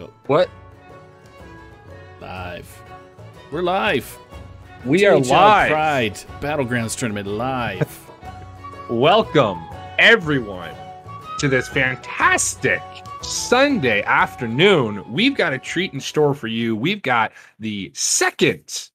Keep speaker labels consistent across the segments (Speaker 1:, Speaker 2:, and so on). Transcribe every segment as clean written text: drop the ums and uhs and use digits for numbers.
Speaker 1: Oh,
Speaker 2: What?
Speaker 1: live. We're live.
Speaker 2: We are
Speaker 1: THL
Speaker 2: live.
Speaker 1: Pride Battlegrounds tournament live.
Speaker 2: Welcome, everyone, to this fantastic Sunday afternoon. We've got a treat in store for you. We've got the second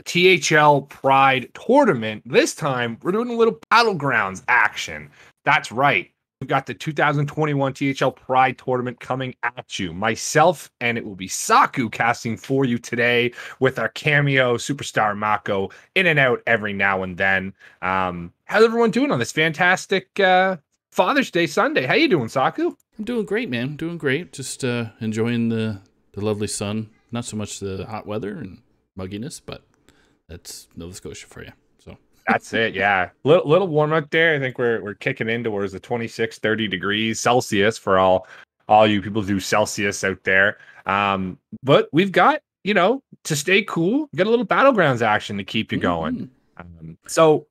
Speaker 2: THL Pride tournament. This time, we're doing a little Battlegrounds action. That's right. We've got the 2021 THL Pride tournament coming at you. Myself, and it will be Saku casting for you today with our cameo superstar Mako in and out every now and then. How's everyone doing on this fantastic Father's Day Sunday? How you doing, Saku?
Speaker 1: I'm doing great, man. Doing great. Just enjoying the lovely sun. Not so much the hot weather and mugginess, but that's Nova Scotia for you. So
Speaker 2: that's it. Yeah. Little warm up there. I think we're kicking in towards the 26, 30 degrees Celsius for all you people who do Celsius out there. But we've got, to stay cool, got a little Battlegrounds action to keep you going. So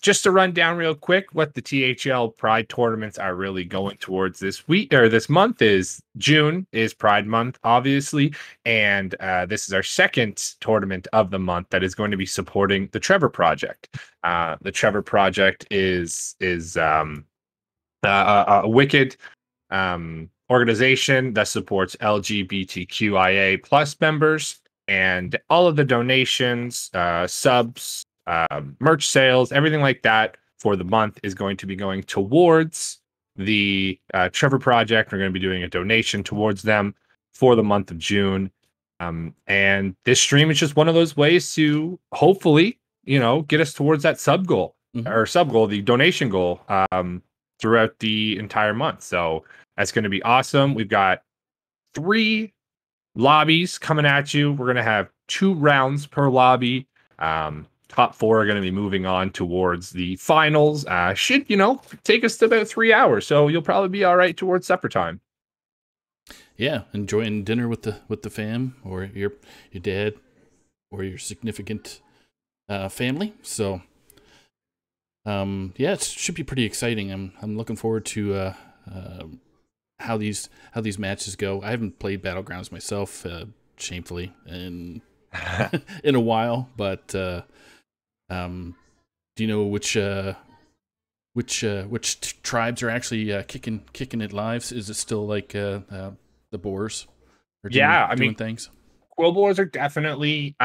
Speaker 2: just to run down real quick what the THL Pride tournaments are really going towards this week or this month is June is Pride Month, obviously. And this is our second tournament of the month that is going to be supporting the Trevor Project. The Trevor Project is a wicked organization that supports LGBTQIA plus members, and all of the donations, subs, merch sales, everything like that for the month is going to be going towards the Trevor Project. We're going to be doing a donation towards them for the month of June. And this stream is just one of those ways to hopefully, get us towards that sub goal, the donation goal throughout the entire month. So that's going to be awesome. We've got 3 lobbies coming at you. We're going to have 2 rounds per lobby. Top 4 are going to be moving on towards the finals. Should, take us to about 3 hours. So you'll probably be all right towards supper time.
Speaker 1: Yeah, enjoying dinner with the fam or your dad or your significant family. So yeah, it should be pretty exciting. I'm looking forward to how these matches go. I haven't played Battlegrounds myself, shamefully, in in a while, but do you know which tribes are actually kicking it live? Is it still like the Boers? Doing things.
Speaker 2: Quill Boars are definitely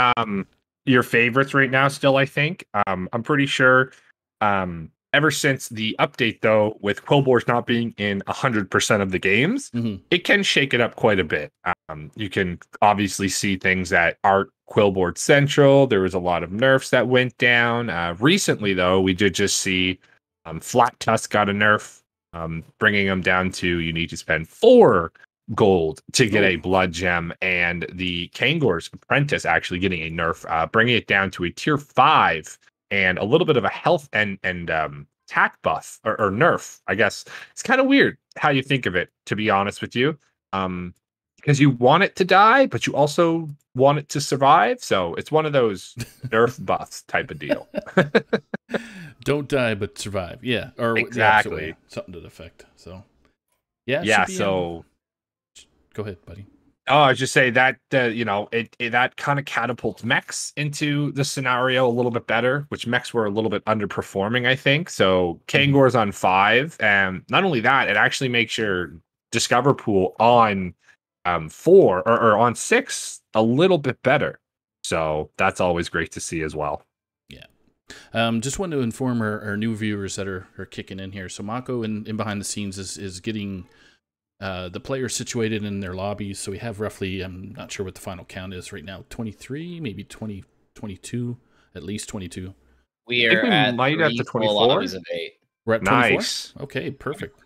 Speaker 2: your favorites right now. Still, I think I'm pretty sure. Ever since the update, though, with Quill Boars not being in 100% of the games, it can shake it up quite a bit. You can obviously see things that aren't Quillboard Central. There was a lot of nerfs that went down. Recently, though, we did just see Flat Tusk got a nerf, bringing them down to you need to spend 4 gold to get a blood gem, and the Kangor's Apprentice actually getting a nerf, bringing it down to a tier 5 and a little bit of a health and attack buff or nerf. I guess it's kind of weird how you think of it, to be honest with you. Because you want it to die, but you also want it to survive. So it's one of those nerf buffs type of deal.
Speaker 1: Don't die, but survive. Yeah. Or
Speaker 2: exactly.
Speaker 1: Something to the effect. So, yeah.
Speaker 2: Yeah. So
Speaker 1: go ahead, buddy.
Speaker 2: Oh, I was just say that, that kind of catapults mechs into the scenario a little bit better, which mechs were a little bit underperforming, I think. So Kangor's on 5. And not only that, it actually makes your Discover pool on 4 or on 6 a little bit better. So that's always great to see as well.
Speaker 1: Yeah. Just want to inform our new viewers that are kicking in here. So Mako in behind the scenes is getting the players situated in their lobbies. So we have roughly, I'm not sure what the final count is right now, 23, maybe 20, 22, at least 22.
Speaker 3: We are at
Speaker 2: might have to 24
Speaker 3: lobbies of 8.
Speaker 1: We're at 24?
Speaker 2: Nice.
Speaker 1: Okay, perfect.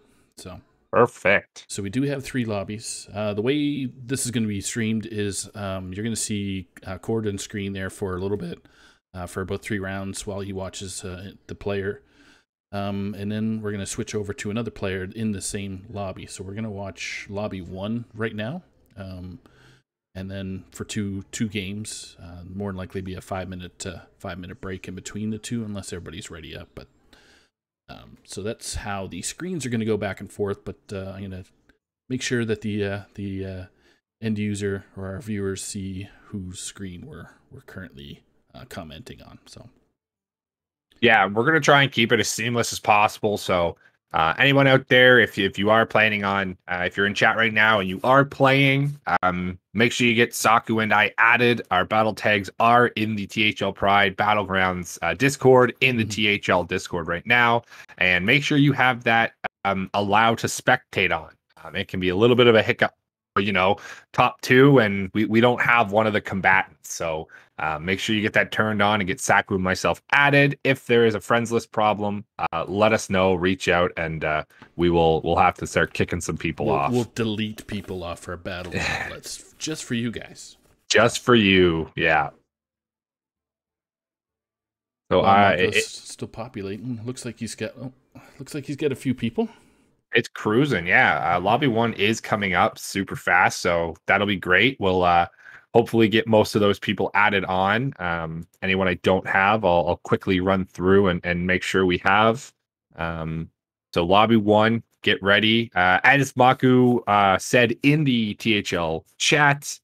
Speaker 2: Perfect.
Speaker 1: So we do have 3 lobbies. The way this is going to be streamed is you're going to see Cord on screen there for a little bit, for about 3 rounds while he watches the player. And then we're going to switch over to another player in the same lobby. So we're going to watch lobby 1 right now. And then for two games, more than likely be a 5-minute break in between the 2, unless everybody's ready up. But so that's how the screens are going to go back and forth. But I'm going to make sure that the end user or our viewers see whose screen we're currently commenting on. So
Speaker 2: Yeah, we're gonna try and keep it as seamless as possible. So anyone out there, if you are planning on, if you're in chat right now and you are playing, make sure you get Saku and I added. Our battle tags are in the THL Pride Battlegrounds Discord, in the THL Discord right now, and make sure you have that allow to spectate on. It can be a little bit of a hiccup, top two, and we don't have one of the combatants, so. Make sure you get that turned on and get Saku and myself added. If there is a friends list problem, let us know. Reach out, and we'll have to start kicking some people off.
Speaker 1: We'll delete people off our battle outlets just for you guys.
Speaker 2: Just for you, yeah. So
Speaker 1: Marco's still populating. Looks like he's got a few people.
Speaker 2: It's cruising, yeah. Lobby 1 is coming up super fast, so that'll be great. We'll hopefully get most of those people added on. Anyone I don't have, I'll quickly run through and make sure we have. So Lobby 1, get ready. As Maku said in the THL chat,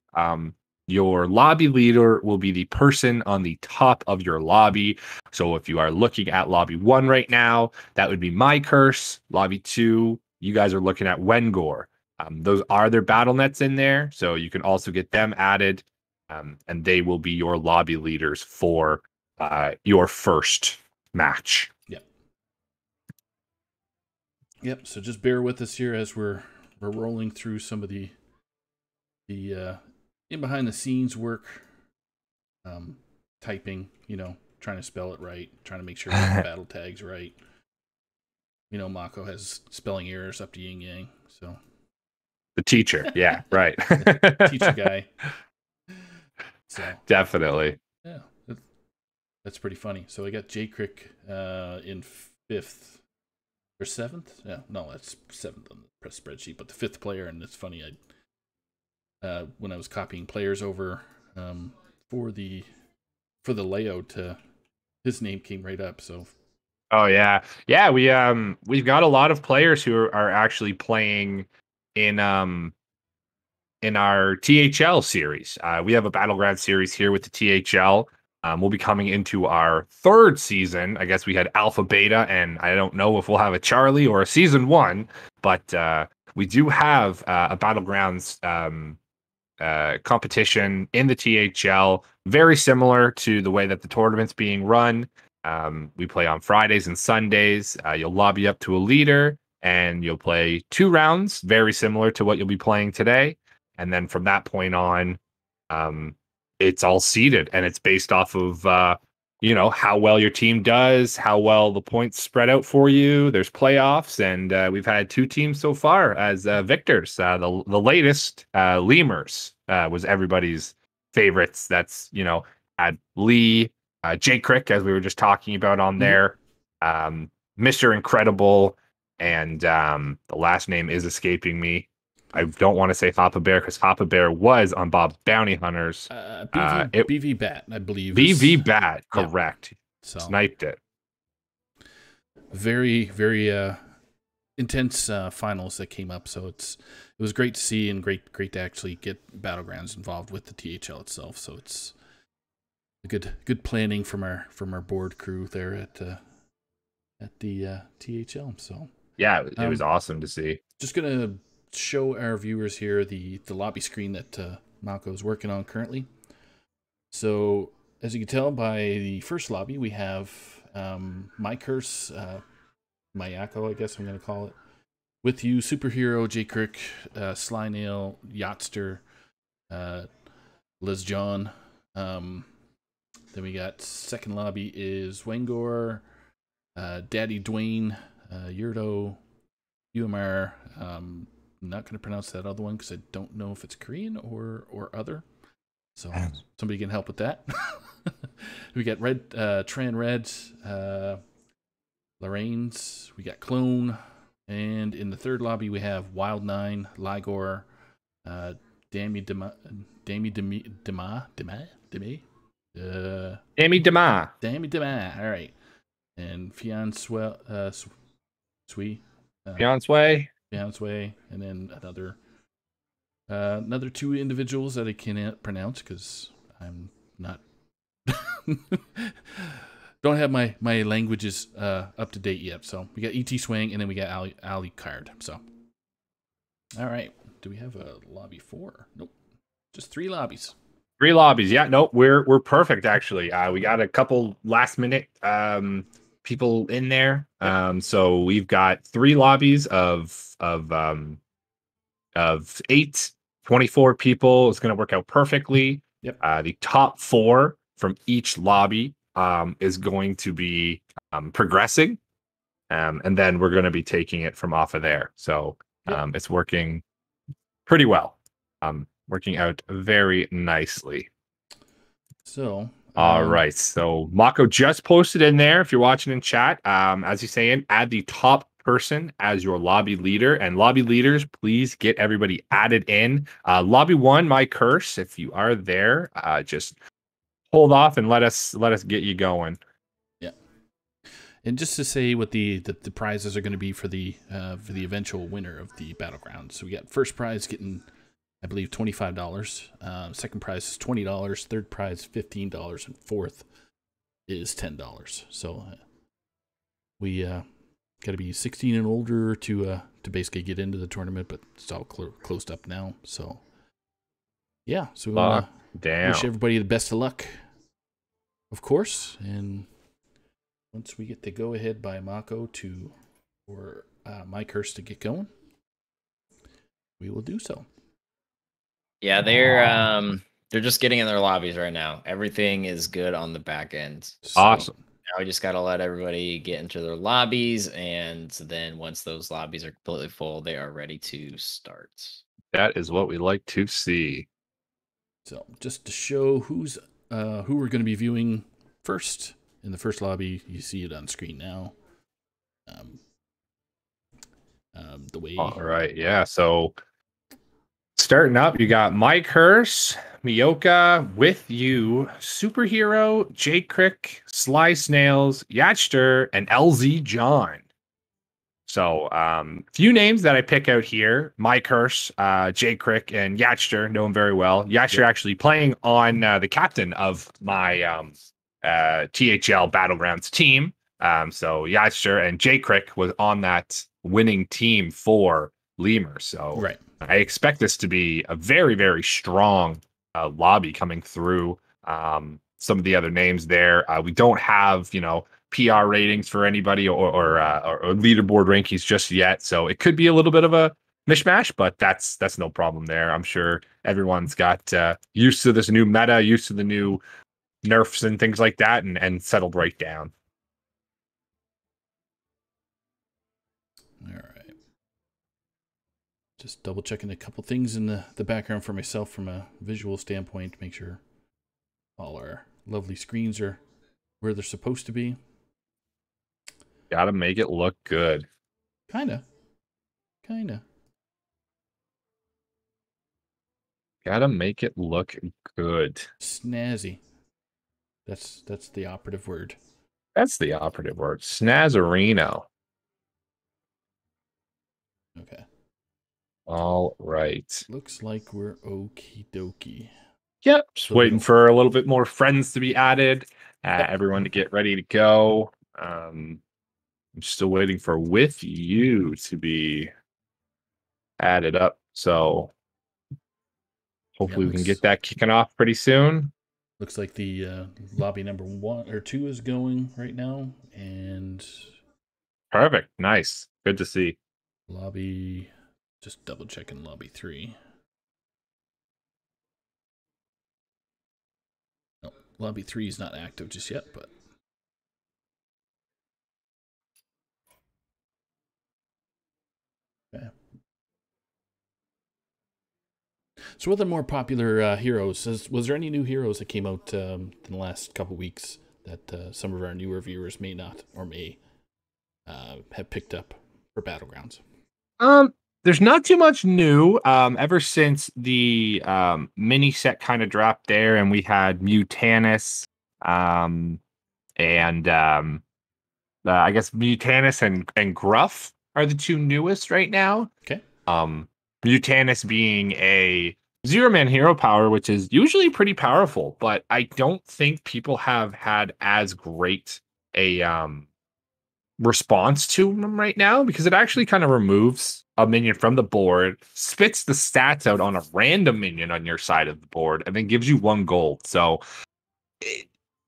Speaker 2: your lobby leader will be the person on the top of your lobby. So if you are looking at Lobby 1 right now, that would be my curse. Lobby 2, you guys are looking at Wengor. Those are their battle nets in there, so you can also get them added, and they will be your lobby leaders for your first match.
Speaker 1: Yep. So just bear with us here as we're rolling through some of the in behind the scenes work, typing, trying to spell it right, trying to make sure we have the battle tags right. Mako has spelling errors up to yin yang, so.
Speaker 2: The teacher, yeah, right.
Speaker 1: Teacher guy. So
Speaker 2: definitely.
Speaker 1: Yeah, that's pretty funny. So I got J Crick in 5th or 7th. Yeah, no, that's 7th on the press spreadsheet, but the 5th player, and it's funny. When I was copying players over for the layout, his name came right up. So.
Speaker 2: Oh yeah, we've got a lot of players who are actually playing in our THL series. We have a Battleground series here with the THL. We'll be coming into our 3rd season. I guess we had Alpha, Beta, and I don't know if we'll have a Charlie or a Season 1, but we do have a Battlegrounds competition in the THL, very similar to the way that the tournament's being run. We play on Fridays and Sundays. You'll lobby up to a leader, and you'll play 2 rounds, very similar to what you'll be playing today. And then from that point on, it's all seeded, and it's based off of how well your team does, how well the points spread out for you. There's playoffs, and we've had 2 teams so far as victors. The latest, Lemurs, was everybody's favorites. That's had Lee, J Crick, as we were just talking about on there, Mr. Incredible, and the last name is escaping me. I don't want to say Hoppa Bear because Hoppa Bear was on Bob's Bounty Hunters.
Speaker 1: BV Bat, I believe.
Speaker 2: BV Bat, correct.
Speaker 1: Yeah. So,
Speaker 2: sniped it.
Speaker 1: Very, very intense finals that came up. So it was great to see, and great to actually get Battlegrounds involved with the THL itself. So it's a good planning from our board crew there at the THL. So
Speaker 2: yeah, it was awesome to see.
Speaker 1: Just gonna show our viewers here the lobby screen that Malco is working on currently. So as you can tell by the first lobby, we have my curse, Mayako, I guess I'm going to call it, with you, Superhero, J Crick, Slynail, Yachtster, Liz John. Then we got second lobby is Wengor, Daddy Dwayne, Yurdo, UMR. Not going to pronounce that other one because I don't know if it's Korean or other. So somebody can help with that. We got Red, Tran Red, Lorraine's. We got Clone. And in the third lobby, we have Wild 9, Ligor, Dammy Dema. All right. And Fiancé. Jan's way, and then another two individuals that I can't pronounce because I'm not don't have my languages up to date yet. So we got ET Swing, and then we got Ali Card. So all right, do we have a lobby 4? Nope, just 3 lobbies.
Speaker 2: 3 lobbies. Yeah, nope, we're perfect actually. We got a couple last minute people in there.
Speaker 1: Yep.
Speaker 2: So we've got 3 lobbies of 8, 24 people. It's going to work out perfectly.
Speaker 1: Yep.
Speaker 2: The top 4 from each lobby is going to be progressing, and then we're going to be taking it from off of there. So it's working pretty well. Working out very nicely.
Speaker 1: So
Speaker 2: All right. So Mako just posted in there. If you're watching in chat, as he's saying, add the top person as your lobby leader. And lobby leaders, please get everybody added in. Lobby 1, my curse. If you are there, just hold off and let us get you going.
Speaker 1: Yeah. And just to say what the prizes are going to be for the eventual winner of the Battlegrounds. So we got first prize getting, I believe, $25. Second prize is $20. Third prize $15, and fourth is $10. So we got to be 16 and older to basically get into the tournament, but it's all closed up now. So yeah, so we want to wish everybody the best of luck, of course. And once we get the go ahead by Mako for my curse to get going, we will do so.
Speaker 3: Yeah, they're just getting in their lobbies right now. Everything is good on the back end.
Speaker 2: So awesome.
Speaker 3: Now we just got to let everybody get into their lobbies, and then once those lobbies are completely full, they are ready to start.
Speaker 2: That is what we like to see.
Speaker 1: So just to show who we're going to be viewing first in the first lobby, you see it on screen now. The way.
Speaker 2: All right, yeah. So starting up, you got Mike Hurst, Miyoka, With You, Superhero, Jake Crick, Sly Snails, Yatchter, and LZ John. So few names that I pick out here: Mike Hurst, Jake Crick, and Yatchter. Know him very well. Yatchter actually playing on the captain of my THL Battlegrounds team. So Yatchter and Jake Crick was on that winning team for Lemur. So
Speaker 1: right.
Speaker 2: I expect this to be a very, very strong lobby coming through. Some of the other names there, we don't have, PR ratings for anybody or leaderboard rankings just yet. So it could be a little bit of a mishmash, but that's no problem there. I'm sure everyone's got used to this new meta, used to the new nerfs and things like that, and settled right down.
Speaker 1: All right. Just double checking a couple things in the background for myself from a visual standpoint to make sure all our lovely screens are where they're supposed to be.
Speaker 2: Gotta make it look good.
Speaker 1: Kinda.
Speaker 2: Gotta make it look good.
Speaker 1: Snazzy. That's the operative word.
Speaker 2: That's the operative word. Snazzarino.
Speaker 1: Okay.
Speaker 2: All right.
Speaker 1: Looks like we're okie dokie.
Speaker 2: Yep. Just waiting for a little bit more friends to be added. Everyone to get ready to go. I'm still waiting for With You to be added up. So hopefully we can get that kicking off pretty soon.
Speaker 1: Looks like the lobby number 1 or 2 is going right now. And
Speaker 2: perfect. Nice. Good to see.
Speaker 1: Lobby, just double checking lobby 3. No, lobby 3 is not active just yet, but okay. So what are the more popular heroes? Was there any new heroes that came out in the last couple weeks that some of our newer viewers may not or may have picked up for Battlegrounds?
Speaker 2: There's not too much new. Ever since the mini set kind of dropped there, and we had Mutanus, and I guess Mutanus and Gruff. are the two newest right now.
Speaker 1: Okay.
Speaker 2: Mutanus being a 0-man hero power, which is usually pretty powerful, but I don't think people have had as great a response to them right now, because it actually kind of removes a minion from the board, spits the stats out on a random minion on your side of the board, and then gives you 1 gold. So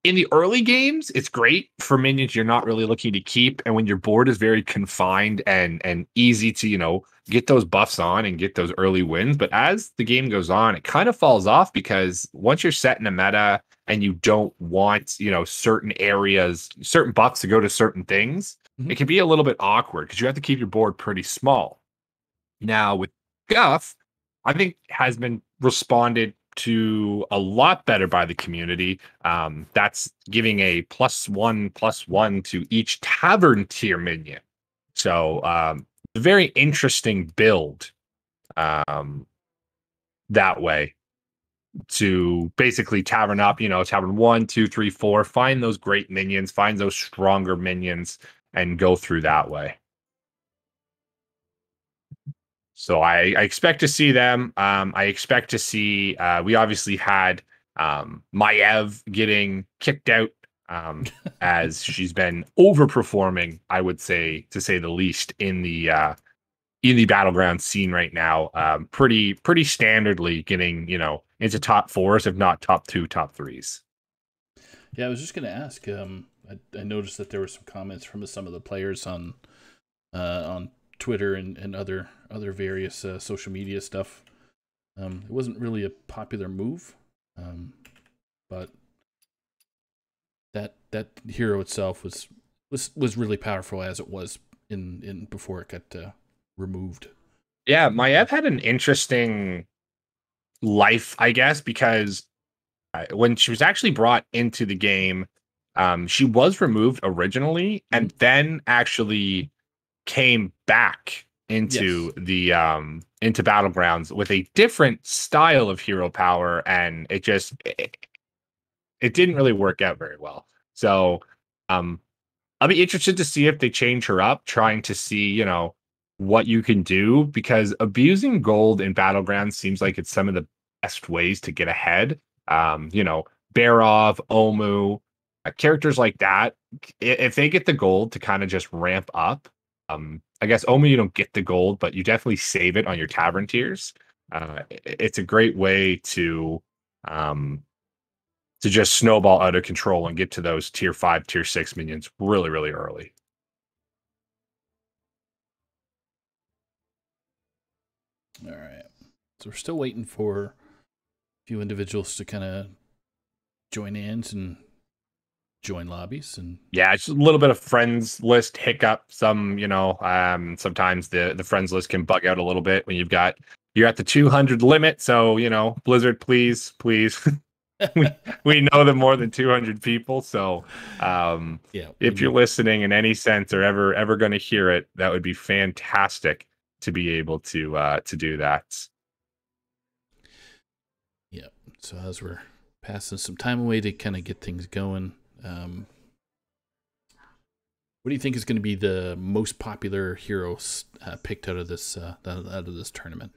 Speaker 2: in the early games, it's great for minions you're not really looking to keep, and when your board is very confined and easy to, get those buffs on and get those early wins. But as the game goes on, it kind of falls off, because once you're set in a meta and you don't want, certain areas, certain buffs to go to certain things, it can be a little bit awkward because you have to keep your board pretty small. Now with Guff, I think has been responded to a lot better by the community. That's giving a +1/+1 to each tavern tier minion. So a very interesting build that way, to basically tavern up, tavern 1, 2, 3, 4, find those great minions, find those stronger minions, and go through that way. So I expect to see them. I expect to see, we obviously had Maiev getting kicked out as she's been overperforming, I would say, to say the least, in the Battleground scene right now. Pretty standardly getting, into top 4s, if not top 2, top 3s.
Speaker 1: Yeah, I was just going to ask. I noticed that there were some comments from some of the players on Twitter and other various social media stuff. It wasn't really a popular move, but that hero itself was really powerful as it was in before it got removed.
Speaker 2: Yeah, Maiev had an interesting life, I guess, because when she was actually brought into the game, she was removed originally, and then actually came back into the into Battlegrounds with a different style of hero power, and it didn't really work out very well. So I'll be interested to see if they change her up, trying to see, what you can do, because abusing gold in Battlegrounds seems like it's some of the best ways to get ahead. Barov, Omu, characters like that, if they get the gold to kind of just ramp up, I guess Omu, you don't get the gold, but you definitely save it on your tavern tiers. It's a great way to just snowball out of control and get to those tier 5, tier 6 minions really, really early.
Speaker 1: All right. So we're still waiting for a few individuals to kind of join hands and join lobbies. And
Speaker 2: yeah, it's a little bit of friends list hiccup. Sometimes the friends list can bug out a little bit when you're at the 200 limit. So, Blizzard, please. we know that more than 200 people. So if you're listening in any sense or ever going to hear it, that would be fantastic to be able to do that.
Speaker 1: Yeah. So as we're passing some time away to kind of get things going, what do you think is going to be the most popular heroes picked out of this tournament?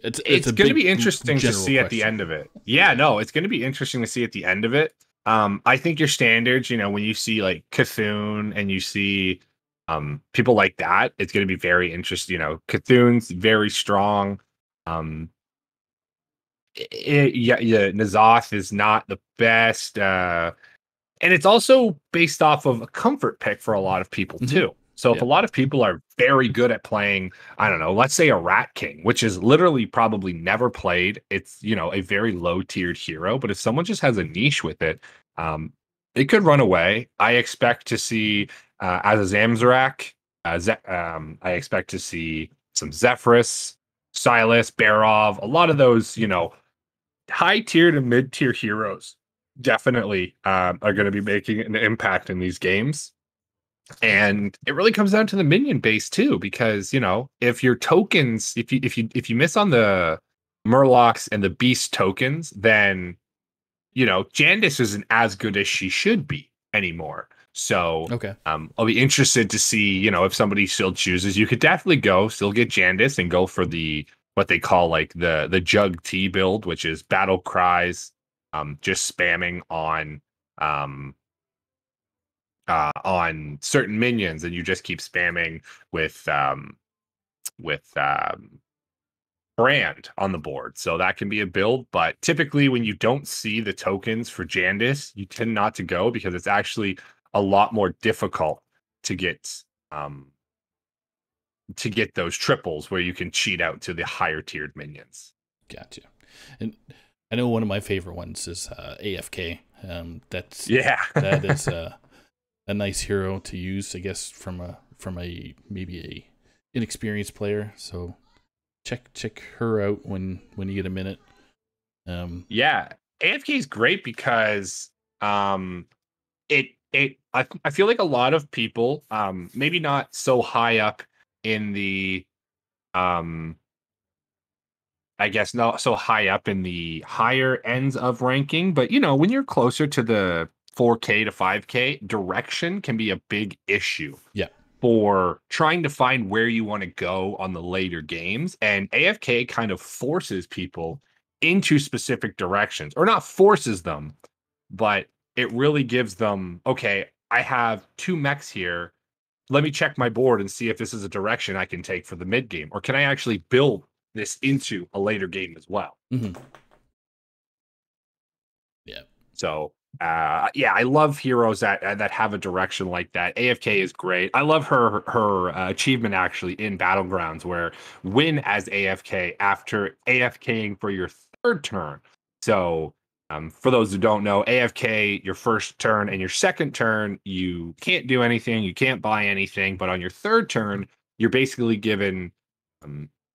Speaker 2: It's going to be interesting to see at the end of it. Yeah, no, it's going to be interesting to see at the end of it. I think your standards, when you see like Cthulhu and you see people like that, it's going to be very interesting. Cthulhu's very strong. N'Zoth is not the best. And it's also based off of a comfort pick for a lot of people too. So if a lot of people are very good at playing, I don't know, let's say a Rat King, which is literally probably never played. It's, a very low tiered hero, but if someone just has a niche with it, it could run away. I expect to see as a Zamzarak, I expect to see some Zephyrus, Silas, Barov, a lot of those, high tier to mid tier heroes definitely are going to be making an impact in these games. And it really comes down to the minion base too, because if your tokens, if you miss on the Murlocs and the Beast tokens, then Jandice isn't as good as she should be. anymore. So
Speaker 1: Okay.
Speaker 2: I'll be interested to see, you know, if somebody still chooses. You could definitely still get Jandis and go for the what they call like the Jug T build, which is battle cries, just spamming on certain minions, and you just keep spamming with brand on the board. So that can be a build, but typically when you don't see the tokens for Jandis, you tend not to go because it's actually a lot more difficult to um get those triples where you can cheat out to the higher tiered minions.
Speaker 1: Gotcha. And I know one of my favorite ones is AFK. That is a nice hero to use, I guess, from a maybe a inexperienced player. So check her out when you get a minute.
Speaker 2: Yeah, AFK is great because I feel like a lot of people, maybe not so high up in the I guess not so high up in the higher ends of ranking, but you know, when you're closer to the 4K to 5K, direction can be a big issue.
Speaker 1: Yeah.
Speaker 2: For trying to find where you want to go on the later games. And AFK kind of forces people into specific directions, or not forces them, but it really gives them, okay, I have 2 mechs here. Let me check my board and see if this is a direction I can take for the mid game, or can I actually build this into a later game as well?
Speaker 1: Mm-hmm. Yeah.
Speaker 2: So, yeah, I love heroes that have a direction like that. AFK is great. I love her achievement actually in Battlegrounds, where win as AFK after AFKing for your 3rd turn. So, for those who don't know, AFK your 1st turn and your 2nd turn, you can't do anything, you can't buy anything, but on your 3rd turn, you're basically given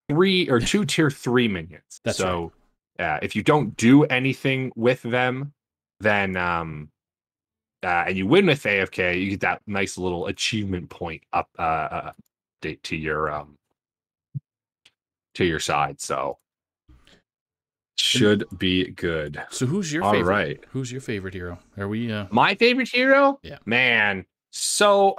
Speaker 2: 3 or 2 tier 3 minions.
Speaker 1: That's
Speaker 2: so, right. If you don't do anything with them, then and you win with AFK, you get that nice little achievement point up to your side. So should be good.
Speaker 1: So who's your
Speaker 2: All
Speaker 1: favorite?
Speaker 2: right.
Speaker 1: Who's your favorite hero? Are we
Speaker 2: my favorite hero?
Speaker 1: Yeah.
Speaker 2: Man. So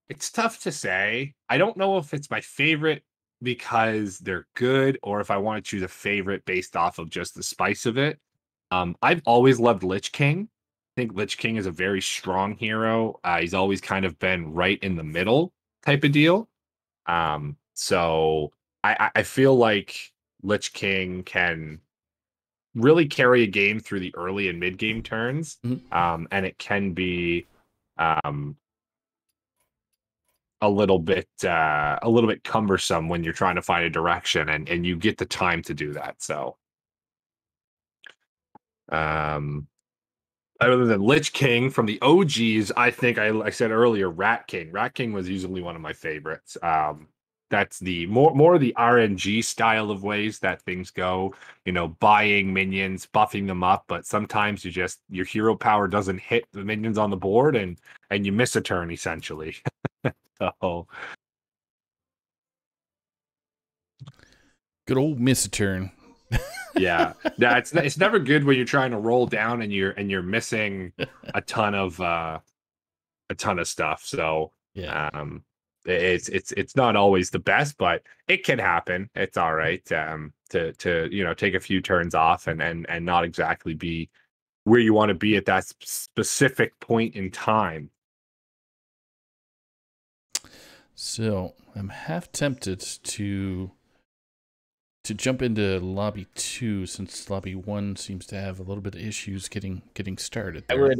Speaker 2: it's tough to say. I don't know if it's my favorite because they're good, or if I want to choose a favorite based off of just the spice of it. I've always loved Lich King. I think Lich King is a very strong hero. He's always kind of been right in the middle type of deal. So I feel like Lich King can really carry a game through the early and mid game turns.
Speaker 1: Mhm.
Speaker 2: And it can be a little bit cumbersome when you're trying to find a direction, and you get the time to do that. So other than Lich King from the OGs, I think I said earlier, Rat King. Rat King was usually one of my favorites. That's the more the RNG style of ways that things go. You know, buying minions, buffing them up, but sometimes your hero power doesn't hit the minions on the board, and you miss a turn essentially. So
Speaker 1: good old miss a turn?
Speaker 2: yeah, it's never good when you're trying to roll down and you're missing a ton of stuff. So
Speaker 1: Yeah.
Speaker 2: it's not always the best, but it can happen. It's all right to you know, take a few turns off and not exactly be where you want to be at that specific point in time.
Speaker 1: So I'm half tempted to jump into lobby 2, since lobby 1 seems to have a little bit of issues getting started there.
Speaker 3: I would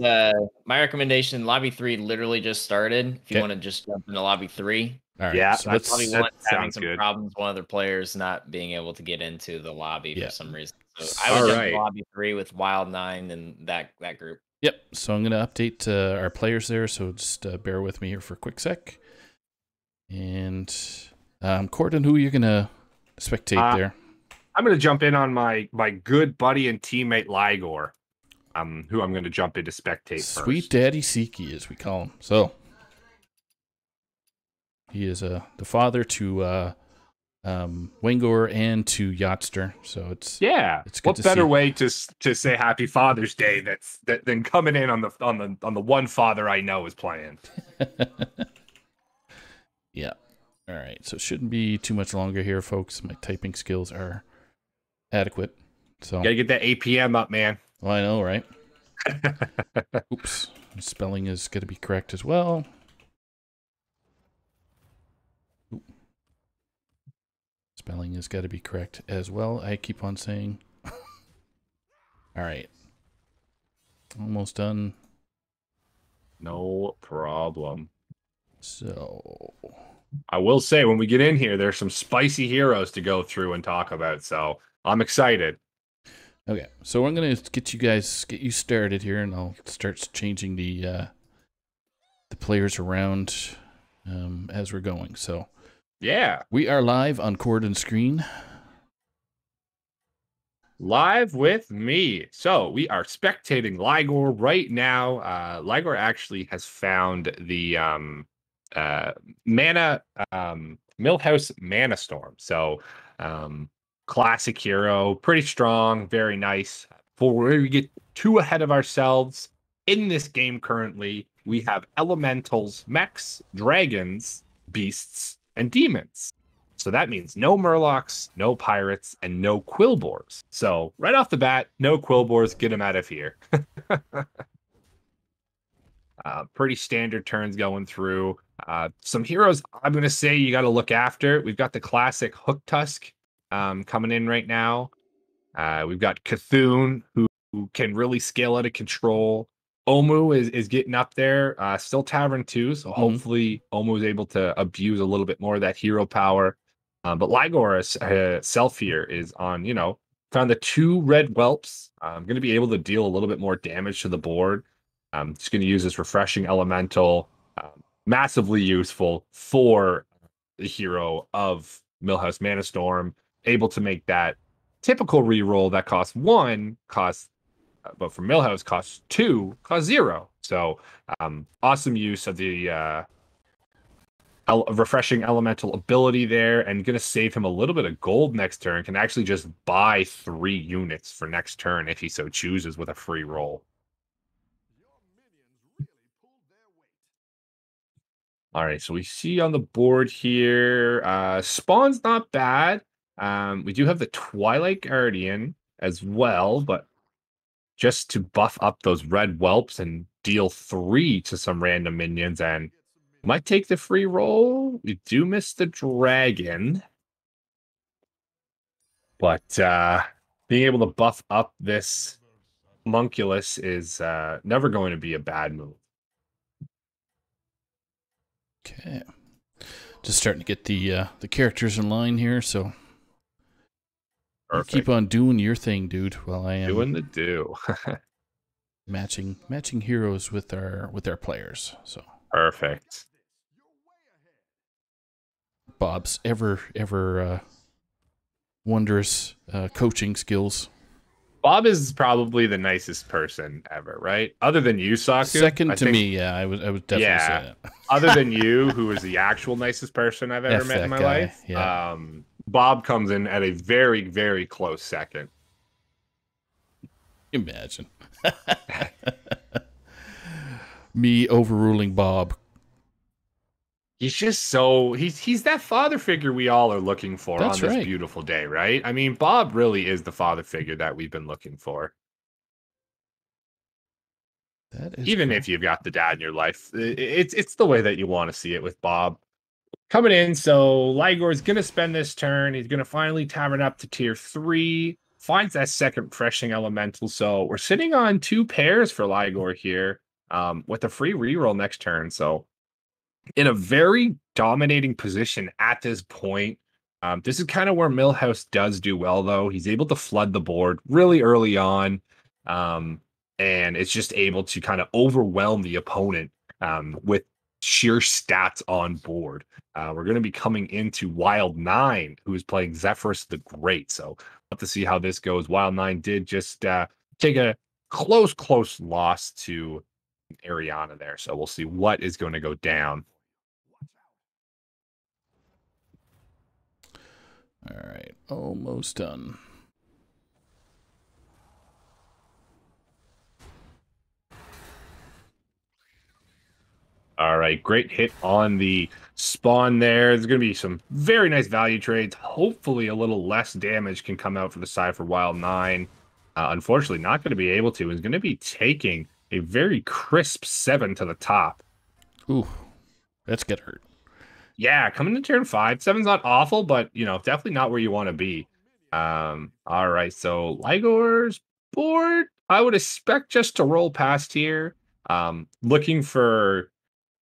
Speaker 3: my recommendation, lobby 3 literally just started. If you want to just jump into lobby 3.
Speaker 1: All right.
Speaker 2: Yeah,
Speaker 1: So
Speaker 3: lobby 1 having some
Speaker 2: good.
Speaker 3: problems, one of their players not being able to get into the lobby for some reason. So I
Speaker 2: All
Speaker 3: would jump
Speaker 2: right.
Speaker 3: to lobby 3 with Wild 9 and that group.
Speaker 1: Yep. So I'm going to update our players there. So just bear with me here for a quick sec. And Corden, who are you going to spectate there?
Speaker 2: I'm going to jump in on my good buddy and teammate Ligor, who I'm going to jump into spectate
Speaker 1: Sweet
Speaker 2: first.
Speaker 1: Daddy Siki, as we call him. So he is the father to Wangor and to Yachtster. So it's good
Speaker 2: What
Speaker 1: to
Speaker 2: better
Speaker 1: see.
Speaker 2: way to say Happy Father's Day than coming in on the one father I know is playing.
Speaker 1: Yeah. All right. So it shouldn't be too much longer here, folks. My typing skills are adequate. So
Speaker 2: Gotta get that APM up, man.
Speaker 1: well, I know, right? Oops. Spelling is going to be correct as well. Spelling has got to be correct as well. I keep on saying. All right. Almost done.
Speaker 2: No problem.
Speaker 1: So
Speaker 2: I will say, when we get in here, there's some spicy heroes to go through and talk about. So I'm excited.
Speaker 1: okay. So I'm going to get you started here, and I'll start changing the players around as we're going. So
Speaker 2: Yeah.
Speaker 1: we are live on Cord and Screen.
Speaker 2: Live with me. So we are spectating Ligor right now. Ligor actually has found the mana Millhouse Mana Storm. So classic hero, pretty strong, very nice. For where we get too ahead of ourselves in this game currently, we have elementals, mechs, dragons, beasts, and demons. So that means no Murlocs, no pirates, and no Quillbores. So right off the bat, no Quillbores, get them out of here. Pretty standard turns going through. Some heroes I'm going to say you got to look after. We've got the classic Hook Tusk coming in right now. We've got Cthulhu, who can really scale out of control. Omu is getting up there, still Tavern 2, so hopefully Omu is able to abuse a little bit more of that hero power. But Ligor self here is on, found the 2 red whelps. I'm going to be able to deal a little bit more damage to the board. I'm just going to use this refreshing elemental, massively useful for the hero of Millhouse Mana Storm, able to make that typical reroll that costs 1, but for Millhouse costs 2, costs 0. So awesome use of the refreshing elemental ability there, and going to save him a little bit of gold next turn. Can actually just buy 3 units for next turn if he so chooses with a free roll. All right, so we see on the board here, Spawn's not bad. We do have the Twilight Guardian as well, but just to buff up those red whelps and deal 3 to some random minions, and might take the free roll. We do miss the dragon, but being able to buff up this Homunculus is never going to be a bad move.
Speaker 1: Okay. Just starting to get the characters in line here, so you keep on doing your thing, dude, while I am
Speaker 2: doing the do.
Speaker 1: matching heroes with our players. So
Speaker 2: perfect.
Speaker 1: Bob's ever wondrous coaching skills.
Speaker 2: Bob is probably the nicest person ever, right? Other than you, Saku.
Speaker 1: Second to me, yeah. I would definitely say that.
Speaker 2: Other than you, who is the actual nicest person I've ever met in my life.
Speaker 1: Yeah.
Speaker 2: Bob comes in at a very, very close second.
Speaker 1: Imagine. Me overruling Bob.
Speaker 2: He's just so he's that father figure we all are looking for on this beautiful day, right? I mean, Bob really is the father figure that we've been looking for.
Speaker 1: That is
Speaker 2: even if you've got the dad in your life, it's the way that you want to see it with Bob coming in. So Ligor is gonna spend this turn. He's gonna finally tavern up to tier 3. Finds that second refreshing elemental. So we're sitting on 2 pairs for Ligor here, with a free reroll next turn. So in a very dominating position at this point. This is kind of where Millhouse does do well, though. He's able to flood the board really early on, and it's just able to kind of overwhelm the opponent with sheer stats on board. We're going to be coming into Wild 9, who is playing Zephyrus the Great. So we'll have to see how this goes. Wild 9 did just take a close loss to Ariana there. So we'll see what is going to go down.
Speaker 1: All right, almost done.
Speaker 2: All right, great hit on the spawn there. There's going to be some very nice value trades. Hopefully, a little less damage can come out for the side for Wild 9. Unfortunately, not going to be able to. Is going to be taking a very crisp 7 to the top.
Speaker 1: Ooh, that's get hurt.
Speaker 2: Yeah, coming to turn 5. 7's not awful, but, you know, definitely not where you want to be. All right, so Ligor's board, I would expect just to roll past here. Looking for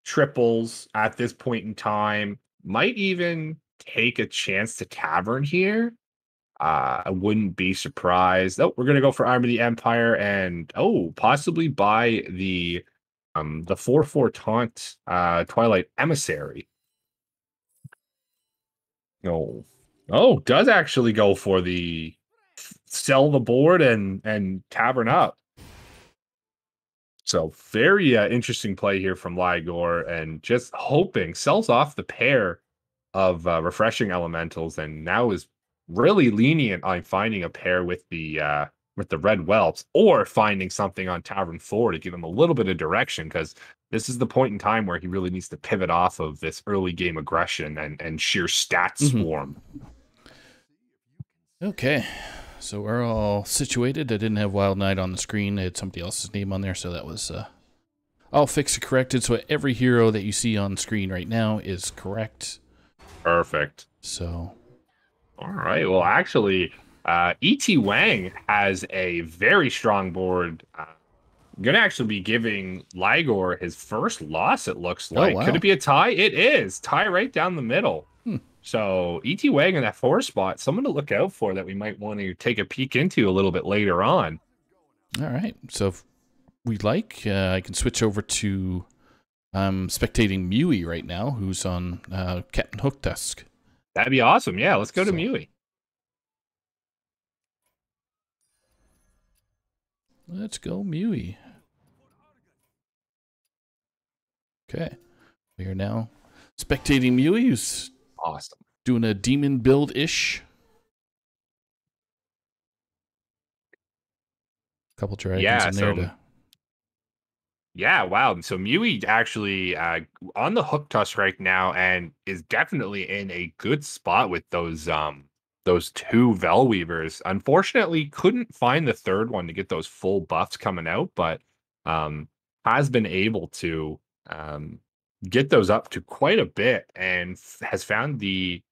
Speaker 2: triples at this point in time. Might even take a chance to Tavern here. I wouldn't be surprised. Oh, we're gonna go for Arm of the Empire and possibly buy the 4/4 taunt Twilight Emissary. No. Oh, does actually go for the sell the board and Tavern up. So very interesting play here from Ligor, and just hoping sells off the pair of refreshing elementals, and now is really lenient on finding a pair with the red whelps, or finding something on Tavern 4 to give him a little bit of direction, because this is the point in time where he really needs to pivot off of this early game aggression and sheer stat swarm.
Speaker 1: Okay, so we're all situated. I didn't have Wild Knight on the screen. I had somebody else's name on there, so that was all fixed and corrected. So every hero that you see on screen right now is correct.
Speaker 2: Perfect.
Speaker 1: So,
Speaker 2: all right. Well, actually, E.T. Wang has a very strong board. Going to actually be giving Ligor his first loss, it looks like.
Speaker 1: wow.
Speaker 2: Could it be a tie? It is. Tie right down the middle. So E.T. Wang in that 4 spot, someone to look out for that we might want to take a peek into a little bit later on.
Speaker 1: All right. So if we'd like, I can switch over to spectating Mewy right now, who's on Captain Hook Tusk.
Speaker 2: That'd be awesome. Yeah, let's go to Mewy.
Speaker 1: Let's go Mewy. Okay. We are now spectating Mewy, who's
Speaker 2: awesome.
Speaker 1: Doing a demon build-ish. Couple dragons in there
Speaker 2: Yeah, wow. So Mewy actually on the hook tusk right now, and is definitely in a good spot with those 2 Velweavers. Unfortunately, couldn't find the third one to get those full buffs coming out, but has been able to get those up to quite a bit, and has found the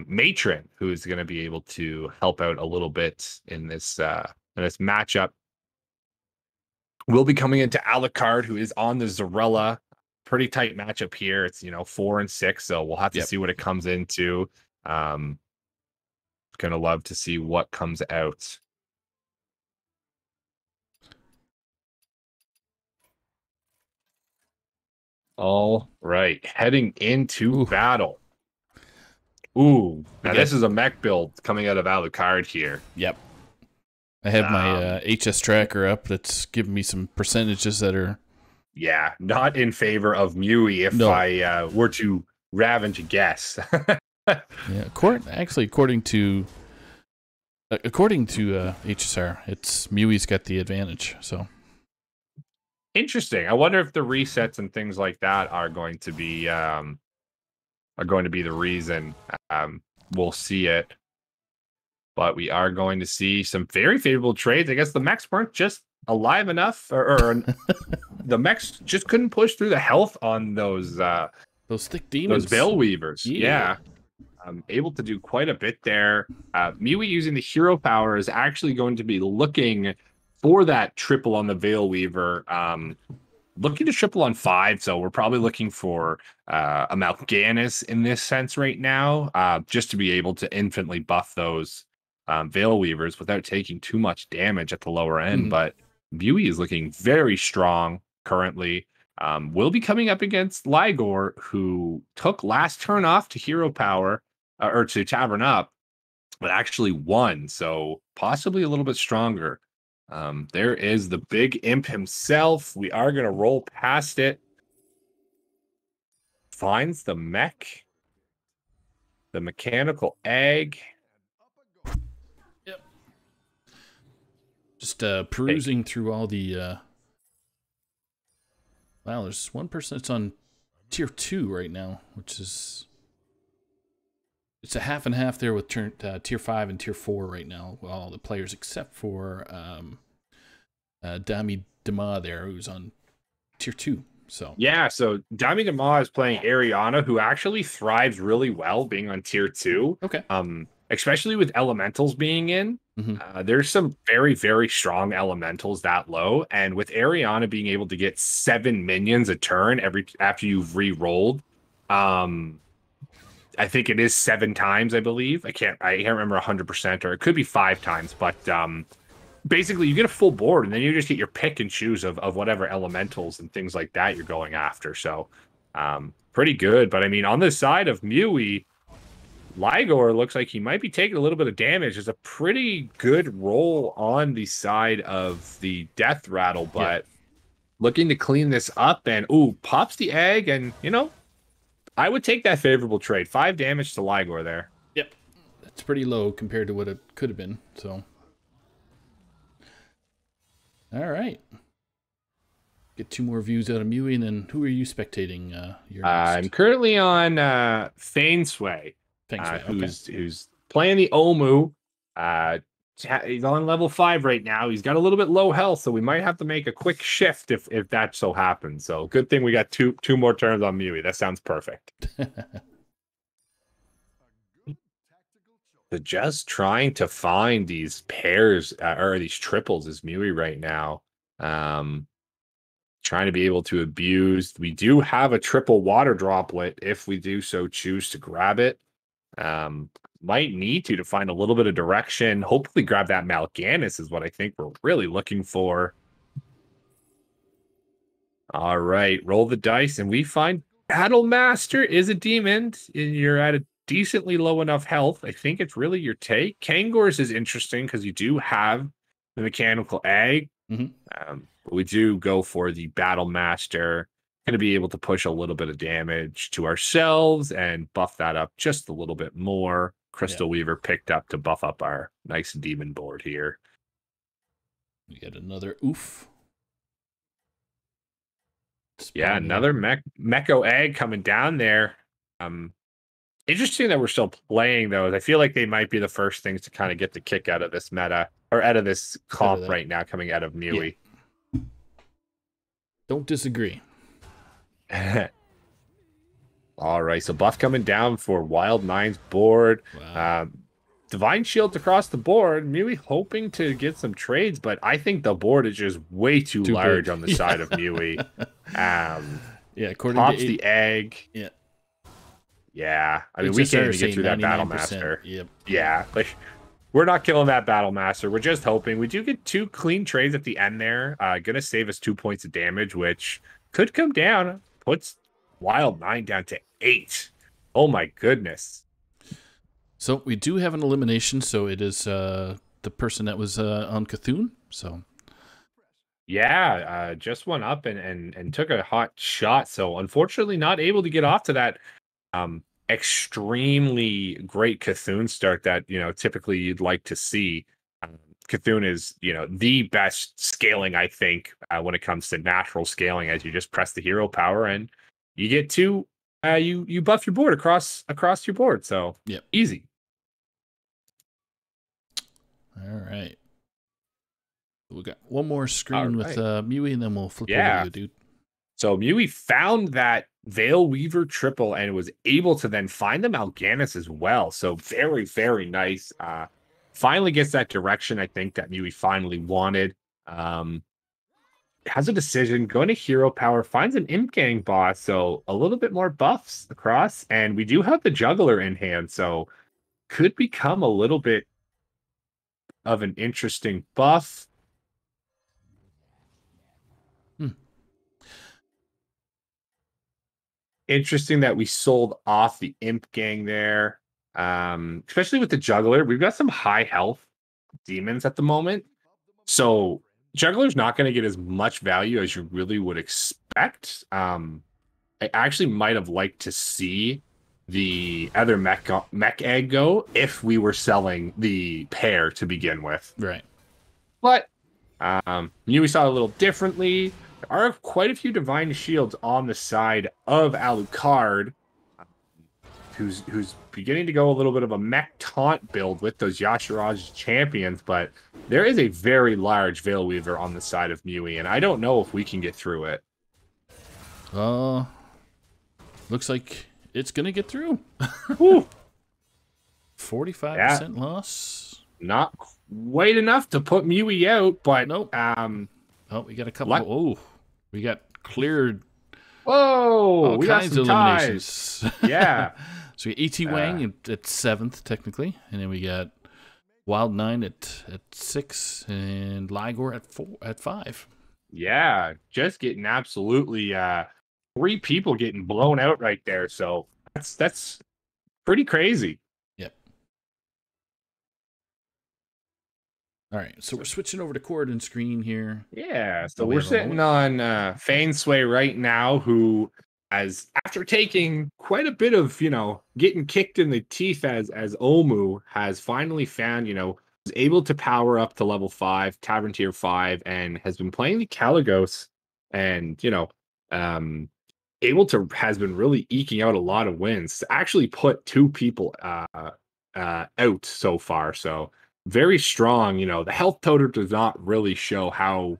Speaker 2: matron who is going to be able to help out a little bit in this matchup. We'll be coming into Alucard, who is on the Zarella. Pretty tight matchup here. It's 4 and 6, so we'll have to see what it comes into. Gonna love to see what comes out. All right, heading into battle. Ooh, now this is a mech build coming out of Alucard here.
Speaker 1: Yep. I have my HS tracker up that's giving me some percentages that are...
Speaker 2: Yeah, not in favor of Mewy if I were to ravage a guess.
Speaker 1: Yeah, actually, according to HSR, it's Mewy's got the advantage. So
Speaker 2: interesting. I wonder if the resets and things like that are going to be the reason. We'll see it. But we are going to see some very favorable trades. I guess the mechs weren't just alive enough, or the mechs just couldn't push through the health on those
Speaker 1: thick demons,
Speaker 2: those Veilweavers. Yeah. Able to do quite a bit there. Mewy using the hero power is actually going to be looking for that triple on the Veilweaver. Looking to triple on 5, so we're probably looking for a Mal'Ganis in this sense right now, just to be able to infinitely buff those Veilweavers without taking too much damage at the lower end. But Mewy is looking very strong currently. Will be coming up against Ligor, who took last turn off to hero power, or to Tavern up, but actually won, so possibly a little bit stronger. There is the big imp himself. We are going to roll past it. Finds the mech. the mechanical egg.
Speaker 1: Yep. Just perusing through all the. Wow, there's one person that's on tier 2 right now, which is. It's a half and half there with tier 5 and tier 4 right now. All the players except for Dami Dema there, who's on tier 2. So
Speaker 2: yeah, so Dami Dema is playing Ariana, who actually thrives really well being on tier 2.
Speaker 1: okay.
Speaker 2: Especially with elementals being in. There's some very, very strong elementals that low, and with Ariana being able to get 7 minions a turn after you've re-rolled, I think it is 7 times, I believe. I can't remember 100%, or it could be 5 times, but basically you get a full board, and then you just get your pick and choose of whatever elementals and things like that you're going after. So pretty good. But I mean, on the side of Mui, Ligor looks like he might be taking a little bit of damage. There's a pretty good roll on the side of the death rattle, but looking to clean this up, and pops the egg, and I would take that favorable trade. 5 damage to Ligor there.
Speaker 1: Yep. That's pretty low compared to what it could have been. So, all right. Get 2 more views out of Mui, and then who are you spectating?
Speaker 2: I'm currently on Fane Sway, who's playing the Omu. He's on level 5 right now. He's got a little bit low health, so we might have to make a quick shift if that so happens. So good thing we got two more turns on Mui. That sounds perfect. So just trying to find these pairs or these triples is Mui right now. Trying to be able to abuse. We do have a triple water droplet if we do so choose to grab it. Might need to find a little bit of direction. Hopefully grab that Mal'Ganis is what I think we're really looking for. All right, roll the dice, and we find Battlemaster is a demon. You're at a decently low enough health. I think it's really your take. Kangors is interesting because you do have the mechanical egg. But we do go for the Battlemaster. Going to be able to push a little bit of damage to ourselves and buff that up just a little bit more. Crystal Weaver picked up to buff up our nice demon board here.
Speaker 1: We get another oof.
Speaker 2: Yeah, another Meko egg coming down there. Interesting that we're still playing those. I feel like they might be the first things to kind of get the kick out of this meta, or out of this comp right now coming out of Mui.
Speaker 1: Yeah. Don't disagree.
Speaker 2: All right, so buff coming down for Wild Nine's board. Wow. Divine Shields across the board. Mui hoping to get some trades, but I think the board is just way too large on the side of Mui.
Speaker 1: According
Speaker 2: pops
Speaker 1: to
Speaker 2: the egg.
Speaker 1: Yeah.
Speaker 2: I mean, we can't even get through that Battlemaster.
Speaker 1: Yep.
Speaker 2: Yeah, like we're not killing that Battlemaster. We're just hoping. We do get 2 clean trades at the end there. Gonna save us 2 points of damage, which could come down. Puts Wild 9 down to 8. Oh my goodness.
Speaker 1: So we do have an elimination. So it is the person that was on Cthulhu. So
Speaker 2: yeah, just went up and took a hot shot. So unfortunately, not able to get off to that extremely great Cthulhu start that typically you'd like to see. Cthulhu is the best scaling, I think, when it comes to natural scaling, as you just press the hero power and you get to you buff your board across your board. So easy.
Speaker 1: All right. We got one more screen with Mui, and then we'll flip over to you, dude.
Speaker 2: So Mui found that Veil Weaver triple and was able to then find the Mal'Ganis as well. So very, very nice. Finally gets that direction, I think, that Mui finally wanted. Has a decision, going to hero power, finds an Imp Gang boss, so a little bit more buffs across. And we do have the Juggler in hand, so could become a little bit of an interesting buff. Interesting that we sold off the Imp Gang there. Especially with the Juggler. We've got some high health demons at the moment. So Juggler's not going to get as much value as you really would expect. I actually might have liked to see the other mech egg go if we were selling the pair to begin with.
Speaker 1: Right.
Speaker 2: But we saw it a little differently. There are quite a few Divine Shields on the side of Alucard, who's beginning to go a little bit of a mech taunt build with those Yashiraj champions, but there is a very large Veil Weaver on the side of Mui, and I don't know if we can get through it.
Speaker 1: Looks like it's gonna get through. 45% loss.
Speaker 2: Not quite enough to put Mui out, but
Speaker 1: nope. Oh, we got a couple. We got cleared.
Speaker 2: Whoa!
Speaker 1: All
Speaker 2: we
Speaker 1: kinds
Speaker 2: got
Speaker 1: of eliminations.
Speaker 2: Yeah.
Speaker 1: So we got AT Wang at 7th technically, and then we got Wild 9 at 6, and Ligor at 5.
Speaker 2: Yeah, just getting absolutely 3 people getting blown out right there. So that's pretty crazy.
Speaker 1: Yep. All right, so we're switching over to Corridon screen here.
Speaker 2: Yeah, so we're sitting on Fane Sway right now, who has, after taking quite a bit of, getting kicked in the teeth as Omu has finally found, is able to power up to level 5, Tavern Tier 5, and has been playing the Caligos and, has been really eking out a lot of wins. Actually put 2 people out so far, so very strong. The health total does not really show how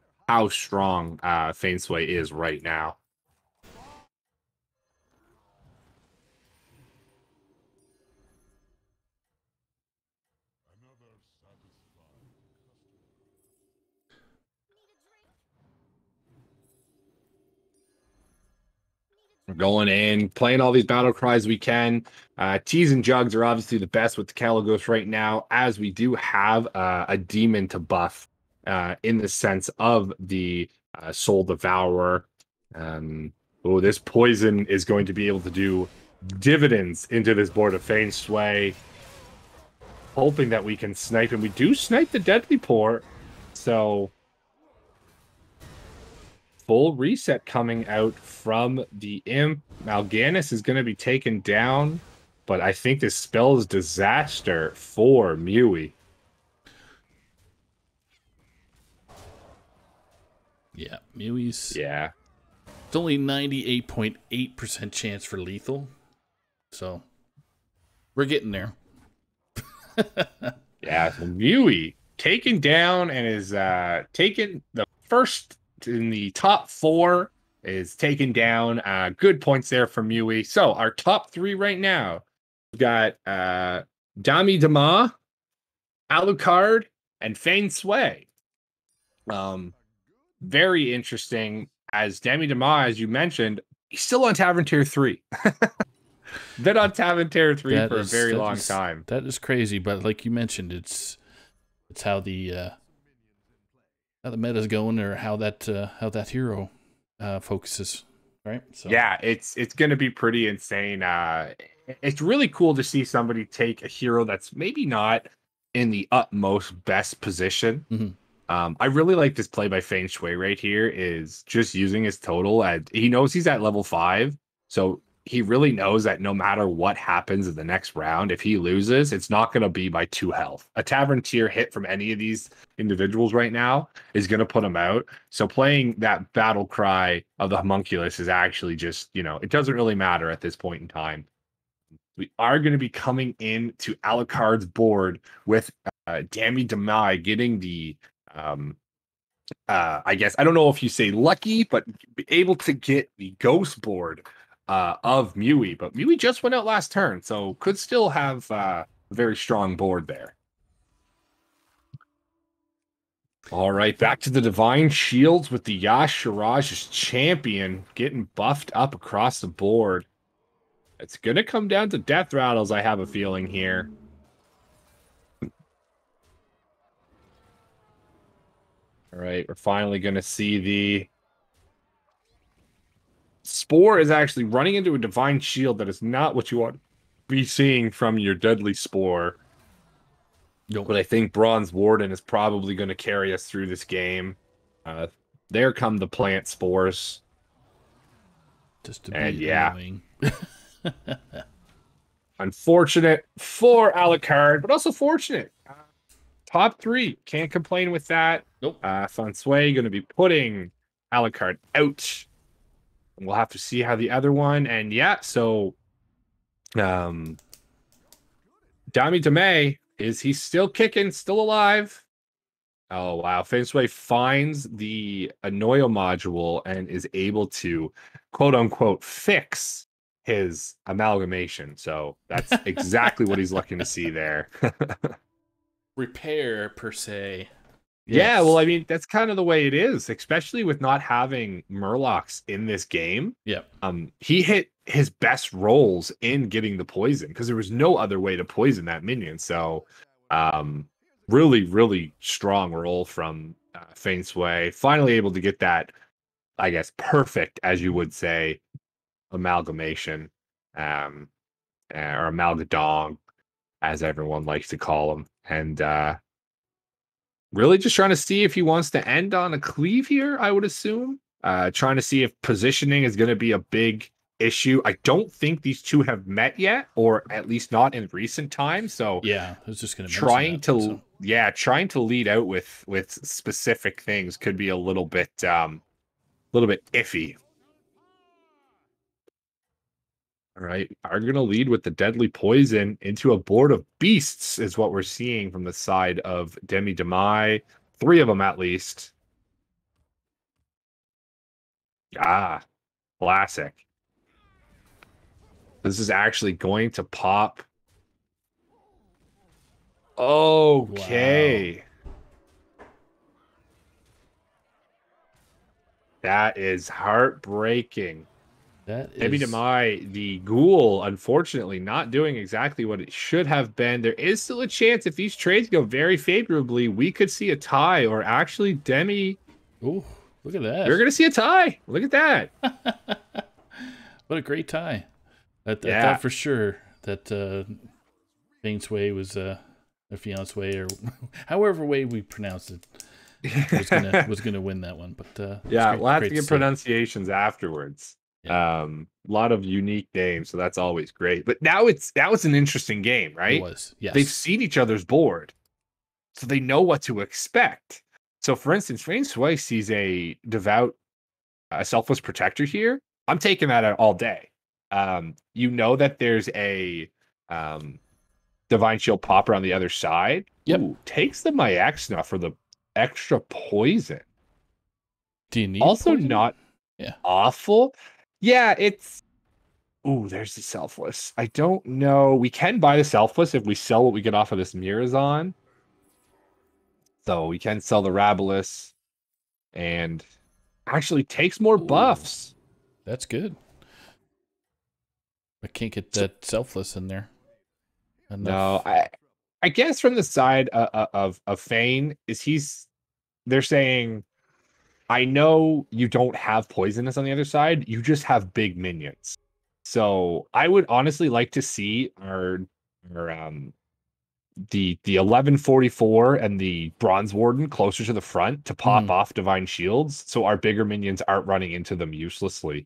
Speaker 2: strong Fane Sway is right now. We're going in, playing all these battle cries we can. Teas and Jugs are obviously the best with the Caligos right now, as we do have a demon to buff in the sense of the Soul Devourer. This poison is going to be able to do dividends into this board of Fane Sway. Hoping that we can snipe, and we do snipe the Deadly Pour. So full reset coming out from the Imp. Mal'Ganis is going to be taken down, but I think this spells disaster for Mui.
Speaker 1: Yeah, Mui's.
Speaker 2: Yeah.
Speaker 1: It's only 98.8% chance for lethal. So we're getting there.
Speaker 2: Yeah, so Mui taken down and is taken the first in the top 4 is taken down. Good points there for Mui. So our top 3 right now, we've got Dami Dama, Alucard, and Fane Sway. Very interesting, as Dami Dama, as you mentioned, he's still on Tavern Tier 3. Been on Tavern Tier 3 for a very long time.
Speaker 1: That is crazy, but like you mentioned, it's how the meta's going, or how that hero focuses, right? So
Speaker 2: yeah, it's going to be pretty insane. It's really cool to see somebody take a hero that's maybe not in the utmost best position.
Speaker 1: Mm-hmm.
Speaker 2: I really like this play by Fane Shui right here, is just using his total he knows he's at level 5, so he really knows that no matter what happens in the next round, if he loses, it's not going to be by 2 health. A Tavern Tier hit from any of these individuals right now is going to put him out. So playing that battle cry of the homunculus is actually just, it doesn't really matter at this point in time. We are going to be coming in to Alucard's board with Dami Damai getting the, I guess, I don't know if you say lucky, but able to get the ghost board of Mui, but Mui just went out last turn, so could still have a very strong board there. All right, back to the Divine Shields with the Yashiraj's champion getting buffed up across the board. It's going to come down to death rattles, I have a feeling here. All right, we're finally going to see the Spore is actually running into a Divine Shield. That is not what you want to be seeing from your Deadly Spore.
Speaker 1: Nope.
Speaker 2: But I think Bronze Warden is probably going to carry us through this game. There come the plant spores.
Speaker 1: Just to be annoying.
Speaker 2: Unfortunate for Alucard, but also fortunate. Top 3. Can't complain with that.
Speaker 1: Nope.
Speaker 2: Fansway going to be putting Alucard out. And we'll have to see how the other one. And yeah, so Dami Dame, is he still kicking, still alive? Oh, wow. Fansway finds the Anoyo module and is able to, quote unquote, fix his amalgamation. So that's exactly what he's looking to see there.
Speaker 1: Repair, per se.
Speaker 2: Yeah, well, I mean, that's kind of the way it is, especially with not having Murlocs in this game.
Speaker 1: Yep.
Speaker 2: He hit his best rolls in getting the poison because there was no other way to poison that minion. So, really, really strong roll from Feinsway. Finally able to get that, I guess, perfect, as you would say, amalgamation, or amalgadong, as everyone likes to call them. And really just trying to see if he wants to end on a cleave here, I would assume. Trying to see if positioning is going to be a big issue. I don't think these two have met yet, or at least not in recent times. So
Speaker 1: yeah, I was just going to
Speaker 2: trying to lead out with specific things could be a little bit iffy. All right, are going to lead with the deadly poison into a board of beasts is what we're seeing from the side of Demi Demai. 3 of them at least. Classic. This is actually going to pop. Okay. Wow. That is heartbreaking. Maybe Demai, the ghoul, unfortunately not doing exactly what it should have been. There is still a chance if these trades go very favorably, we could see a tie, or actually Demi.
Speaker 1: Ooh, look at that.
Speaker 2: We're going to see a tie. Look at that.
Speaker 1: What a great tie. I thought for sure that Feinsway was a fiancé, or however way we pronounced it. was gonna win that one, but
Speaker 2: yeah, we'll have to get pronunciations afterwards.
Speaker 1: Yeah.
Speaker 2: A lot of unique names, so that's always great. But now that was an interesting game, right?
Speaker 1: It was. Yes.
Speaker 2: They've seen each other's board, so they know what to expect. So, for instance, Feinsway sees a devout, selfless protector here. I'm taking that out all day. You know that there's a divine shield popper on the other side.
Speaker 1: Yep.
Speaker 2: Ooh, takes the Myexna for the extra poison.
Speaker 1: Do you need
Speaker 2: also
Speaker 1: poison?
Speaker 2: Not awful. Yeah, it's. Ooh, there's the selfless. I don't know. We can buy the selfless if we sell what we get off of this Mirazon. So we can sell the Rabulus, and actually takes more buffs.
Speaker 1: That's good. I can't get that selfless in there.
Speaker 2: Enough. No, I guess from the side of Fane they're saying, I know you don't have poisonous on the other side. You just have big minions. So I would honestly like to see the 1144 and the Bronze Warden closer to the front to pop off divine shields, so our bigger minions aren't running into them uselessly.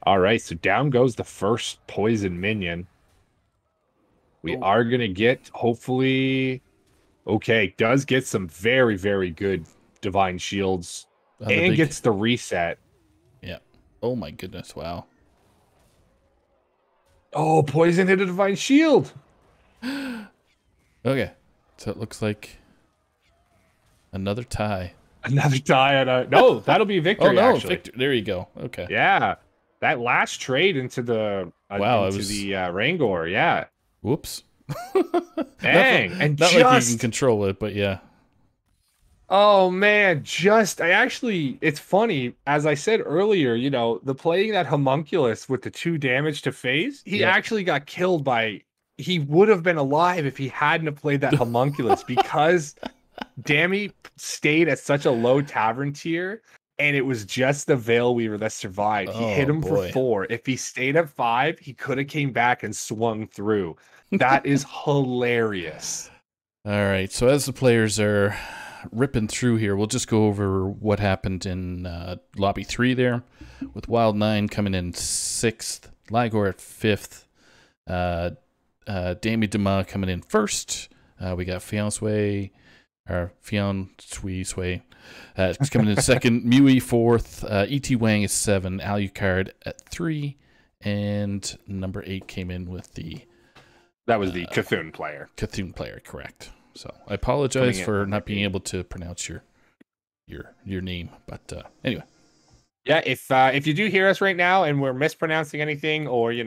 Speaker 2: All right, so down goes the first poison minion. We are gonna get, hopefully, does get some very, very good divine shields and gets the reset.
Speaker 1: Yeah. Oh my goodness! Wow.
Speaker 2: Oh, poison hit a divine shield.
Speaker 1: Okay, so it looks like another tie.
Speaker 2: Another tie. No, that'll be victory.
Speaker 1: Oh no,
Speaker 2: actually.
Speaker 1: There you go. Okay.
Speaker 2: Yeah, that last trade into the Rangor. Yeah.
Speaker 1: Whoops.
Speaker 2: Dang,
Speaker 1: and not like you can control it, but yeah.
Speaker 2: Oh man, it's funny, as I said earlier, the playing that homunculus with the 2 damage to phase, he actually got killed he would have been alive if he hadn't have played that homunculus, because Dammy stayed at such a low tavern tier, and it was just the Veil Weaver that survived. He hit him for 4. If he stayed at 5, he could have came back and swung through. That is hilarious.
Speaker 1: All right, so as the players are ripping through here, we'll just go over what happened in lobby 3 there, with Wild 9 coming in 6th, Ligor at 5th, Damien Dema coming in first. We got Fiancé Sway. It's coming in second. Mui fourth. E.T. Wang is 7. Alucard at 3. And number 8 came in with the...
Speaker 2: That was the Cthulhu player.
Speaker 1: Cthulhu player, correct. So I apologize for not being able to pronounce your name. But anyway.
Speaker 2: Yeah, if you do hear us right now and we're mispronouncing anything, or you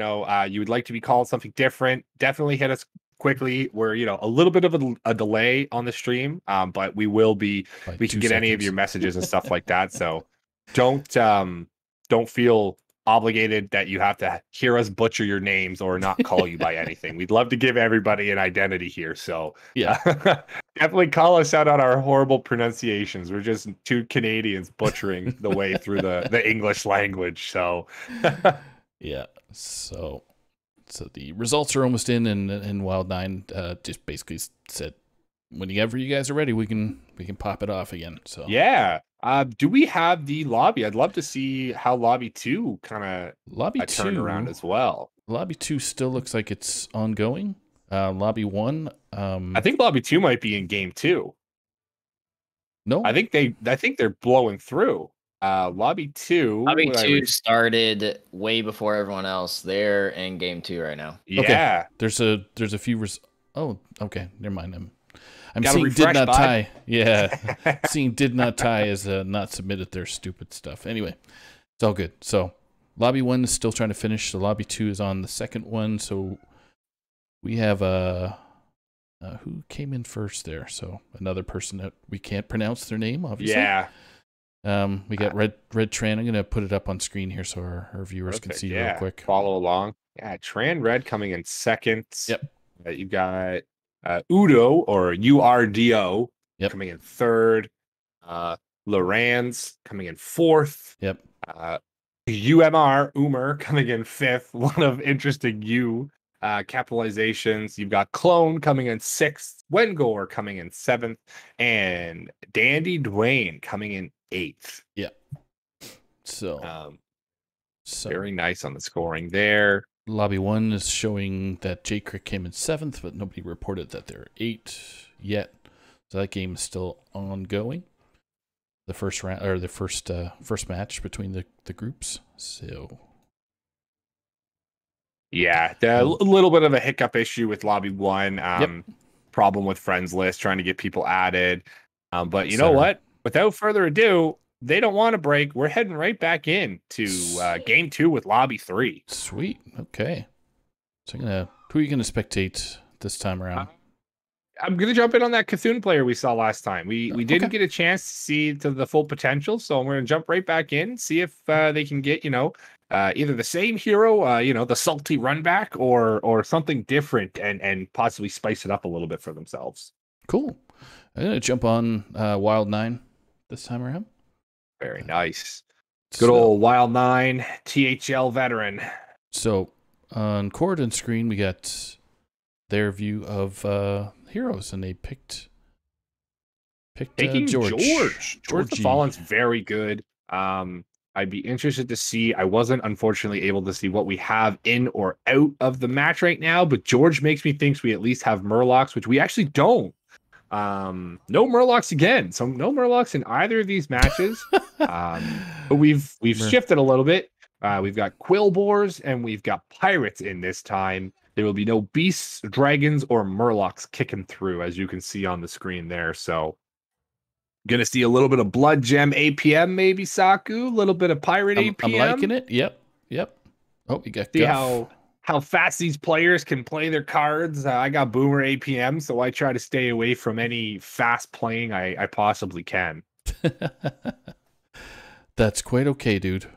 Speaker 2: would like to be called something different, definitely hit us quickly. We're a little bit of a delay on the stream, but we will be.
Speaker 1: Like
Speaker 2: we can
Speaker 1: 2
Speaker 2: get any of
Speaker 1: seconds.
Speaker 2: your messages and stuff like that. So don't feel obligated that you have to hear us butcher your names or not call you by anything. We'd love to give everybody an identity here. So
Speaker 1: yeah,
Speaker 2: definitely call us out on our horrible pronunciations. We're just 2 Canadians butchering the way through the English language. So
Speaker 1: yeah. So the results are almost in, and Wild 9 just basically said, whenever you guys are ready, we can pop it off again. So
Speaker 2: yeah. Do we have the lobby? I'd love to see how lobby 2 kind of turn around as well.
Speaker 1: Lobby 2 still looks like it's ongoing. Lobby 1,
Speaker 2: I think lobby 2 might be in game 2.
Speaker 1: No,
Speaker 2: I think they're blowing through. Lobby 2.
Speaker 3: Lobby 2 started way before everyone else. They're in game 2 right now.
Speaker 2: Yeah.
Speaker 1: Okay. There's a few oh, okay, never mind. I'm
Speaker 2: Gotta
Speaker 1: seeing
Speaker 2: refresh,
Speaker 1: did not
Speaker 2: bud.
Speaker 1: tie. Yeah. Seeing did not tie as not submitted their stupid stuff. Anyway, it's all good. So lobby 1 is still trying to finish. So lobby 2 is on the second one. So we have who came in first there? So another person that we can't pronounce their name, obviously.
Speaker 2: Yeah.
Speaker 1: We got Red Tran. I'm gonna put it up on screen here so our viewers can see real quick.
Speaker 2: Follow along. Yeah, Tran Red coming in second.
Speaker 1: Yep.
Speaker 2: You got Udo or URDO coming in third. Loranz coming in fourth.
Speaker 1: Yep.
Speaker 2: Umer coming in fifth. A lot of interesting capitalizations. You've got Clone coming in sixth. Wengor coming in seventh. And Dandy Dwayne coming in eighth.
Speaker 1: Yeah. So
Speaker 2: very nice on the scoring there.
Speaker 1: Lobby 1 is showing that J-Crick came in 7th, but nobody reported that they're 8 yet. So that game is still ongoing. The first round, or the first match between the groups. So
Speaker 2: yeah, a little bit of a hiccup issue with Lobby 1. Problem with friends list, trying to get people added. But you know what? Without further ado, they don't want to break. We're heading right back in to game 2 with Lobby 3.
Speaker 1: Sweet. Okay. So who are you gonna spectate this time around?
Speaker 2: I'm gonna jump in on that Cthulhu player we saw last time. We didn't get a chance to see to the full potential, so I'm gonna jump right back in, see if they can get either the same hero, the salty run back, or something different, and possibly spice it up a little bit for themselves.
Speaker 1: Cool. I'm gonna jump on Wild 9 this time around.
Speaker 2: Very nice. Good old Wild 9 THL veteran.
Speaker 1: So on Cord and screen, we got their view of heroes, and they picked George.
Speaker 2: George the Fallen's very good. I'd be interested to see. I wasn't unfortunately able to see what we have in or out of the match right now, but George makes me think we at least have Murlocs, which we actually don't. No Murlocs again. So no Murlocs in either of these matches. But we've shifted a little bit. We've got Quillboars and we've got Pirates in this time. There will be no Beasts, Dragons, or Murlocs kicking through, as you can see on the screen there. So gonna see a little bit of Blood Gem APM, maybe Saku, a little bit of Pirate APM.
Speaker 1: I'm liking it. Yep. Oh, you got
Speaker 2: see how fast these players can play their cards. I got Boomer APM, so I try to stay away from any fast playing I possibly can.
Speaker 1: That's quite okay, dude.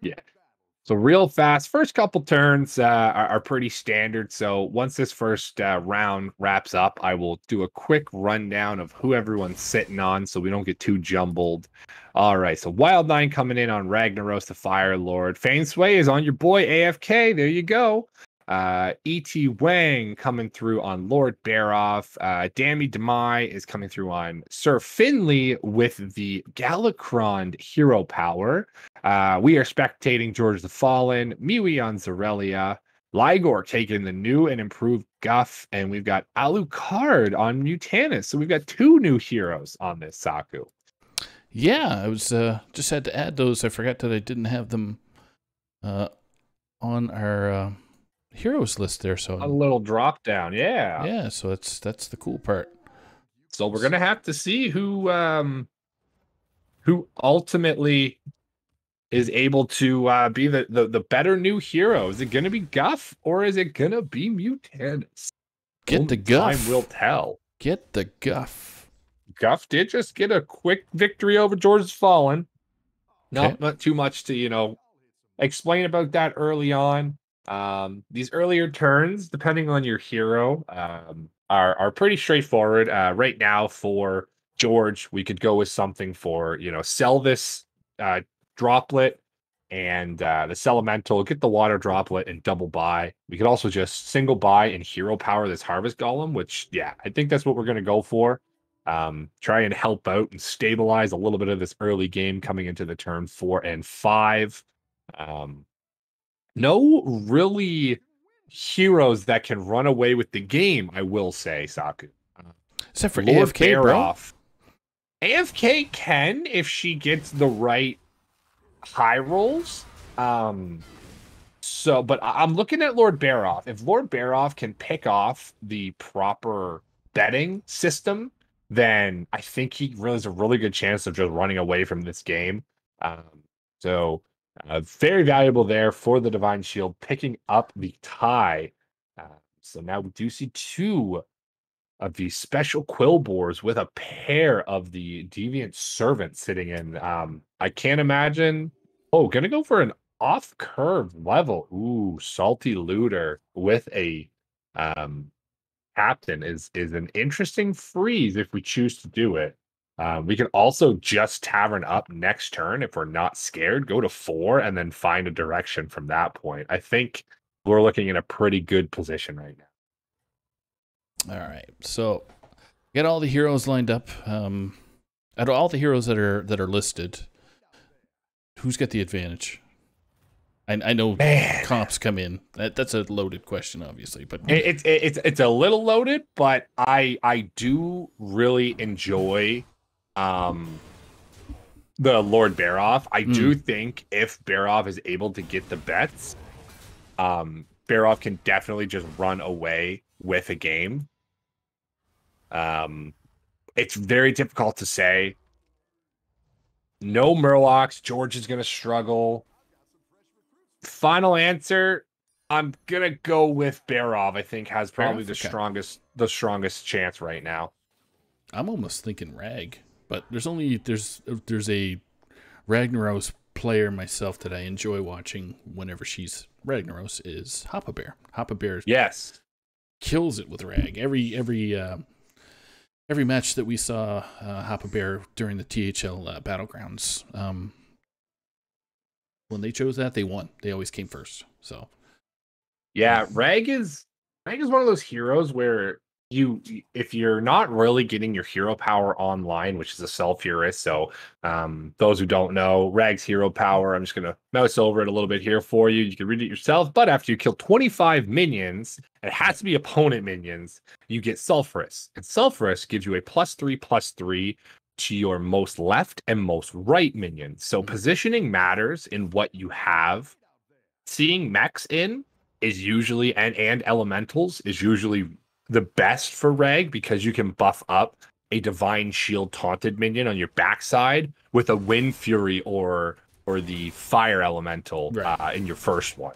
Speaker 2: Yeah. So real fast, first couple turns are pretty standard. So once this first round wraps up, I will do a quick rundown of who everyone's sitting on so we don't get too jumbled. All right, so Wild 9 coming in on Ragnaros the Fire Lord. Fane Sway is on your boy AFK. There you go. E.T. Wang coming through on Lord Baroff. Dammy Demai is coming through on Sir Finley with the Galacron hero power. We are spectating George the Fallen. Miwi on Zorelia. Ligor taking the new and improved Guff, and we've got Alucard on Mutanus. So we've got 2 new heroes on this Saku.
Speaker 1: Yeah, I was just had to add those. I forgot that I didn't have them on our heroes list there. So
Speaker 2: A little drop down, yeah.
Speaker 1: Yeah, so that's the cool part.
Speaker 2: So we're gonna have to see who ultimately is able to be the better new hero. Is it gonna be Guff or is it gonna be Mutanus?
Speaker 1: Get the Guff.
Speaker 2: Time will tell.
Speaker 1: Get the Guff.
Speaker 2: Guff did just get a quick victory over George's Fallen.
Speaker 1: Okay.
Speaker 2: Not too much to, explain about that early on. These earlier turns, depending on your hero, are pretty straightforward. Right now for George, we could go with something for, sell this droplet and the Celemental, get the water droplet and double buy. We could also just single buy and hero power this Harvest Golem, which, yeah, I think that's what we're going to go for. Try and help out and stabilize a little bit of this early game coming into the turn 4 and 5. No really heroes that can run away with the game, I will say, Saku.
Speaker 1: Except for
Speaker 2: Lord
Speaker 1: AFK,
Speaker 2: Baroff. AFK can if she gets the right high rolls. But I'm looking at Lord Baroff. If Lord Baroff can pick off the proper betting system, then I think he really has a really good chance of just running away from this game. Very valuable there for the Divine Shield, picking up the tie. So now we do see 2 of the special Quillbores with a pair of the Deviant Servants sitting in. I can't imagine. Oh, gonna go for an off-curve level. Ooh, Salty Looter with a captain is an interesting freeze if we choose to do it. We can also just Tavern up next turn if we're not scared, go to 4, and then find a direction from that point. I think we're looking in a pretty good position right now.
Speaker 1: All right, so get all the heroes lined up. Out of all the heroes that are listed, who's got the advantage? I know comps come in. That's a loaded question, obviously, but
Speaker 2: it's a little loaded. But I do really enjoy the Lord Baroff. I do think if Baroff is able to get the bets, Baroff can definitely just run away with a game. It's very difficult to say. No Murlocs. George is going to struggle. Final answer, I'm going to go with Baroff. I think has probably the strongest chance right now.
Speaker 1: I'm almost thinking Rag, but there's a Ragnaros player myself that I enjoy watching whenever she's Ragnaros is Hoppa Bear. Hoppa Bear kills it with Rag. Every match that we saw Hoppa Bear during the THL Battlegrounds, when they chose that, they won. They always came first. So,
Speaker 2: yeah, Rag is one of those heroes where if you're not really getting your hero power online, which is a sulfurous. So, those who don't know, Rag's hero power, I'm just going to mouse over it a little bit here for you. You can read it yourself. But after you kill 25 minions, it has to be opponent minions, you get sulfurous. And sulfurous gives you a +3/+3 to your most left and most right minions. So positioning matters in what you have. Seeing mechs in is usually and elementals is usually the best for Rag because you can buff up a Divine Shield taunted minion on your backside with a Wind Fury or the Fire Elemental in your first one.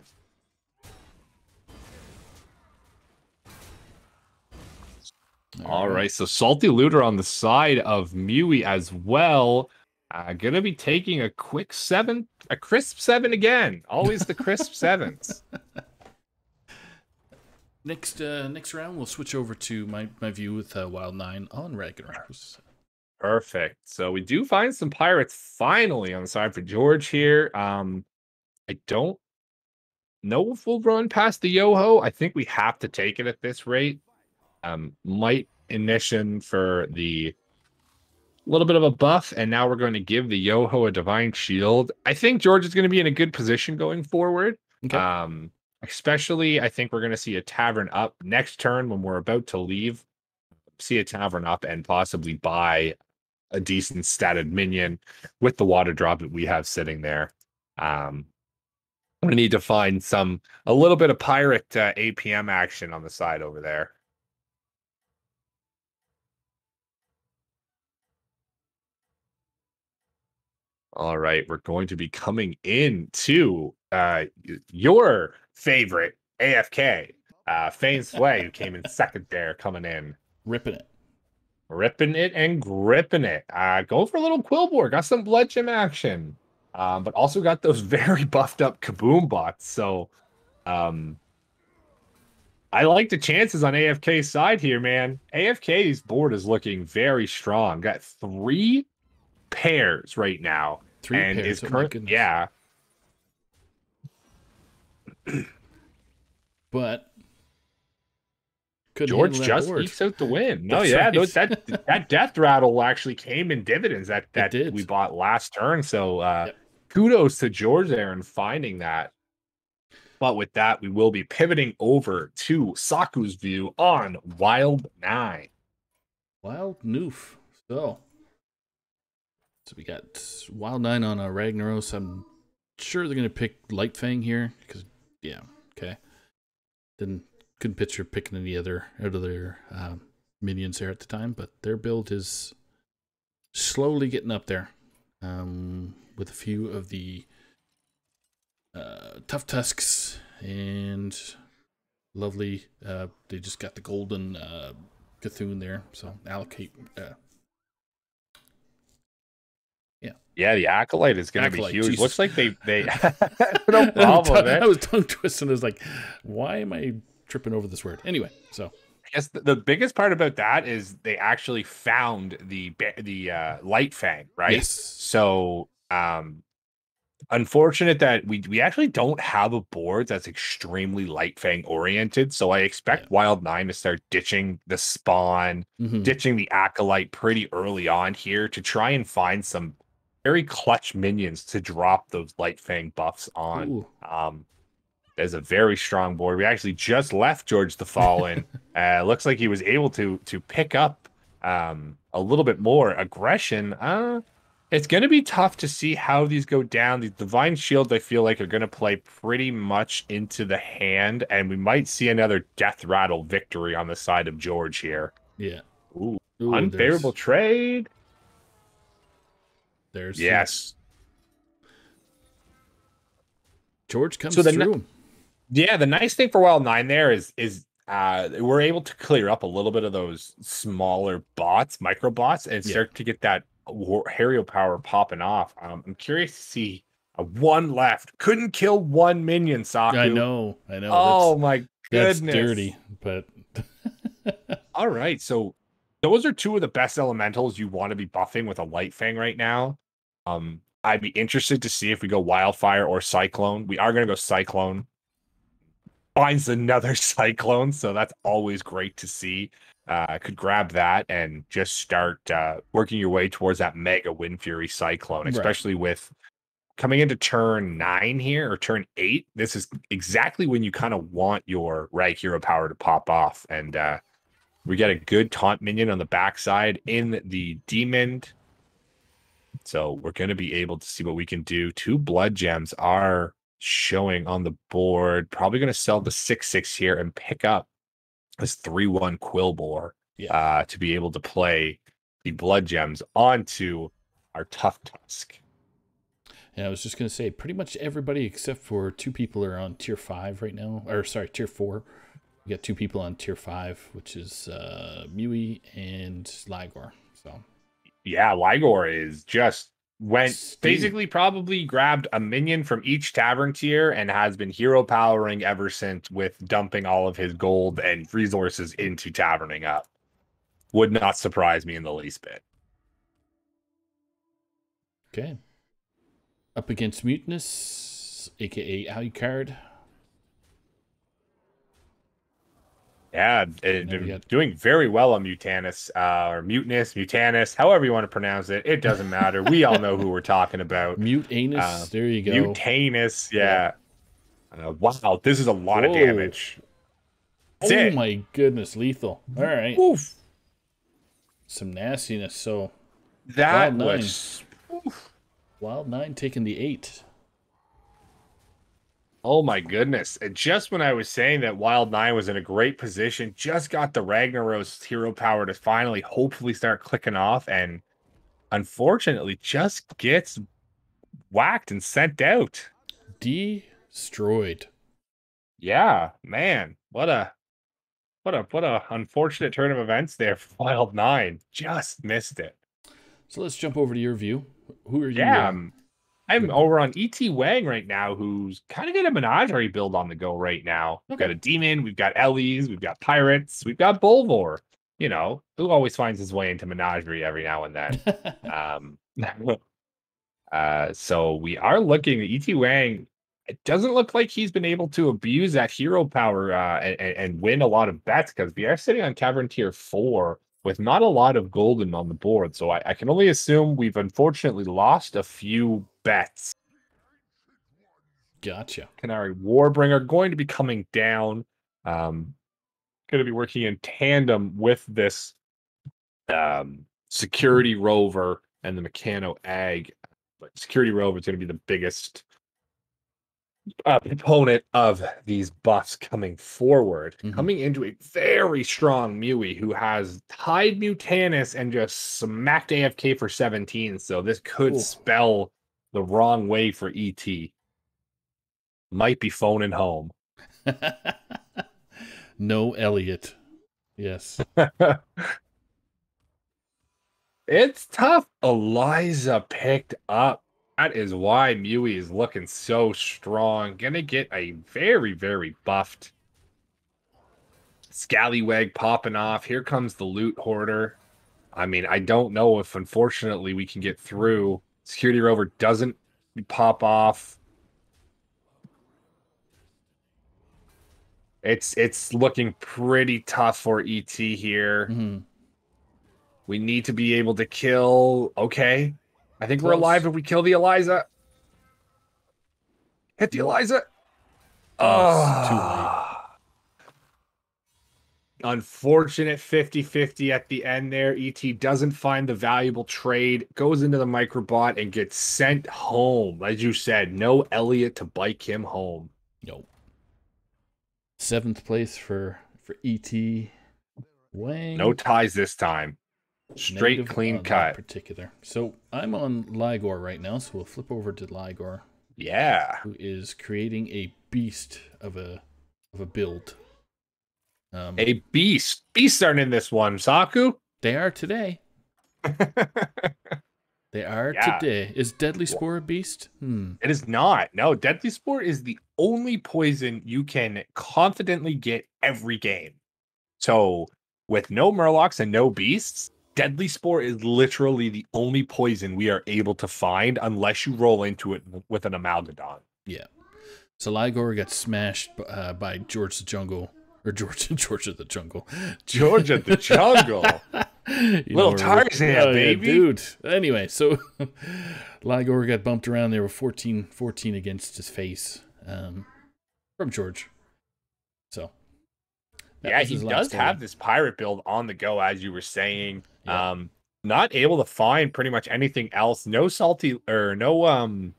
Speaker 2: All right, so Salty Looter on the side of Mewy as well. Gonna be taking a crisp 7 again. Always the crisp 7s.
Speaker 1: Next round, we'll switch over to my view with Wild 9 on Ragnaros.
Speaker 2: Perfect. So we do find some pirates finally on the side for George here. I don't know if we'll run past the Yoho. I think we have to take it at this rate. Might Ignition for the little bit of a buff, and now we're going to give the Yoho a Divine Shield. I think George is going to be in a good position going forward.
Speaker 1: Okay.
Speaker 2: Especially, I think we're going to see a tavern up next turn when we're about to leave. See a tavern up and possibly buy a decent statted minion with the water drop that we have sitting there. We need to find a little bit of pirate APM action on the side over there. All right, we're going to be coming into your favorite AFK, Fane Sway, who came in second there, coming in.
Speaker 1: Ripping it.
Speaker 2: Ripping it and gripping it. Go for a little Quillboar. Got some Blood Gem action. But also got those very buffed up Kaboom bots. So I like the chances on AFK's side here, man. AFK's board is looking very strong. Got 3 pairs right now.
Speaker 1: 3
Speaker 2: and
Speaker 1: pairs.
Speaker 2: is current, yeah.
Speaker 1: But
Speaker 2: George just ekes out the win. No, yeah, right. that death rattle actually came in dividends that we bought last turn. So kudos to George there in finding that. But with that, we will be pivoting over to Saku's view on Wild 9.
Speaker 1: Wild Noof. So we got Wild 9 on a Ragnaros. I'm sure they're going to pick Light Fang here. Because, yeah, okay. Couldn't picture picking any other out of their minions there at the time. But their build is slowly getting up there. With a few of the Tough Tusks and lovely. They just got the golden Cthulhu there. So allocate...
Speaker 2: Yeah, the Acolyte is going to be huge. Jesus. Looks like they no problem.
Speaker 1: I was tongue twisting. I was like, why am I tripping over this word? Anyway, so
Speaker 2: I guess the biggest part about that is they actually found the Light Fang, right?
Speaker 1: Yes.
Speaker 2: So unfortunate that we actually don't have a board that's extremely Light Fang oriented. So I expect Wild 9 to start ditching the spawn, ditching the Acolyte pretty early on here to try and find some very clutch minions to drop those Light Fang buffs on. There's a very strong board. We actually just left George the Fallen. Looks like he was able to pick up a little bit more aggression. It's going to be tough to see how these go down. These Divine Shields, I feel like, are going to play pretty much into the hand, and we might see another Death Rattle victory on the side of George here.
Speaker 1: Yeah.
Speaker 2: Ooh, unfavorable trade.
Speaker 1: There's
Speaker 2: yes.
Speaker 1: George comes through.
Speaker 2: Yeah, the nice thing for Wild 9 there is we're able to clear up a little bit of those smaller bots, micro bots, and start to get that Hero power popping off. I'm curious to see a 1 left. Couldn't kill 1 minion, Saku.
Speaker 1: I know.
Speaker 2: Oh my goodness.
Speaker 1: That's dirty, but
Speaker 2: all right. So those are 2 of the best elementals you want to be buffing with a Light Fang right now. I'd be interested to see if we go Wildfire or Cyclone. We are going to go Cyclone. Finds another Cyclone, so that's always great to see. Could grab that and just start working your way towards that Mega Wind Fury Cyclone, especially with coming into turn 9 here, or turn 8. This is exactly when you kind of want your Rag Hero power to pop off. And we get a good taunt minion on the backside in the Demon. So we're going to be able to see what we can do. 2 Blood Gems are showing on the board. Probably going to sell the 6/6 here and pick up this 3/1 Quillboar to be able to play the Blood Gems onto our Tough Tusk.
Speaker 1: Yeah, I was just going to say, pretty much everybody except for 2 people are on tier 5 right now. Or sorry, tier 4. We got 2 people on tier 5, which is Mui and Ligor. So
Speaker 2: yeah, Ligor is just basically probably grabbed a minion from each tavern tier and has been hero powering ever since, with dumping all of his gold and resources into taverning up. Would not surprise me in the least bit.
Speaker 1: Okay. Up against Mutinous, aka Alucard.
Speaker 2: Yeah, doing very well on Mutanus, or Mutinous, however you want to pronounce it. It doesn't matter. We all know who we're talking about.
Speaker 1: Mutanus, there you go.
Speaker 2: Mutanus, yeah. Wow, this is a lot of
Speaker 1: Whoa.
Speaker 2: damage. That's
Speaker 1: Oh
Speaker 2: it.
Speaker 1: my goodness, lethal. All right.
Speaker 2: Oof.
Speaker 1: Some nastiness. So
Speaker 2: That
Speaker 1: Wild 9.
Speaker 2: was... Oof.
Speaker 1: Wild 9 taking the 8.
Speaker 2: Oh my goodness. And just when I was saying that Wild 9 was in a great position, just got the Ragnaros hero power to finally hopefully start clicking off, and unfortunately just gets whacked and sent out.
Speaker 1: Destroyed.
Speaker 2: Yeah, man. What a unfortunate turn of events there for Wild 9. Just missed it.
Speaker 1: So let's jump over to your view. Who are you?
Speaker 2: Yeah, I'm over on E.T. Wang right now, who's kind of got a menagerie build on the go right now. We've got a demon, we've got Ellies, we've got pirates, we've got Bulvor. You know, who always finds his way into menagerie every now and then. So we are looking at E.T. Wang. It doesn't look like he's been able to abuse that hero power and win a lot of bets, because we are sitting on Cavern Tier 4 with not a lot of golden on the board. So I can only assume we've unfortunately lost a few bets.
Speaker 1: Gotcha.
Speaker 2: Canary Warbringer going to be coming down. Going to be working in tandem with this Security Rover and the Mechano Ag. But Security Rover is going to be the biggest proponent of these buffs coming forward, coming into a very strong Mewy who has tied Mutanus and just smacked AFK for 17. So this could spell the wrong way for ET. Might be phoning home.
Speaker 1: No Elliot. Yes.
Speaker 2: It's tough. Eliza picked up. That is why Mewy is looking so strong. Gonna get a very, very buffed Scallywag popping off. Here comes the Loot Hoarder. I mean, I don't know if, unfortunately, we can get through. Security Rover doesn't pop off. It's looking pretty tough for ET here. We need to be able to kill. Okay. I think we're alive if we kill the Eliza. Hit the Eliza.
Speaker 1: Oh, too late.
Speaker 2: Unfortunate 50-50 at the end there. ET doesn't find the valuable trade, goes into the microbot, and gets sent home. As you said, no Elliot to bike him home.
Speaker 1: Nope. 7th place for ET Wang.
Speaker 2: No ties this time. Straight
Speaker 1: Negative
Speaker 2: clean cut.
Speaker 1: Particular. So I'm on Ligor right now, so we'll flip over to Ligor.
Speaker 2: Yeah.
Speaker 1: Who is creating a beast of a build.
Speaker 2: A beast. Beasts aren't in this one, Saku.
Speaker 1: They are today. They are today. Is Deadly Spore a beast?
Speaker 2: It is not. No, Deadly Spore is the only poison you can confidently get every game. So with no Murlocs and no beasts, Deadly Spore is literally the only poison we are able to find unless you roll into it with an Amalgadon.
Speaker 1: Yeah. So Ligor got smashed by George the Jungle. Or George of the Jungle.
Speaker 2: George of the Jungle. Little Tarzan, baby.
Speaker 1: Yeah, dude. Anyway, so Ligor got bumped around there with 14 against his face from George. So.
Speaker 2: Yeah, he does have this pirate build on the go, as you were saying.
Speaker 1: Yeah.
Speaker 2: Not able to find pretty much anything else. No salty or no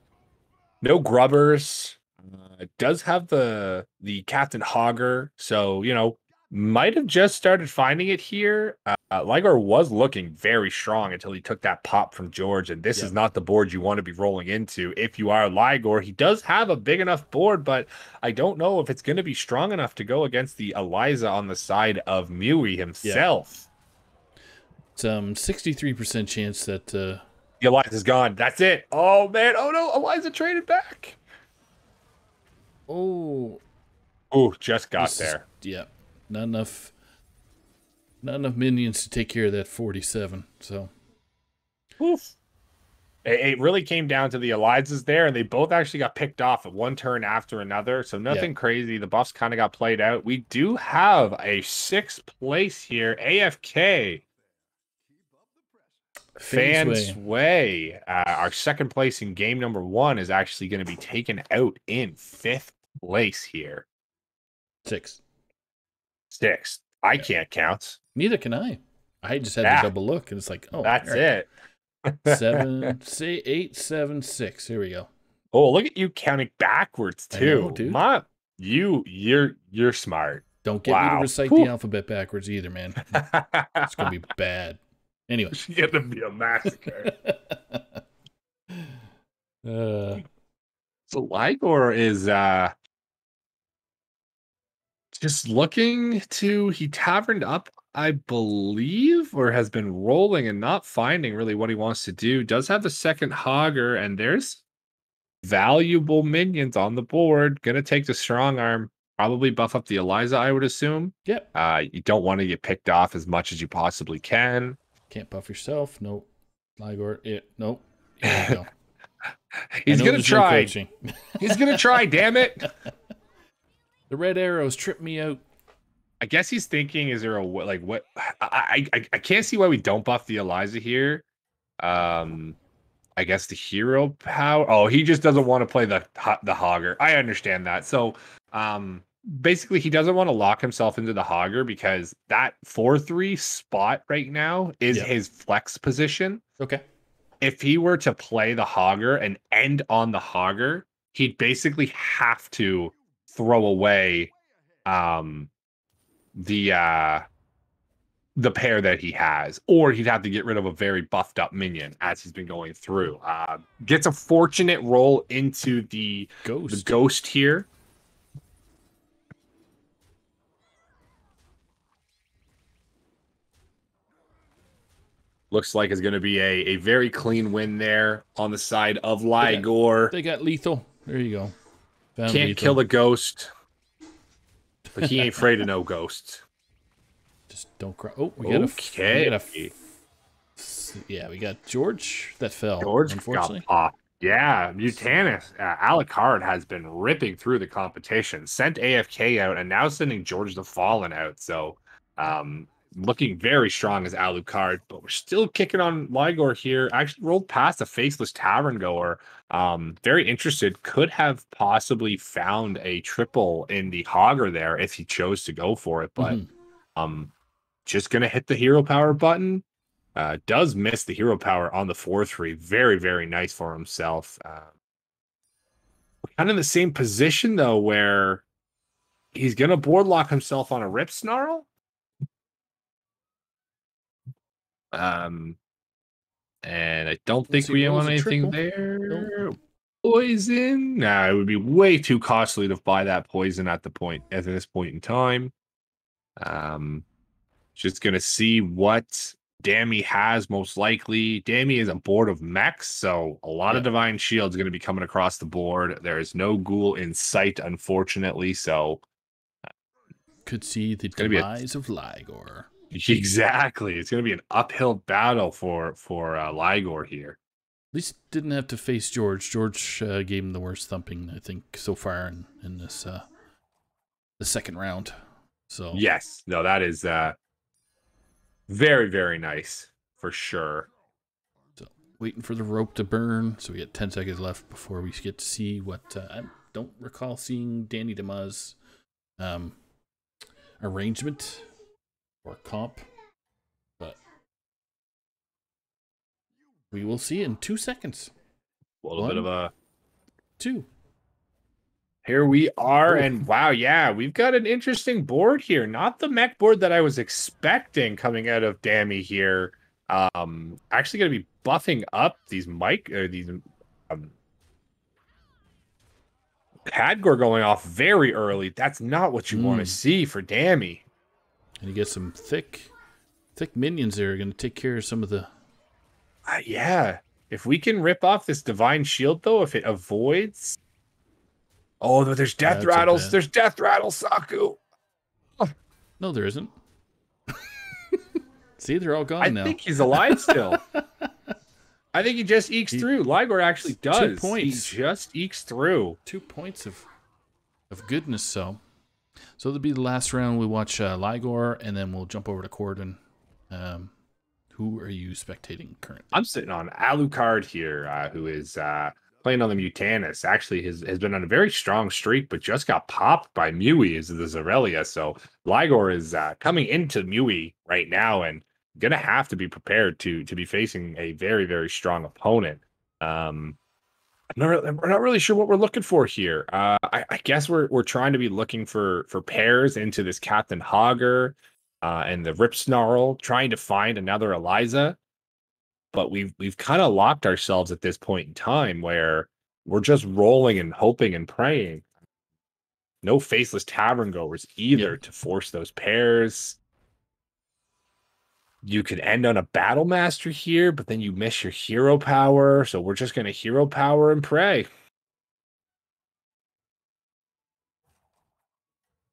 Speaker 2: grubbers. Does have the Captain Hogger, so you know, might have just started finding it here. Ligor was looking very strong until he took that pop from George, and this is not the board you want to be rolling into if you are Ligor. He does have a big enough board, but I don't know if it's going to be strong enough to go against the Eliza on the side of Mewy himself.
Speaker 1: It's 63% chance that
Speaker 2: the Eliza's gone. That's it. Oh man! Oh no! Eliza traded back.
Speaker 1: Oh,
Speaker 2: just got there.
Speaker 1: Not enough minions to take care of that 47. So,
Speaker 2: it really came down to the Elizas there, and they both actually got picked off at one turn after another. So nothing crazy. The buffs kind of got played out. We do have a 6th place here. AFK. Fans Way. Our 2nd place in game number 1 is actually going to be taken out in 5th place here?
Speaker 1: 6.
Speaker 2: 6th. I can't count.
Speaker 1: Neither can I. I just had to
Speaker 2: Yeah,
Speaker 1: double look, and it's like, oh,
Speaker 2: that's
Speaker 1: all right.
Speaker 2: it.
Speaker 1: 7, say 8, 7, 6. Here we go.
Speaker 2: Oh, look at you counting backwards
Speaker 1: I know,
Speaker 2: too.
Speaker 1: dude.
Speaker 2: You're smart.
Speaker 1: Don't get me to
Speaker 2: Wow.
Speaker 1: recite
Speaker 2: Whew.
Speaker 1: the alphabet backwards either, man. It's gonna be bad. Anyway,
Speaker 2: It's gonna be a massacre. So Ligor is just looking to, he taverned up, I believe, or has been rolling and not finding really what he wants to do. Does have the second Hogger, and there's valuable minions on the board. Gonna take the strong arm, probably buff up the Eliza, I would assume.
Speaker 1: Yep.
Speaker 2: You don't want to get picked off as much as you possibly can.
Speaker 1: Can't buff yourself. Nope. Ligor. Nope. Here we go.
Speaker 2: He's gonna
Speaker 1: there's
Speaker 2: try.
Speaker 1: No coaching.
Speaker 2: He's gonna try. Damn it!
Speaker 1: The red arrows trip me out.
Speaker 2: I guess he's thinking, is there a like what? I can't see why we don't buff the Eliza here. I guess the hero power. Oh, he just doesn't want to play the Hogger. I understand that. So, basically, he doesn't want to lock himself into the Hogger because that 4/3 spot right now is his flex position.
Speaker 1: Okay.
Speaker 2: If he were to play the Hogger and end on the Hogger, he'd basically have to throw away the pair that he has, or he'd have to get rid of a very buffed up minion as he's been going through. Gets a fortunate roll into the ghost here. Looks like it's going to be a very clean win there on the side of Ligor.
Speaker 1: They got lethal. There you go.
Speaker 2: Found Can't lethal. Kill the ghost. But he ain't afraid of no ghosts.
Speaker 1: Just don't cry. Oh, we got we got George that fell.
Speaker 2: George
Speaker 1: unfortunately.
Speaker 2: Got popped. Yeah, Mutanus, Alucard has been ripping through the competition. Sent AFK out and now sending George the Fallen out. So, looking very strong as Alucard, but we're still kicking on Ligor here. Actually rolled past a faceless tavern goer. Very interested. Could have possibly found a triple in the Hogger there if he chose to go for it, but just gonna hit the hero power button. Does miss the hero power on the 4/3. Very, very nice for himself. We're kind of in the same position though, where he's gonna board lock himself on a Rip Snarl. And I don't think we want anything there. Nope. Poison. Nah, it would be way too costly to buy that poison at this point in time. Just gonna see what Dammy has most likely. Dammy is a board of mechs, so a lot of Divine Shield is going to be coming across the board. There is no ghoul in sight, unfortunately, so
Speaker 1: could see the demise of Ligor.
Speaker 2: Exactly. It's going to be an uphill battle for Ligor here.
Speaker 1: At least didn't have to face George. George gave him the worst thumping, I think, so far in this the second round. So
Speaker 2: yes, no, that is very, very nice for sure.
Speaker 1: So waiting for the rope to burn. So we got 10 seconds left before we get to see what I don't recall seeing Danny DeMaz arrangement or comp, but we will see in 2 seconds.
Speaker 2: A little bit of a
Speaker 1: 2.
Speaker 2: Here we are, and wow, yeah, we've got an interesting board here. Not the mech board that I was expecting coming out of Dammy here. Actually going to be buffing up these Hadgore going off very early. That's not what you want to see for Dammy.
Speaker 1: And you get some thick minions there are going to take care of some of the...
Speaker 2: yeah. If we can rip off this Divine Shield, though, if it avoids... Oh, there's Death Rattles. There's Death Rattle, Saku.
Speaker 1: Oh. No, there isn't. See, they're all gone now.
Speaker 2: I think he's alive still. I think he just ekes through. Ligor actually does.
Speaker 1: 2 points.
Speaker 2: He just ekes through.
Speaker 1: 2 points of goodness, so that'll be the last round. We watch Ligor, and then we'll jump over to Corden. Who are you spectating currently?
Speaker 2: I'm sitting on Alucard here, who is playing on the Mutanus, actually has been on a very strong streak, but just got popped by Mui as the Zorelia. So Ligor is coming into Mui right now and gonna have to be prepared to be facing a very, very strong opponent. We're not really sure what we're looking for here. I guess we're trying to be looking for pairs into this Captain Hogger and the Rip Snarl, trying to find another Eliza. But we've kind of locked ourselves at this point in time where we're just rolling and hoping and praying. No faceless tavern goers either to force those pairs. You could end on a battle master here, but then you miss your hero power. So we're just going to hero power and pray.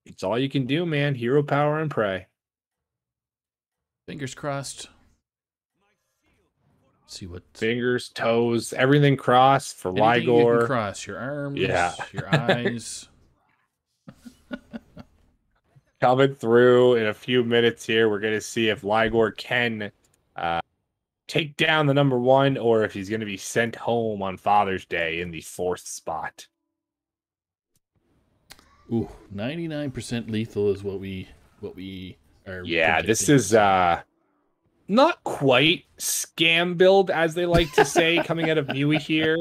Speaker 2: It's all you can do, man. Hero power and pray.
Speaker 1: Fingers crossed. See what
Speaker 2: fingers, toes, everything crossed for
Speaker 1: anything
Speaker 2: Ligor.
Speaker 1: You can cross your arms, your eyes.
Speaker 2: Coming through in a few minutes here. We're going to see if Ligor can take down the number 1 or if he's going to be sent home on Father's Day in the 4th spot.
Speaker 1: Ooh, 99% lethal is what we are.
Speaker 2: Yeah, this is not quite scam build, as they like to say, coming out of Mui here.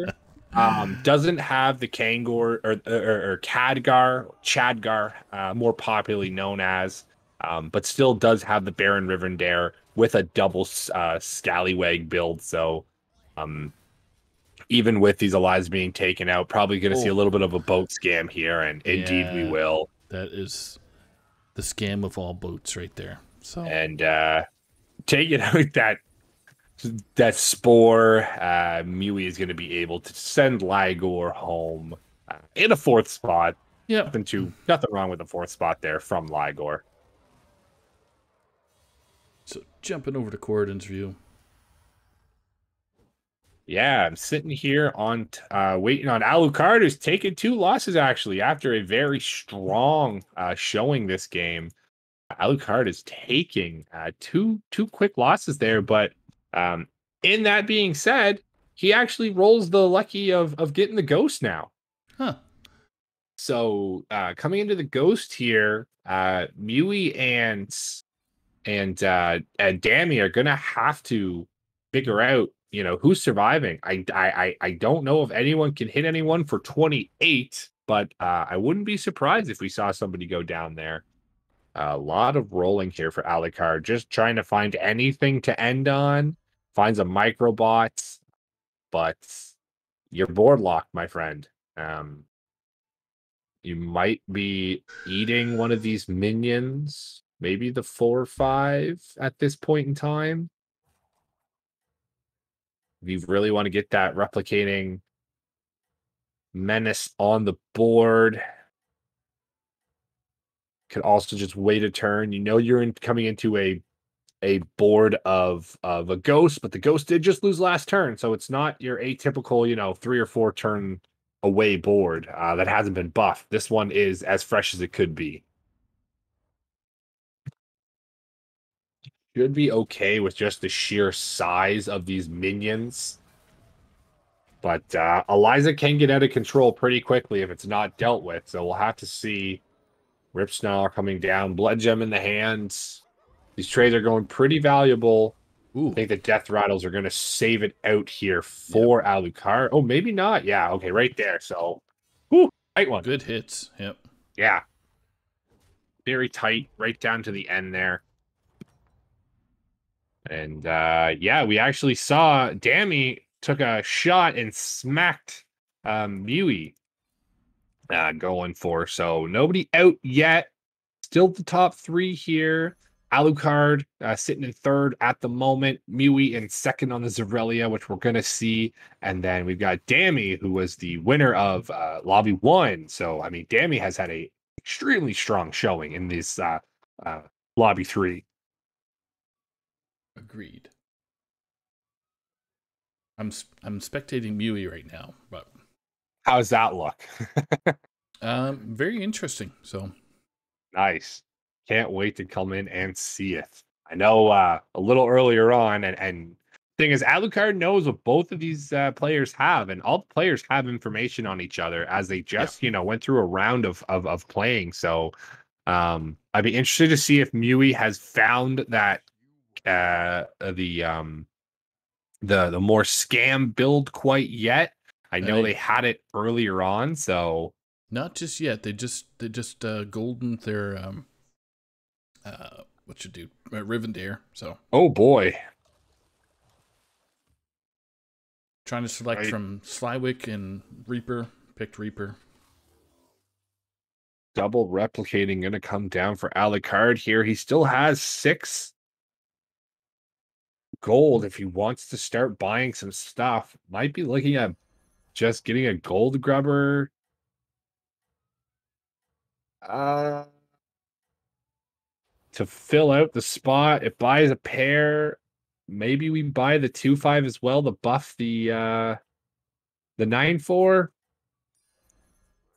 Speaker 2: Doesn't have the Kangor or Chadgar, more popularly known as, but still does have the Baron Rivendare with a double Scallywag build. So, even with these Elias being taken out, probably going to see a little bit of a boat scam here, and indeed we will.
Speaker 1: That is the scam of all boats right there. So
Speaker 2: and taking out that spore, Mui is going to be able to send Ligor home in a 4th spot.
Speaker 1: Yeah,
Speaker 2: nothing wrong with the 4th spot there from Ligor.
Speaker 1: So jumping over to Corridon's view.
Speaker 2: Yeah, I'm sitting here on waiting on Alucard, who's taken 2 losses actually after a very strong showing this game. Alucard is taking two quick losses there, but in that being said, he actually rolls the lucky of getting the ghost now.
Speaker 1: Huh.
Speaker 2: So coming into the ghost here, Mui and Dammy are gonna have to figure out, who's surviving. I don't know if anyone can hit anyone for 28, but I wouldn't be surprised if we saw somebody go down there. A lot of rolling here for Alucard, just trying to find anything to end on. Finds a microbot, but you're board locked, my friend. You might be eating one of these minions, maybe the 4 or 5 at this point in time. If you really want to get that replicating menace on the board, could also just wait a turn. You're coming into a board of a ghost, but the ghost did just lose last turn, so it's not your atypical 3 or 4 turn away board that hasn't been buffed. This one is as fresh as it could be. Should be okay with just the sheer size of these minions, but Eliza can get out of control pretty quickly if it's not dealt with, so we'll have to see. Rip Snarl coming down, Blood Gem in the hands. These trades are going pretty valuable.
Speaker 1: Ooh.
Speaker 2: I think the Death Rattles are going to save it out here for Alucard. Oh, maybe not. Yeah, okay, right there. So, tight one.
Speaker 1: Good hits. Yep.
Speaker 2: Yeah. Very tight, right down to the end there. And, we actually saw Dammy took a shot and smacked Mui. Going for. So nobody out yet. Still the top 3 here. Alucard sitting in 3rd at the moment. Mui in 2nd on the Zorelia, which we're going to see. And then we've got Dammy, who was the winner of Lobby 1. So, I mean, Dammy has had a extremely strong showing in this Lobby 3.
Speaker 1: Agreed. I'm spectating Mui right now, but
Speaker 2: how's that look?
Speaker 1: Very interesting. So
Speaker 2: nice. Can't wait to come in and see it. I know a little earlier on, and thing is, Alucard knows what both of these players have, and all the players have information on each other as they just, went through a round of playing. So, I'd be interested to see if Mui has found that the more scam build quite yet. I know they had it earlier on, so
Speaker 1: not just yet. They just goldened their what you do Rivendare. So
Speaker 2: oh boy,
Speaker 1: trying to select from Slywick and Reaper. Picked Reaper.
Speaker 2: Double replicating going to come down for Alucard here. He still has 6 gold if he wants to start buying some stuff. Might be looking at just getting a gold grubber. To fill out the spot. It buys a pair. Maybe we buy the 2/5 as well to buff the 9/4.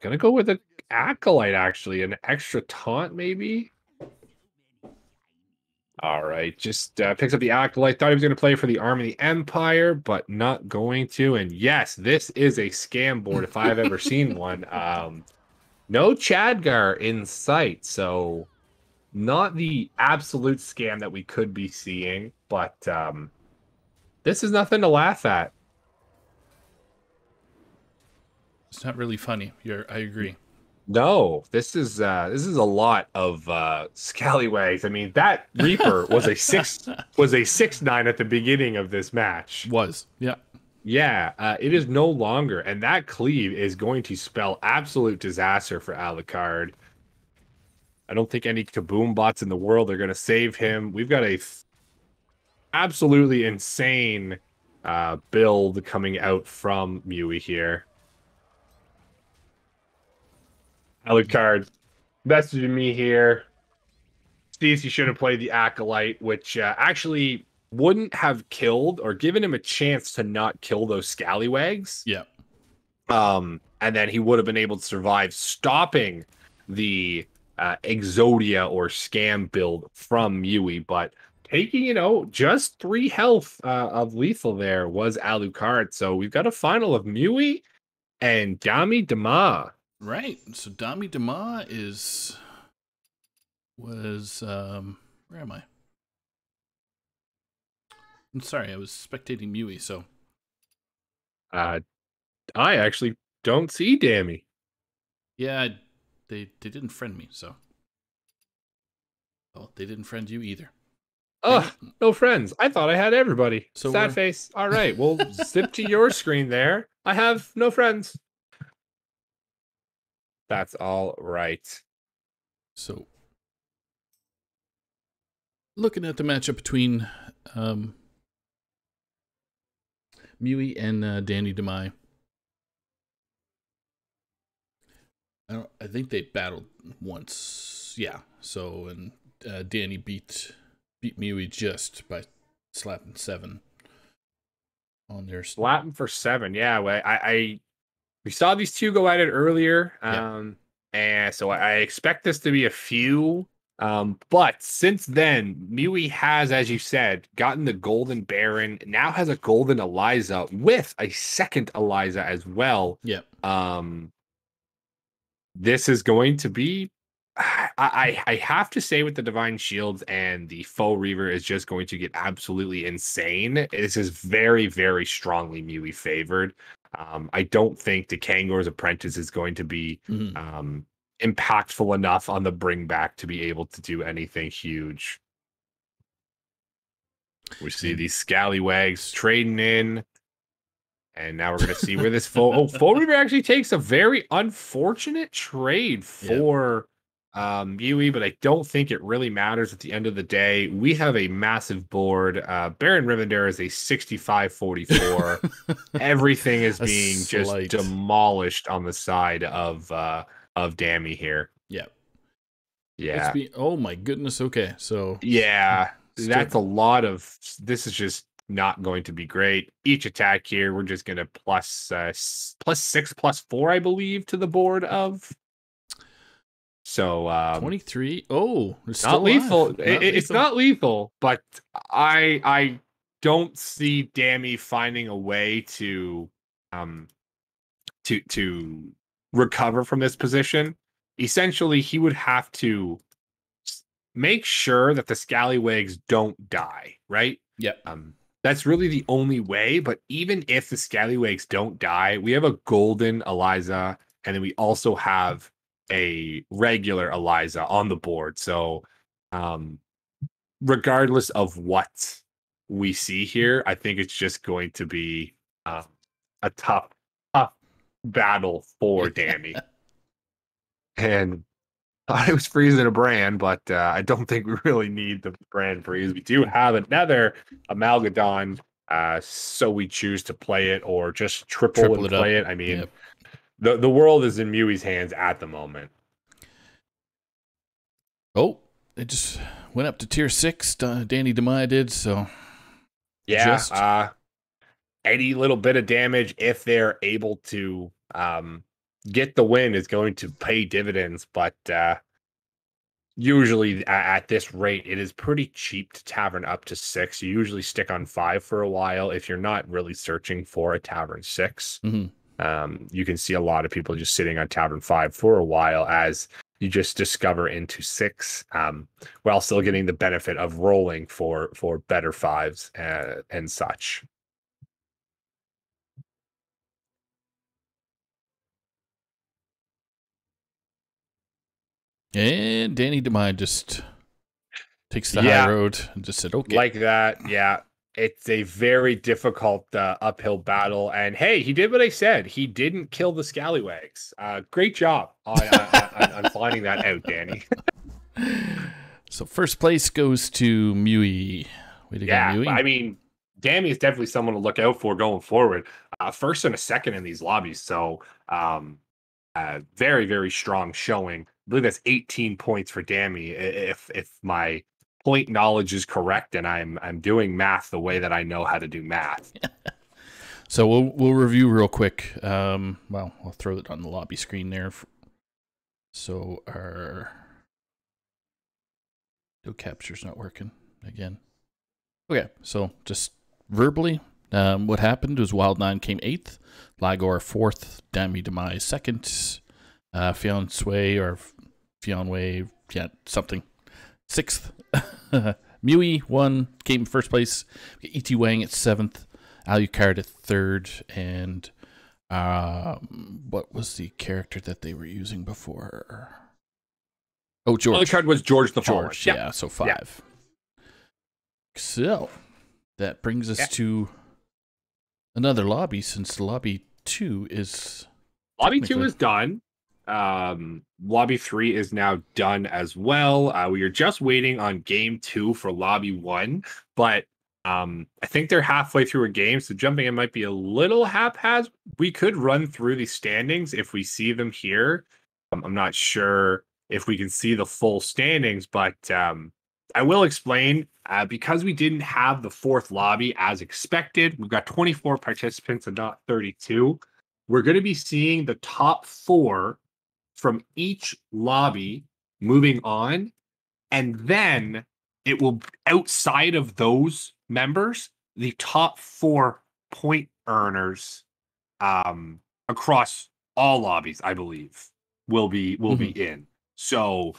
Speaker 2: Gonna go with an Acolyte, actually. An extra taunt, maybe? All right. Just picks up the Acolyte. Thought he was going to play for the Arm of the Empire, but not going to. And yes, this is a scam board if I've ever seen one. No Chadgar in sight, so not the absolute scam that we could be seeing, but this is nothing to laugh at.
Speaker 1: It's not really funny. I agree.
Speaker 2: No, this is a lot of scallywags. I mean, that Reaper was a 6/9 at the beginning of this match. Yeah, it is no longer, and that cleave is going to spell absolute disaster for Alucard. I don't think any Kaboom bots in the world are going to save him. We've got a absolutely insane build coming out from Mui here. Alucard messaging me here. Sees he should have played the Acolyte, which actually wouldn't have killed or given him a chance to not kill those scallywags.
Speaker 1: Yeah.
Speaker 2: And then he would have been able to survive, stopping the Exodia or scam build from Mui. But taking, just 3 health of lethal there was Alucard. So we've got a final of Mui and Dami Dama.
Speaker 1: Right. So Dami Dama was where am I? I'm sorry, I was spectating Mui, so
Speaker 2: I actually don't see Dami.
Speaker 1: Yeah, they didn't friend me, so well, they didn't friend you either.
Speaker 2: Oh, no friends. I thought I had everybody.
Speaker 1: So
Speaker 2: sad face. All right, we'll zip to your screen there. I have no friends. That's all right.
Speaker 1: So, looking at the matchup between Mui and Danny Demai, I think they battled once. Yeah. So, and Danny beat Mui just by slapping 7 on their
Speaker 2: slapping for 7. Yeah, we saw these two go at it earlier, and so I expect this to be a few. But since then, Mui has, as you said, gotten the Golden Baron, now has a Golden Eliza with a second Eliza as well.
Speaker 1: Yeah.
Speaker 2: This is going to be, I have to say, with the Divine Shields and the Faux Reaver is just going to get absolutely insane. This is very, very strongly Mui favored. I don't think the Kangor's Apprentice is going to be impactful enough on the bring back to be able to do anything huge. We see these scallywags trading in, and now we're going to see where this Faux Reaver actually takes a very unfortunate trade for Mui, but I don't think it really matters at the end of the day. We have a massive board. Baron Rivendare is a 65-44. Everything is being just demolished on the side of Dami here. Yeah.
Speaker 1: Oh my goodness. Okay. So
Speaker 2: yeah, that's a lot of. This is just not going to be great. Each attack here, we're just going to plus 6/+4, I believe, to the board of. So 23.
Speaker 1: Oh, it's
Speaker 2: not lethal. It's not lethal, but I don't see Dammy finding a way to to recover from this position. Essentially, he would have to make sure that the scallywags don't die, right?
Speaker 1: Yeah.
Speaker 2: That's really the only way. But even if the scallywags don't die, we have a golden Eliza, and then we also have a regular Eliza on the board. So, regardless of what we see here, I think it's just going to be a tough battle for Dammy. And thought it was freezing a brand, but I don't think we really need the brand freeze. We do have another Amalgadon, so we choose to play it or just triple and play it. I mean, the world is in Mewie's hands at the moment.
Speaker 1: Oh, it just went up to tier 6. Danny DeMai did, so
Speaker 2: yeah. Any little bit of damage, if they're able to get the win, is going to pay dividends. But usually at this rate, it is pretty cheap to tavern up to 6. You usually stick on 5 for a while if you're not really searching for a tavern 6.
Speaker 1: Mm-hmm.
Speaker 2: You can see a lot of people just sitting on tavern 5 for a while as you just discover into 6, while still getting the benefit of rolling for better 5s and such.
Speaker 1: And Danny DeMai just takes the high road and just said, okay.
Speaker 2: Like that, yeah. It's a very difficult uphill battle. And hey, he did what I said. He didn't kill the scallywags. Great job on finding that out, Danny.
Speaker 1: So first place goes to Mewy. Way to go, Mewy.
Speaker 2: I mean, Dammy is definitely someone to look out for going forward. First and a second in these lobbies. So very, very strong showing. I believe that's 18 points for Dammy. If my point knowledge is correct and I'm doing math the way that I know how to do math.
Speaker 1: So we'll review real quick. Well, I'll throw it on the lobby screen there. So our no capture's not working again. Okay, so just verbally, what happened was Wild9 came 8th, Lagor 4th, Dammy DeMai 2nd, Fionway, something 6th. Mewy 1 came first place. E.T. Wang at 7th, Alucard at 3rd, and what was the character that they were using before? Oh, George.
Speaker 2: Alucard was George the Fallen.
Speaker 1: George, yeah, so 5. Yeah. So that brings us to another lobby, since lobby 2 is
Speaker 2: done. Lobby 3 is now done as well. We are just waiting on game 2 for lobby 1, but I think they're halfway through a game, so jumping in might be a little haphazard. We could run through the standings if we see them here. I'm not sure if we can see the full standings, but I will explain. Because we didn't have the 4th lobby as expected, we've got 24 participants and not 32. We're going to be seeing the top 4 from each lobby moving on, and then it will, outside of those members, the top 4 point earners across all lobbies, I believe, will be in. So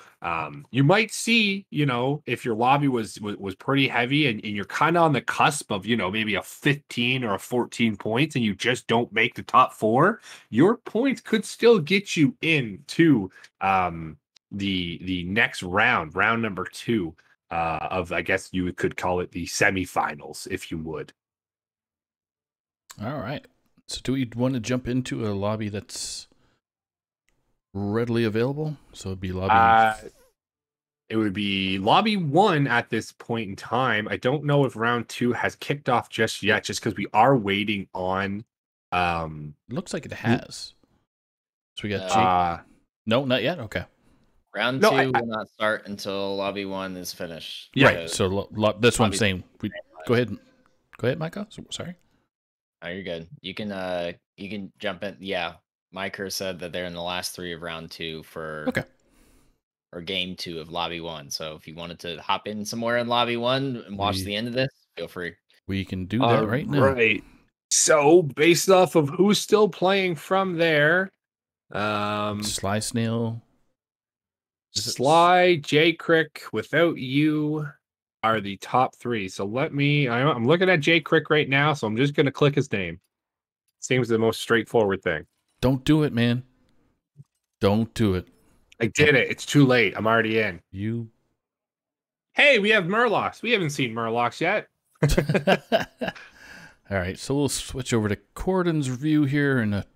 Speaker 2: you might see, if your lobby was pretty heavy and you're kind of on the cusp of, maybe a 15 or a 14 points and you just don't make the top 4, your points could still get you into the next round number 2 of, I guess you could call it the semifinals, if you would.
Speaker 1: All right. So do we want to jump into a lobby that's readily available? So it'd be lobby.
Speaker 2: It would be lobby 1 at this point in time. I don't know if round 2 has kicked off just yet, just because we are waiting on.
Speaker 1: Looks like it has. So we got no, not yet. Okay.
Speaker 3: Round 2 will not start until lobby 1 is finished.
Speaker 1: Yeah. Right. So that's what I'm saying. Go ahead, Micah. Sorry.
Speaker 3: Oh, you're good. You can jump in. Yeah. Micah said that they're in the last 3 of round 2 or game 2 of lobby 1. So if you wanted to hop in somewhere in lobby 1 and watch the end of this, feel free.
Speaker 1: We can do that right now.
Speaker 2: Right. So based off of who's still playing from there,
Speaker 1: Sly Snail.
Speaker 2: Sly, J Crick, Without You are the top 3. So I'm looking at J Crick right now, so I'm just going to click his name. Seems the most straightforward thing.
Speaker 1: Don't do it, man. Don't do it.
Speaker 2: I did it. It's too late. I'm already in. Hey, we have Murlocs. We haven't seen Murlocs yet.
Speaker 1: All right, so we'll switch over to Cordon's review here in a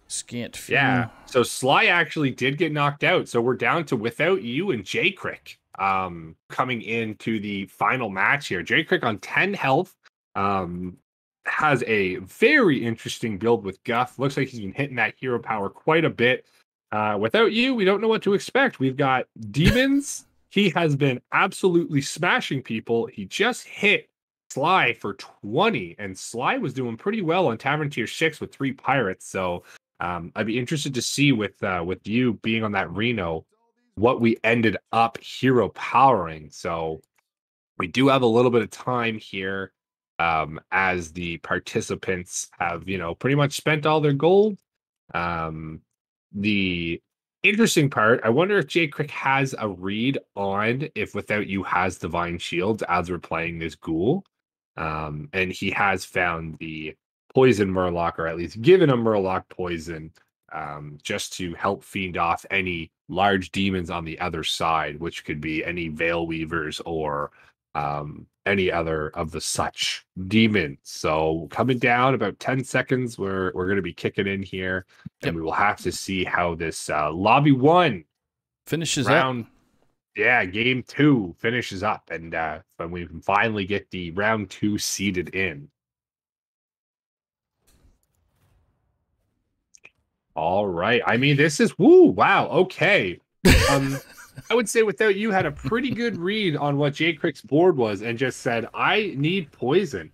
Speaker 1: scant few.
Speaker 2: Yeah, so Sly actually did get knocked out. So we're down to Without You and J Crick coming into the final match here. J Crick on 10 health. Has a very interesting build with Guff. Looks like he's been hitting that hero power quite a bit. Without You, we don't know what to expect. We've got demons. He has been absolutely smashing people. He just hit Sly for 20, and Sly was doing pretty well on Tavern Tier 6 with 3 pirates. So I'd be interested to see with you being on that Reno, what we ended up hero powering. So we do have a little bit of time here as the participants have, pretty much spent all their gold. The interesting part, I wonder if J Crick has a read on if Without You has Divine Shields as we're playing this ghoul. And he has found the poison Murloc, or at least given a Murloc poison, just to help fiend off any large demons on the other side, which could be any Veil Weavers or any other of the such demons. So coming down about 10 seconds, we're going to be kicking in here, and we will have to see how this lobby 1
Speaker 1: finishes
Speaker 2: round.
Speaker 1: up.
Speaker 2: Yeah, game 2 finishes up, and when we can finally get the round 2 seeded in. All right. I mean, this is wow. Okay. I would say Without You had a pretty good read on what J Crick's board was and just said, I need poison.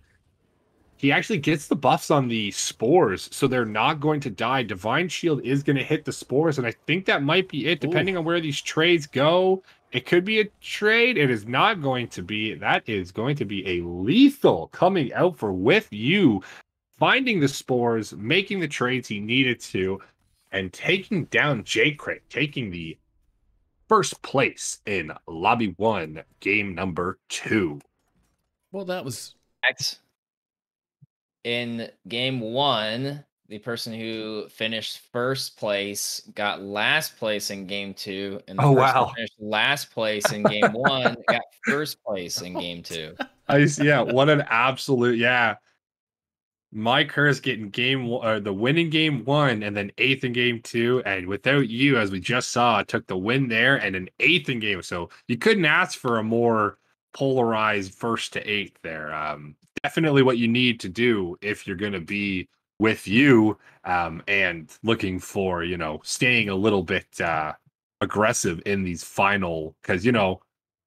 Speaker 2: He actually gets the buffs on the spores, so they're not going to die. Divine Shield is going to hit the spores, and I think that might be it, depending on where these trades go. It could be a trade. It is not going to be. That is going to be a lethal coming out for With You, finding the spores, making the trades he needed to, and taking down J Crick, taking the first place in Lobby 1, game number 2.
Speaker 1: Well, that was...
Speaker 3: In game 1, the person who finished first place got last place in game 2, and the person who finished last place in game 1 got first place in game 2.
Speaker 2: Yeah, what an absolute, My curse getting the win in game 1 and then 8th in game 2, and Without You, as we just saw, took the win there and an 8th in game. So you couldn't ask for a more polarized 1st to 8th there. Definitely what you need to do if you're going to be With You and looking for, staying a little bit aggressive in these final, because,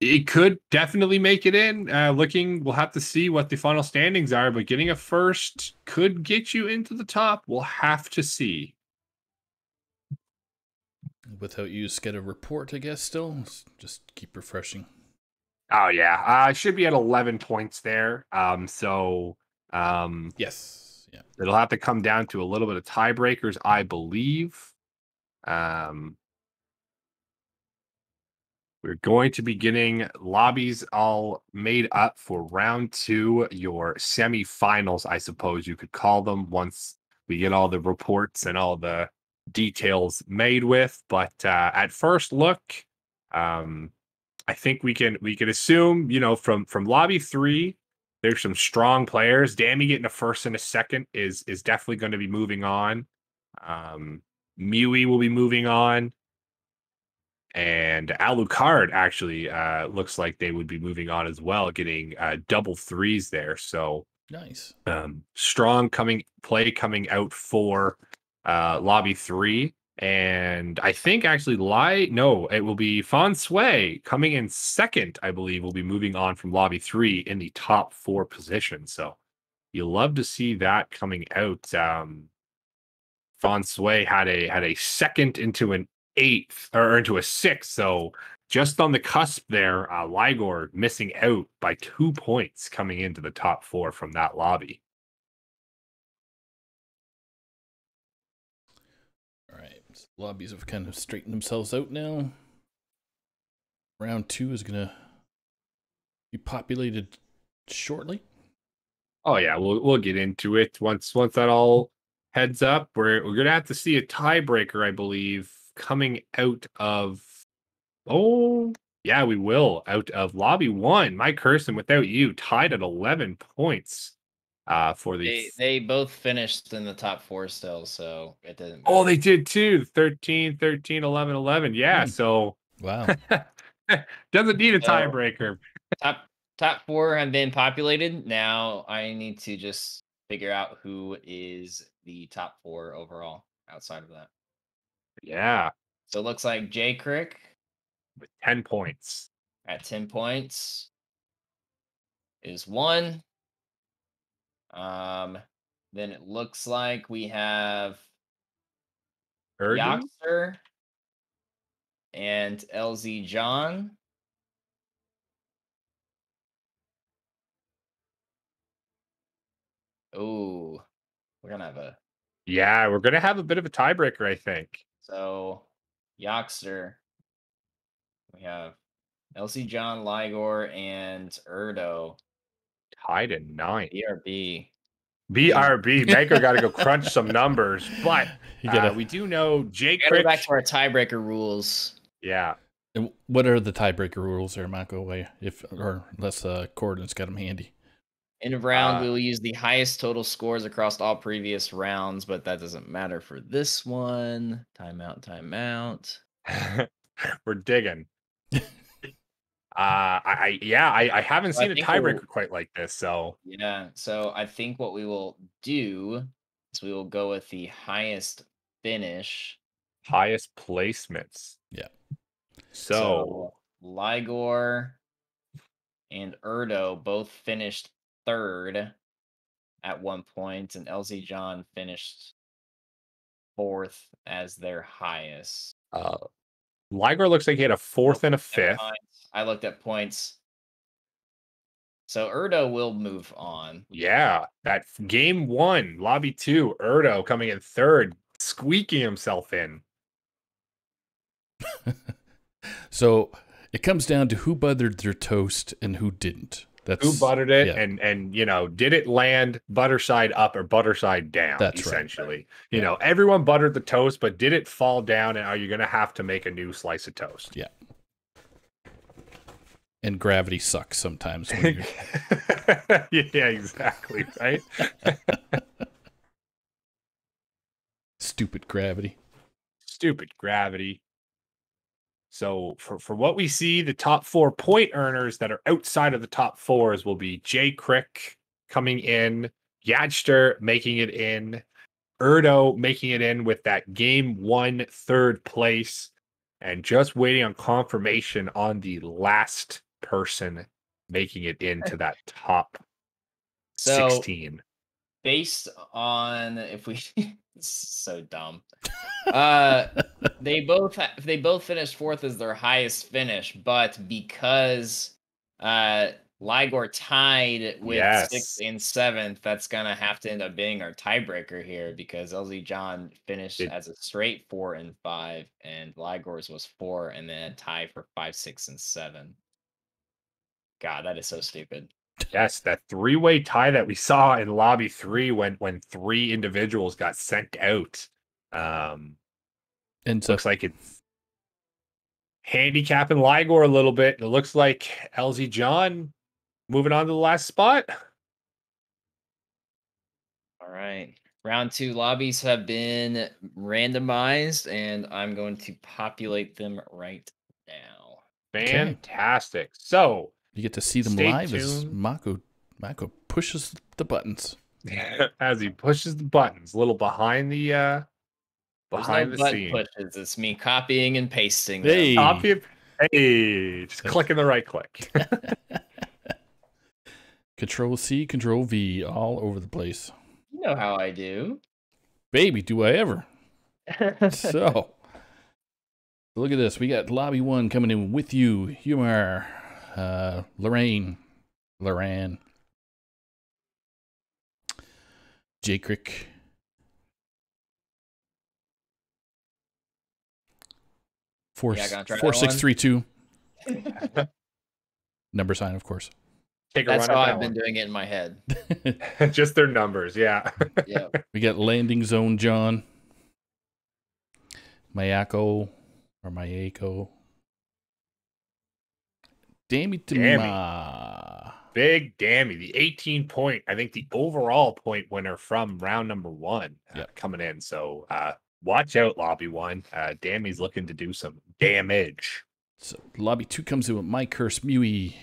Speaker 2: it could definitely make it in. We'll have to see what the final standings are, but getting a first could get you into the top. We'll have to see.
Speaker 1: Without You, get a report, I guess, still. Just keep refreshing.
Speaker 2: Oh, yeah. I should be at 11 points there.
Speaker 1: Yes. Yeah.
Speaker 2: It'll have to come down to a little bit of tiebreakers, I believe. We're going to be getting lobbies all made up for round 2, your semifinals, I suppose you could call them, once we get all the reports and all the details made with. But at first look, I think we can assume, from lobby 3, there's some strong players. Dammy getting a first and a second is definitely going to be moving on. Mewy will be moving on. And Alucard actually looks like they would be moving on as well, getting double 3s there. So
Speaker 1: nice.
Speaker 2: Strong coming out for lobby 3. And I think actually it will be Fonsway coming in second, I believe, will be moving on from lobby 3 in the top 4 position. So you'll love to see that coming out. Fonsway had a second into an 8th or into a 6th. So just on the cusp there, Ligor missing out by 2 points coming into the top 4 from that lobby.
Speaker 1: All right, so lobbies have kind of straightened themselves out now. Round 2 is going to be populated shortly.
Speaker 2: Oh yeah, we'll get into it once that all heads up. We're gonna have to see a tiebreaker, I believe, coming out of. Oh yeah, we will out of lobby 1. Mike Kirsten, without you, tied at 11 points. For the
Speaker 3: they both finished in the top 4 still, so it didn't matter.
Speaker 2: Oh, they did too. 13, 13, 11, 11. Yeah, so
Speaker 1: wow.
Speaker 2: Doesn't need a tiebreaker.
Speaker 3: Top 4 have been populated. Now I need to just figure out who is the top 4 overall outside of that.
Speaker 2: Yeah.
Speaker 3: So it looks like Jay Crick
Speaker 2: with 10 points.
Speaker 3: At 10 points is 1. Then it looks like we have Yoxter and LZ John. Oh, we're gonna have a.
Speaker 2: Yeah, we're gonna have a bit of a tiebreaker, I think.
Speaker 3: So, Yoxter. We have LC John, Ligor, and Erdo.
Speaker 2: Tied in 9.
Speaker 3: BRB.
Speaker 2: BRB. Manko got to go crunch some numbers, but we do know Jake.
Speaker 3: Go back to our tiebreaker rules.
Speaker 2: Yeah.
Speaker 1: And what are the tiebreaker rules there, Manko? Unless Corden's got them handy.
Speaker 3: In a round, we will use the highest total scores across all previous rounds, but that doesn't matter for this one. Timeout, timeout.
Speaker 2: We're digging. I haven't seen a tiebreaker quite like this, so
Speaker 3: yeah. So I think what we will do is we will go with the highest finish,
Speaker 2: highest placements.
Speaker 1: Yeah.
Speaker 2: So
Speaker 3: Ligor and Erdo both finished 3rd at 1 point, and LZ John finished 4th as their highest.
Speaker 2: Ligor looks like he had a 4th and a 5th.
Speaker 3: I looked at points. So Erdo will move on.
Speaker 2: Yeah, that game 1, lobby 2, Erdo coming in 3rd, squeaking himself in.
Speaker 1: So it comes down to who buttered their toast and who didn't. That's
Speaker 2: who buttered it, and did it land butter side up or butter side down? That's essentially. Right. Everyone buttered the toast, but did it fall down? And are you going to have to make a new slice of toast?
Speaker 1: Yeah. And gravity sucks sometimes.
Speaker 2: Yeah, exactly. Right.
Speaker 1: Stupid gravity.
Speaker 2: Stupid gravity. So for what we see, the top 4 point earners that are outside of the top 4s will be Jay Crick coming in, Yadster making it in, Erdo making it in with that game 1 3rd place, and just waiting on confirmation on the last person making it into that top 16.
Speaker 3: Based on if we so dumb. They both finished 4th as their highest finish, but because Ligor tied with 6th and 7th, that's gonna have to end up being our tiebreaker here because LZ John finished as a straight 4 and 5, and Ligor's was 4, and then a tie for 5, 6, and 7. God, that is so stupid.
Speaker 2: Yes, that 3-way tie that we saw in lobby 3 when 3 individuals got sent out.
Speaker 1: And so,
Speaker 2: looks like it's handicapping Ligor a little bit. It looks like LZ John moving on to the last spot.
Speaker 3: All right. Round 2 lobbies have been randomized, and I'm going to populate them right now.
Speaker 2: Fantastic. Okay. So
Speaker 1: you get to see them live as Mako pushes the buttons.
Speaker 2: As he pushes the buttons, a little behind the
Speaker 3: behind the scene. Pushes. It's me copying and pasting.
Speaker 1: Hey,
Speaker 2: just clicking the right click.
Speaker 1: Control C, Control V, all over the place.
Speaker 3: You know how I do.
Speaker 1: Baby, do I ever. So Look at this. We got lobby 1 coming in with you. Humor, Loran, J Crick,
Speaker 3: Yeah,
Speaker 1: 4632. Number sign, of course.
Speaker 2: Take a
Speaker 3: That's
Speaker 2: run
Speaker 3: how
Speaker 2: at
Speaker 3: I've
Speaker 2: that
Speaker 3: been doing it in my head.
Speaker 2: Just their numbers, yeah.
Speaker 3: Yeah.
Speaker 1: We got landing zone John, Mayako, Dammy Dema.
Speaker 2: Big Dammy, the 18 point, I think the overall point winner from round number 1 coming in. So watch out, lobby 1. Dammy's looking to do some damage.
Speaker 1: So lobby 2 comes in with My Curse, Mewy,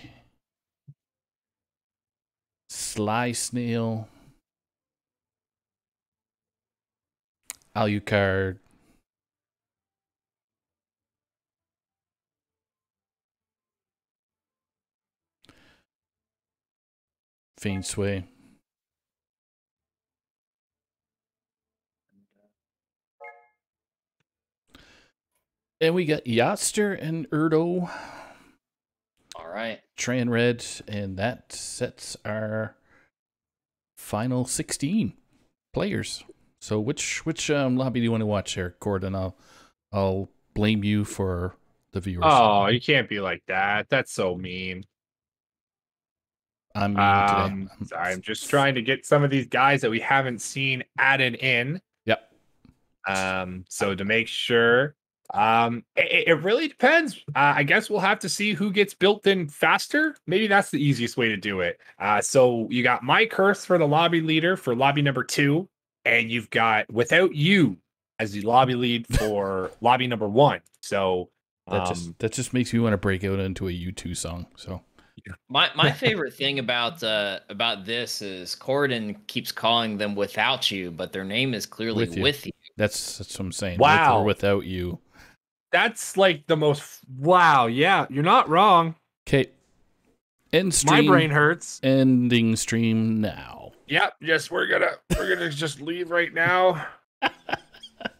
Speaker 1: Sly Snail, Alucard, Feint Sway, and we got Yaster and Erdo.
Speaker 3: All right.
Speaker 1: Tran Red, and that sets our final 16 players. So which lobby do you want to watch here, Gordon? I'll blame you for the viewers.
Speaker 2: Oh, you can't be like that. That's so mean.
Speaker 1: I'm mean today.
Speaker 2: I'm just trying to get some of these guys that we haven't seen added in.
Speaker 1: Yep.
Speaker 2: So to make sure, it really depends. I guess we'll have to see who gets built in faster. Maybe that's the easiest way to do it. So you got My Curse for the lobby leader for lobby number 2, and you've got Without You as the lobby lead for lobby number 1. So
Speaker 1: that just makes me want to break out into a U2 song. So
Speaker 3: my favorite thing about this is Corden keeps calling them Without You, but their name is clearly With You.
Speaker 1: That's what I'm saying.
Speaker 2: Wow.
Speaker 1: With or Without You.
Speaker 2: That's like the most. Wow. Yeah, you're not wrong.
Speaker 1: Okay. End stream.
Speaker 2: My brain hurts.
Speaker 1: Ending stream now.
Speaker 2: Yep. Yes, we're gonna just leave right now.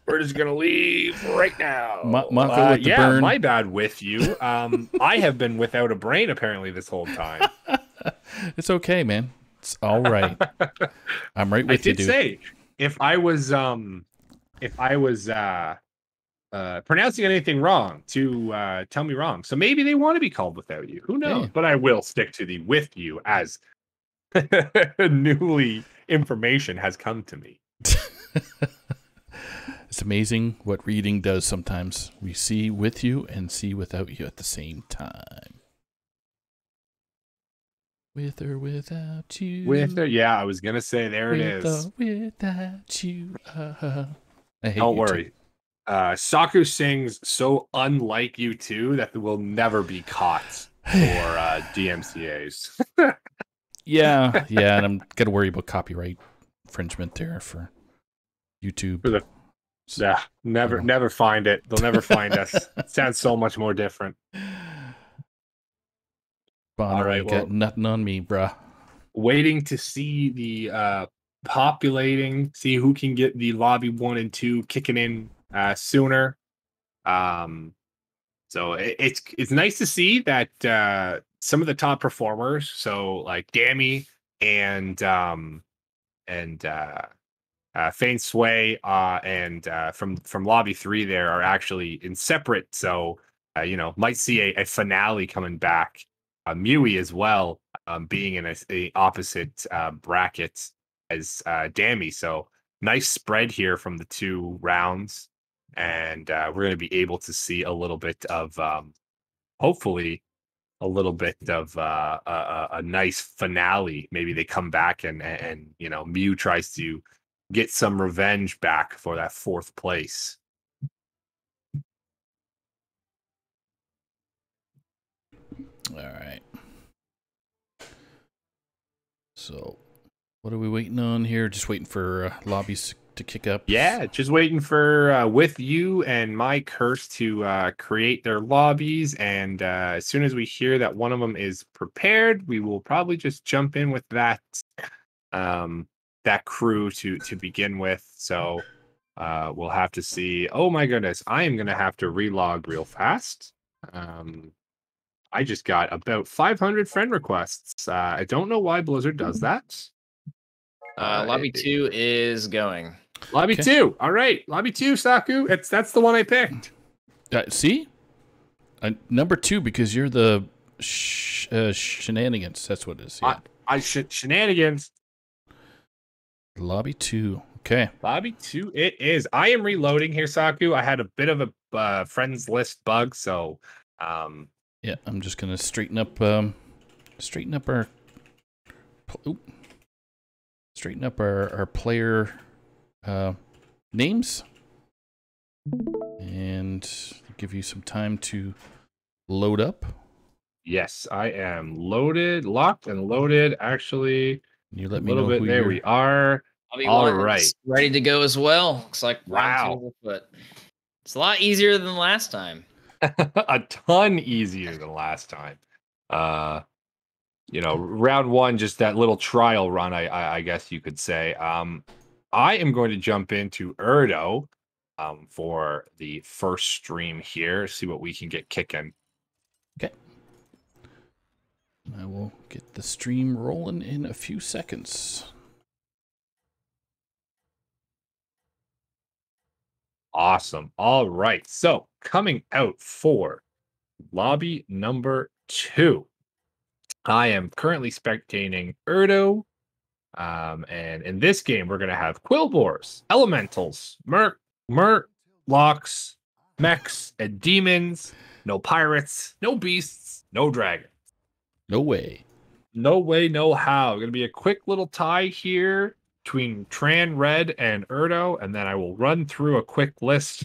Speaker 2: We're just gonna leave right now.
Speaker 1: Mako with the burn.
Speaker 2: My bad. With you. I have been without a brain apparently this whole time.
Speaker 1: It's okay, man. It's all right. I'm right with you, dude.
Speaker 2: I did say if I was pronouncing anything wrong to tell me wrong. So maybe they want to be called Without You. Who knows?
Speaker 1: Hey.
Speaker 2: But I will stick to the With You as newly information has come to me.
Speaker 1: It's amazing what reading does sometimes. We see with you and see without you at the same time. With or without you.
Speaker 2: With or, yeah, I was going to say, there it
Speaker 1: with
Speaker 2: is.
Speaker 1: Or without you. I hate
Speaker 2: Don't
Speaker 1: you
Speaker 2: worry. Saku sings so unlike you too that will never be caught for DMCAs.
Speaker 1: Yeah, and I'm going to worry about copyright infringement there for YouTube.
Speaker 2: Yeah, never find it. They'll never find us. It sounds so much more different.
Speaker 1: Bonner, all right, got nothing on me, bruh.
Speaker 2: Waiting to see the populating, see who can get the lobby 1 and 2 kicking in sooner. So it's nice to see that some of the top performers, so like Dammy and Feint Sway and from lobby 3 there are actually in separate. So might see a finale coming back. Mewy as well, being in a opposite bracket as Dammy. So nice spread here from the 2 rounds, and we're going to be able to see a little bit of hopefully a little bit of a nice finale. Maybe they come back and Mew tries to get some revenge back for that 4th place.
Speaker 1: All right. So, what are we waiting on here? Just waiting for lobbies to kick up.
Speaker 2: Yeah, just waiting for With You and My Curse to create their lobbies, and as soon as we hear that one of them is prepared, we will probably just jump in with that crew to begin with. So We'll have to see. Oh my goodness, I am gonna have to relog real fast. I just got about 500 friend requests. I don't know why Blizzard does that.
Speaker 3: Lobby 2 is going.
Speaker 2: Lobby 2. All right, Lobby 2, Saku. That's the one I picked.
Speaker 1: See, number 2 because you're the shenanigans. That's what it is. Yeah.
Speaker 2: Shenanigans.
Speaker 1: Lobby 2. Okay.
Speaker 2: Lobby 2 it is. I am reloading here, Saku. I had a bit of a friends list bug, so
Speaker 1: yeah, I'm just gonna straighten up our player names and give you some time to load up.
Speaker 2: Yes, I am loaded, locked and loaded. Actually,
Speaker 1: you let me know who
Speaker 2: there we are.
Speaker 3: All right, ready to go as well. Looks like
Speaker 2: wow,
Speaker 3: it's a lot easier than last time.
Speaker 2: A ton easier than last time. Round 1, just that little trial run, I guess you could say. I am going to jump into Erdo for the first stream here, see what we can get kicking.
Speaker 1: Okay. I will get the stream rolling in a few seconds.
Speaker 2: Awesome. All right. So coming out for lobby number 2, I am currently spectating Erdo. And in this game, we're going to have Quillboars, Elementals, Merc, Locks, Mechs, and Demons. No Pirates, no Beasts, no Dragons.
Speaker 1: No way.
Speaker 2: No way, no how. Going to be a quick little tie here between Tran Red and Erdo, and then I will run through a quick list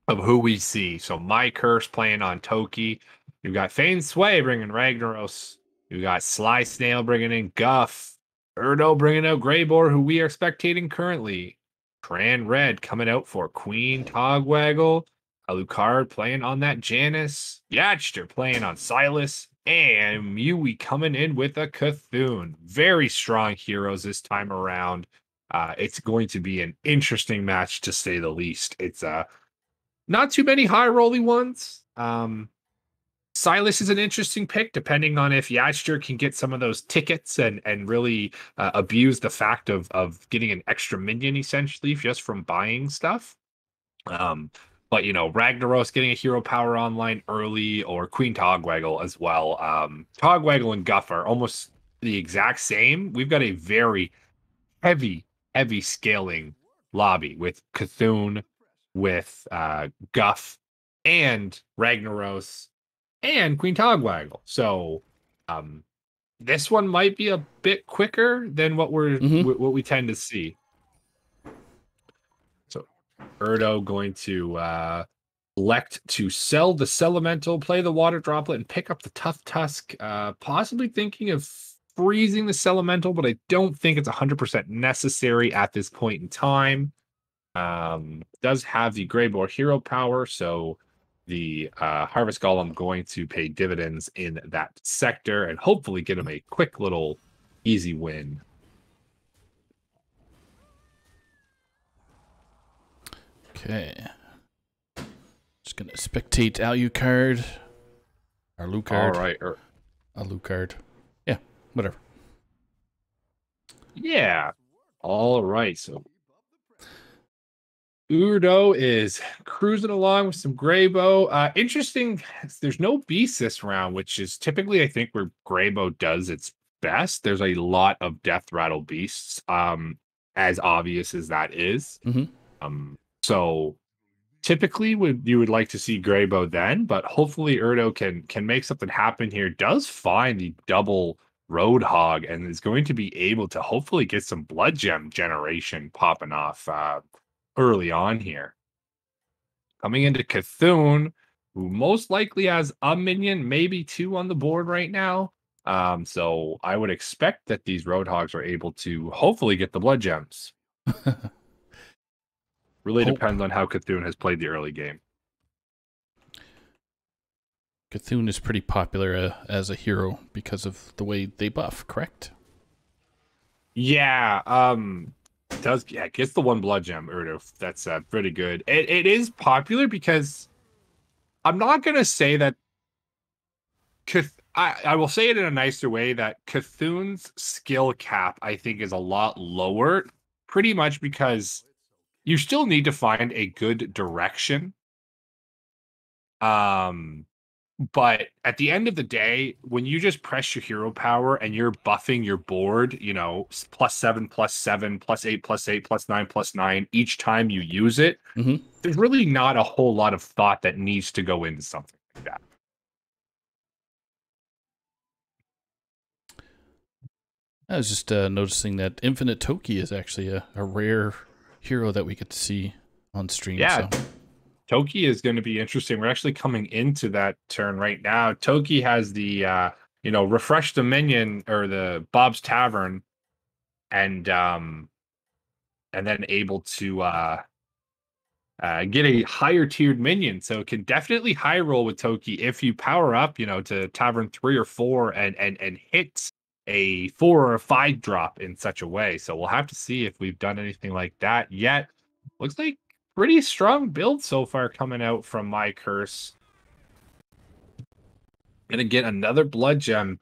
Speaker 2: of who we see. So My Curse playing on Toki. You've got Fane Sway bringing Ragnaros. You got Sly Snail bringing in Guff. Erdo bringing out Greyboar, who we are spectating currently. Tran Red coming out for Queen Togwaggle. Alucard playing on that Janice. Yatchter playing on Silas. And Mui coming in with a Cthulhu. Very strong heroes this time around. It's going to be an interesting match, to say the least. It's not too many high-rolling ones. Silas is an interesting pick, depending on if Yatchter can get some of those tickets and really abuse the fact of getting an extra minion, essentially, just from buying stuff. But, Ragnaros getting a hero power online early, or Queen Togwaggle as well. Togwaggle and Guff are almost the exact same. We've got a very heavy scaling lobby with Cthulhu, with Guff, and Ragnaros, and Queen Togwaggle. So this one might be a bit quicker than what we tend to see. So Erdo going to elect to sell the Celemental, play the Water Droplet, and pick up the Tough Tusk. Possibly thinking of freezing the Celemental, but I don't think it's 100% necessary at this point in time. Does have the Greyboar hero power, so the Harvest Golem going to pay dividends in that sector and hopefully get him a quick little easy win.
Speaker 1: Okay. Just gonna spectate Alucard. Or Lucard.
Speaker 2: All right.
Speaker 1: Alucard. Yeah, whatever.
Speaker 2: Yeah. All right. So Erdo is cruising along with some Greybow. Interesting. There's no beast this round, which is typically, I think, where Greybow does its best. There's a lot of Death Rattle beasts, as obvious as that is. So typically, you would like to see Greybow then, but hopefully Erdo can make something happen here. Does find the double Roadhog and is going to be able to hopefully get some Blood Gem generation popping off early on here. Coming into Cthulhu, who most likely has a minion, maybe 2 on the board right now. So I would expect that these Roadhogs are able to hopefully get the Blood Gems. Really depends on how Cthulhu has played the early game.
Speaker 1: Cthulhu is pretty popular as a hero because of the way they buff, correct?
Speaker 2: Yeah. does. Yeah, it gets the 1 blood gem, Urdo. That's pretty good. It is popular because I'm not going to say that I will say it in a nicer way that Cthulhu's skill cap, I think, is a lot lower, pretty much because you still need to find a good direction. But at the end of the day, when you just press your hero power and you're buffing your board, you know, +7, +7, +8, +8, +9, +9 each time you use it, there's really not a whole lot of thought that needs to go into something like that.
Speaker 1: I was just noticing that Infinite Toki is actually a rare hero that we get to see on stream.
Speaker 2: Yeah,
Speaker 1: so.
Speaker 2: Toki is going to be interesting. We're actually coming into that turn right now. Toki has the refresh the minion or the Bob's Tavern, and then able to get a higher tiered minion. So it can definitely high roll with Toki if you power up, to Tavern 3 or 4 and hit a 4 or a 5 drop in such a way. So we'll have to see if we've done anything like that yet. Looks like pretty strong build so far coming out from My Curse. Gonna get another blood gem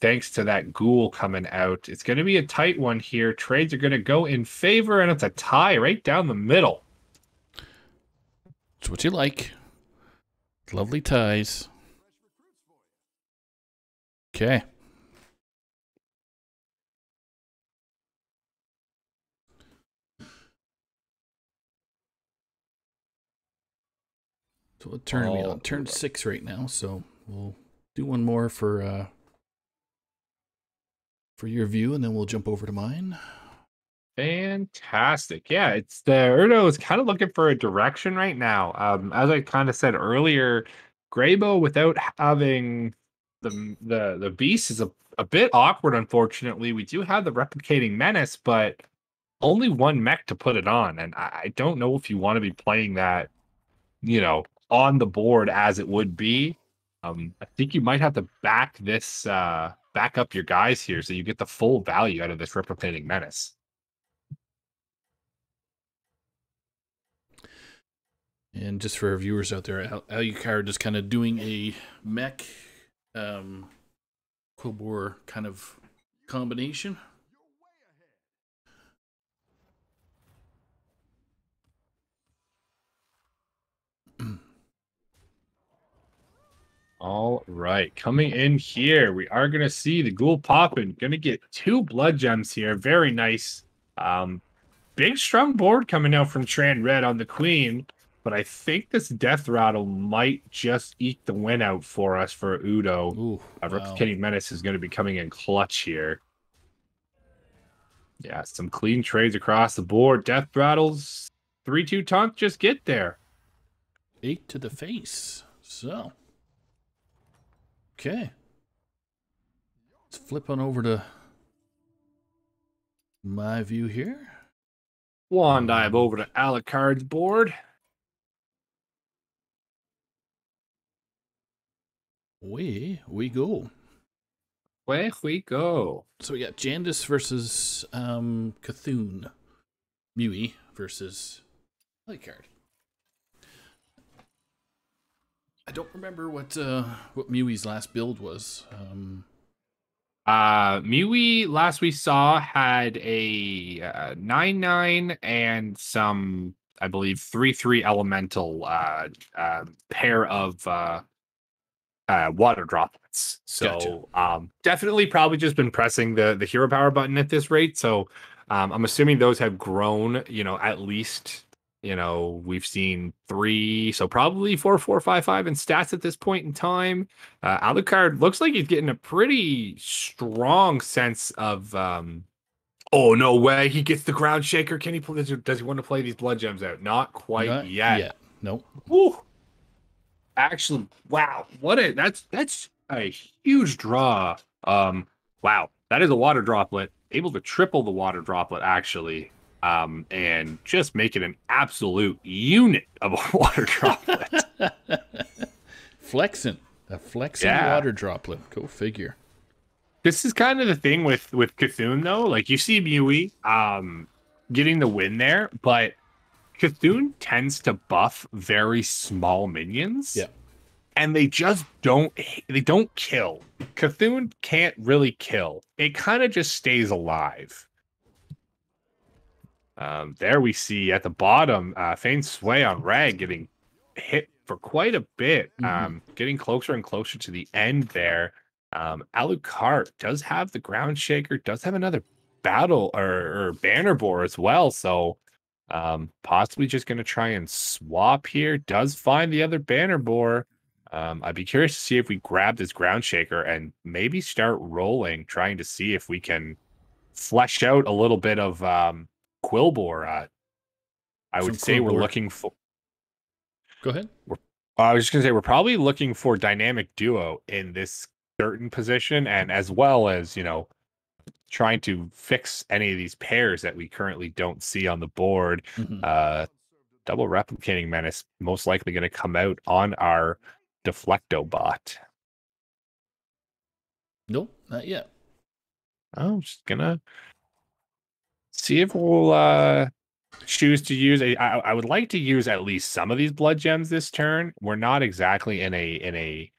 Speaker 2: thanks to that ghoul coming out. It's gonna be a tight one here. Trades are gonna go in favor, and it's a tie right down the middle.
Speaker 1: It's what you like. Lovely ties. Okay. So what turn are we on? Turn 6 right now, so we'll do one more for your view, and then we'll jump over to mine.
Speaker 2: Fantastic. Yeah, it's the Urdo is kind of looking for a direction right now. As I kind of said earlier, Graybo without having the beast is a bit awkward, unfortunately. We do have the replicating menace, but only 1 mech to put it on. And I don't know if you want to be playing that, on the board as it would be. I think you might have to back up your guys here so you get the full value out of this replicating menace.
Speaker 1: And just for our viewers out there, Alucard is kind of doing a mech Quilboar kind of combination.
Speaker 2: All right, coming in here, we are going to see the ghoul popping. Going to get 2 blood gems here. Very nice. Big strong board coming out from Tran Red on the Queen, but I think this Death Rattle might just eke the win out for us for Udo.
Speaker 1: Ooh, wow.
Speaker 2: Replicating Menace is going to be coming in clutch here. Yeah, some clean trades across the board. Death Rattles, 3-2 taunt, just get there.
Speaker 1: 8 to the face. So. Okay. Let's flip on over to my view here.
Speaker 2: One dive over to Alucard's board.
Speaker 1: We go.
Speaker 2: Where we go.
Speaker 1: So we got Jandis versus Cthulhu. Mui versus Alucard. I don't remember what Mui's last build was.
Speaker 2: Mui last we saw had a 9/9 and some, I believe, 3/3 elemental pair of water droplets. So gotcha. Definitely probably just been pressing the hero power button at this rate. So I'm assuming those have grown, at least. We've seen 3, so probably 4, 4, 5, 5 in stats at this point in time. Alucard looks like he's getting a pretty strong sense of. Oh no way! He gets the ground shaker. Can he play? Does he want to play these blood gems out? Not quite yet.
Speaker 1: Nope.
Speaker 2: Woo. Actually, wow! That's a huge draw. Wow, that is a water droplet. Able to triple the water droplet actually. And just make it an absolute unit of a water droplet.
Speaker 1: Flexing water droplet. Go figure.
Speaker 2: This is kind of the thing with Cthulhu though. Like you see Mui, getting the win there, but Cthulhu tends to buff very small minions.
Speaker 1: Yeah.
Speaker 2: And they just don't kill. Cthulhu can't really kill. It kind of just stays alive. There we see at the bottom, Feign Sway on Rag getting hit for quite a bit, getting closer and closer to the end there. Alucard does have the Ground Shaker, does have another battle or banner boar as well. So possibly just going to try and swap here. Does find the other banner boar. I'd be curious to see if we grab this Ground Shaker and maybe start rolling, trying to see if we can flesh out a little bit of Quillbore. I would say we're looking for.
Speaker 1: Go ahead.
Speaker 2: I was just going to say we're probably looking for dynamic duo in this certain position, and as well as, trying to fix any of these pairs that we currently don't see on the board. Double replicating menace most likely going to come out on our Deflecto bot.
Speaker 1: Nope, not yet.
Speaker 2: I'm just gonna see if we'll choose to use I would like to use at least some of these blood gems this turn. We're not exactly in a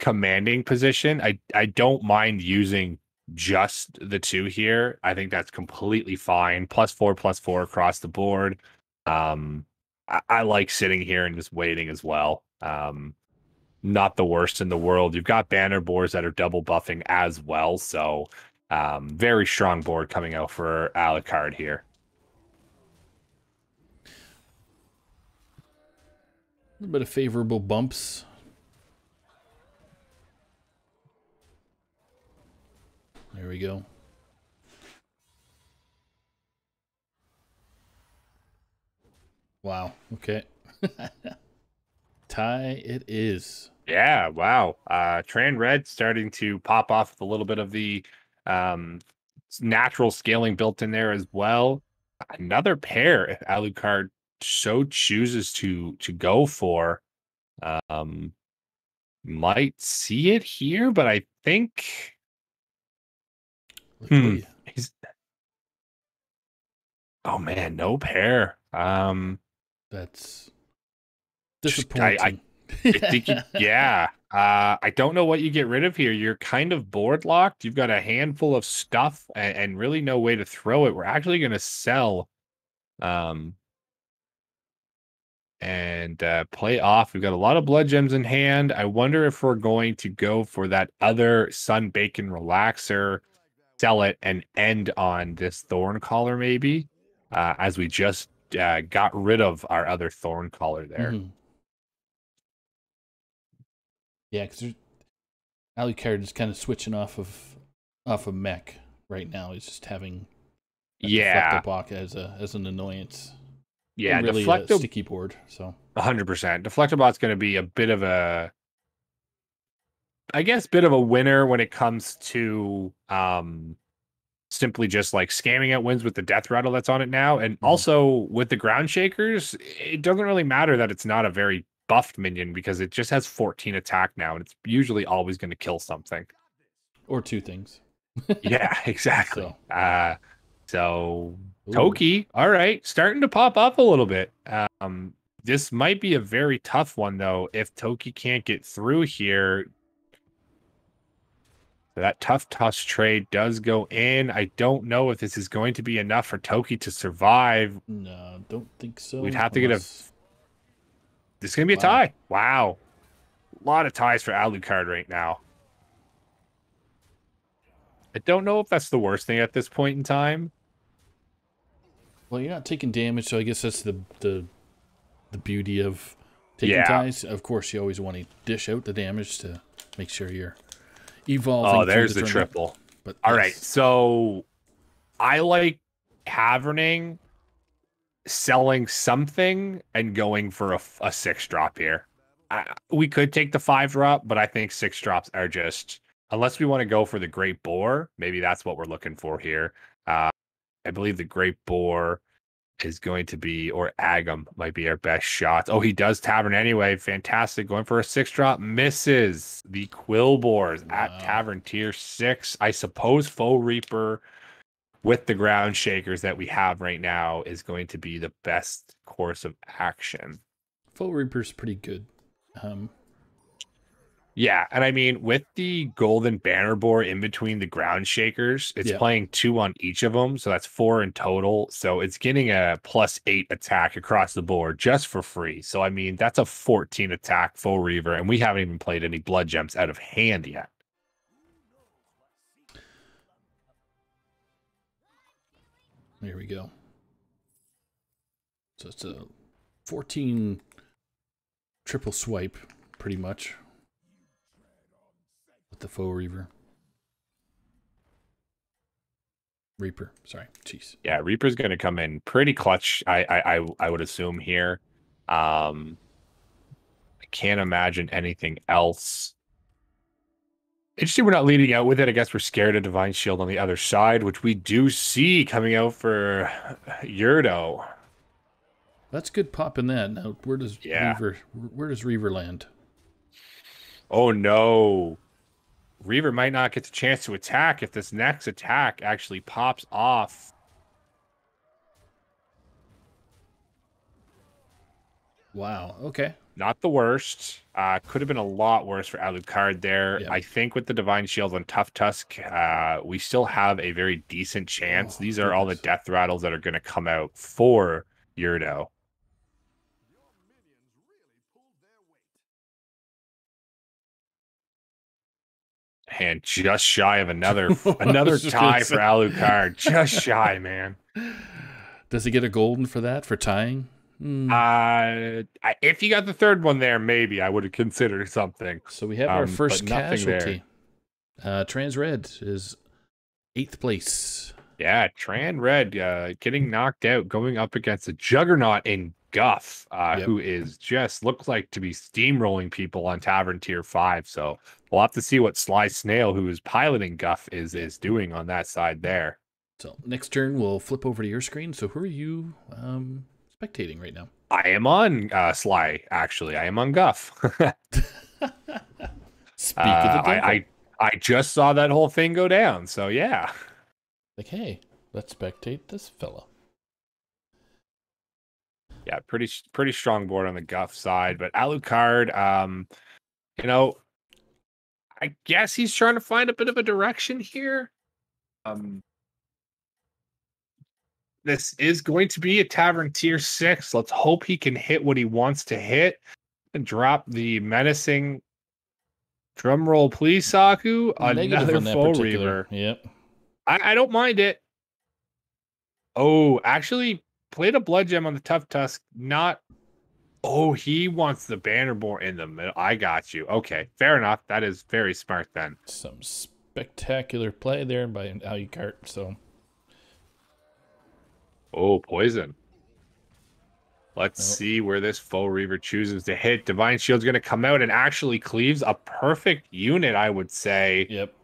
Speaker 2: commanding position. I don't mind using just the 2 here. I think that's completely fine. +4/+4 across the board. I like sitting here and just waiting as well. Not the worst in the world. You've got banner boards that are double buffing as well. So very strong board coming out for Alucard here.
Speaker 1: A little bit of favorable bumps. There we go. Wow. Okay. Tie it is.
Speaker 2: Yeah, wow. Tran Red starting to pop off with a little bit of the natural scaling built in there as well. Another pair if Alucard so chooses to go for. Might see it here, but I think he's. Oh man, no pair.
Speaker 1: That's disappointing.
Speaker 2: I think yeah. I don't know what you get rid of here. You're kind of board locked. You've got a handful of stuff and really no way to throw it. We're actually going to sell and play off. We've got a lot of blood gems in hand. I wonder if we're going to go for that other Sun Bacon Relaxer, sell it, and end on this Thorn Collar maybe, as we just got rid of our other Thorn Collar there.
Speaker 1: Yeah, because Alucard is kind of switching off of mech right now. He's just having Deflectobot as an annoyance.
Speaker 2: Yeah,
Speaker 1: really a sticky board. So
Speaker 2: 100%. Deflectobot's going to be a bit of a, I guess, bit of a winner when it comes to simply just like scamming out wins with the death rattle that's on it now, and also with the Ground Shakers. It doesn't really matter that it's not a very buffed minion because it just has 14 attack now, and it's usually always going to kill something
Speaker 1: or 2 things.
Speaker 2: Yeah, exactly. So Toki, all right, starting to pop up a little bit. This might be a very tough one though if Toki can't get through here. That tough toss trade does go in. I don't know if this is going to be enough for Toki to survive.
Speaker 1: No, don't think so.
Speaker 2: We'd have to get a. This is going to be a tie. Wow. A lot of ties for Alucard right now. I don't know if that's the worst thing at this point in time.
Speaker 1: Well, you're not taking damage, so I guess that's the beauty of taking ties. Of course, you always want to dish out the damage to make sure you're evolving.
Speaker 2: Oh, there's the triple.
Speaker 1: But
Speaker 2: all right, so I like caverning, selling something, and going for a 6-drop here. We could take the 5-drop, but I think 6 drops are just, unless we want to go for the Great Boar, maybe that's what we're looking for here. I believe the Great Boar is going to be, or Agam might be our best shot. Oh, he does Tavern anyway. Fantastic. Going for a 6-drop. Misses the Quillbores at Tavern tier 6. I suppose Foe Reaper with the ground shakers that we have right now is going to be the best course of action.
Speaker 1: Full Reaper's pretty good.
Speaker 2: Yeah, and I mean, with the golden banner boar in between the ground shakers, it's playing 2 on each of them, so that's 4 in total. So it's getting a +8 attack across the board just for free. So I mean, that's a 14 attack full Reaver, and we haven't even played any blood gems out of hand yet.
Speaker 1: There we go. So it's a 14 triple swipe, pretty much, with the faux Reaper. Sorry, jeez.
Speaker 2: Yeah, Reaper's going to come in pretty clutch. I would assume here. I can't imagine anything else. Interesting, we're not leading out with it. I guess we're scared of Divine Shield on the other side, which we do see coming out for Yurdo.
Speaker 1: That's good pop in that. Now, where does Reaver land?
Speaker 2: Oh no. Reaver might not get the chance to attack if this next attack actually pops off.
Speaker 1: Wow, okay.
Speaker 2: Not the worst. Could have been a lot worse for Alucard there.
Speaker 1: Yeah.
Speaker 2: I think with the Divine Shield on Tough Tusk, we still have a very decent chance. These are all the death rattles that are going to come out for Yurdo. And just shy of another tie for Alucard. Just shy, man.
Speaker 1: Does he get a golden for that, for tying?
Speaker 2: If you got the third one there, maybe I would have considered something.
Speaker 1: So we have our first casualty. Trans Red is 8th place.
Speaker 2: Yeah, Tran Red getting knocked out, going up against a juggernaut in Guff, who is just looks like to be steamrolling people on Tavern Tier 5. So we'll have to see what Sly Snail, who is piloting Guff, is doing on that side there.
Speaker 1: So next turn, we'll flip over to your screen. So who are you spectating right now?
Speaker 2: I am on Sly, actually. I am on Guff.
Speaker 1: Speak of the devil.
Speaker 2: I just saw that whole thing go down, so yeah.
Speaker 1: Like, hey, let's spectate this fella.
Speaker 2: Yeah, pretty strong board on the Guff side, but Alucard, you know, I guess he's trying to find a bit of a direction here. This is going to be a Tavern Tier 6. Let's hope he can hit what he wants to hit and drop the menacing drum roll, please, Saku. Another full Reaver.
Speaker 1: Yep.
Speaker 2: I don't mind it. Oh, actually played a blood gem on the Tough Tusk. Not. Oh, he wants the banner boar in the middle. I got you. Okay, fair enough. That is very smart then.
Speaker 1: Some spectacular play there by Alucard. So.
Speaker 2: Oh, poison. Let's see where this faux Reaver chooses to hit. Divine Shield's going to come out and actually cleaves a perfect unit, I would say.
Speaker 1: Yep.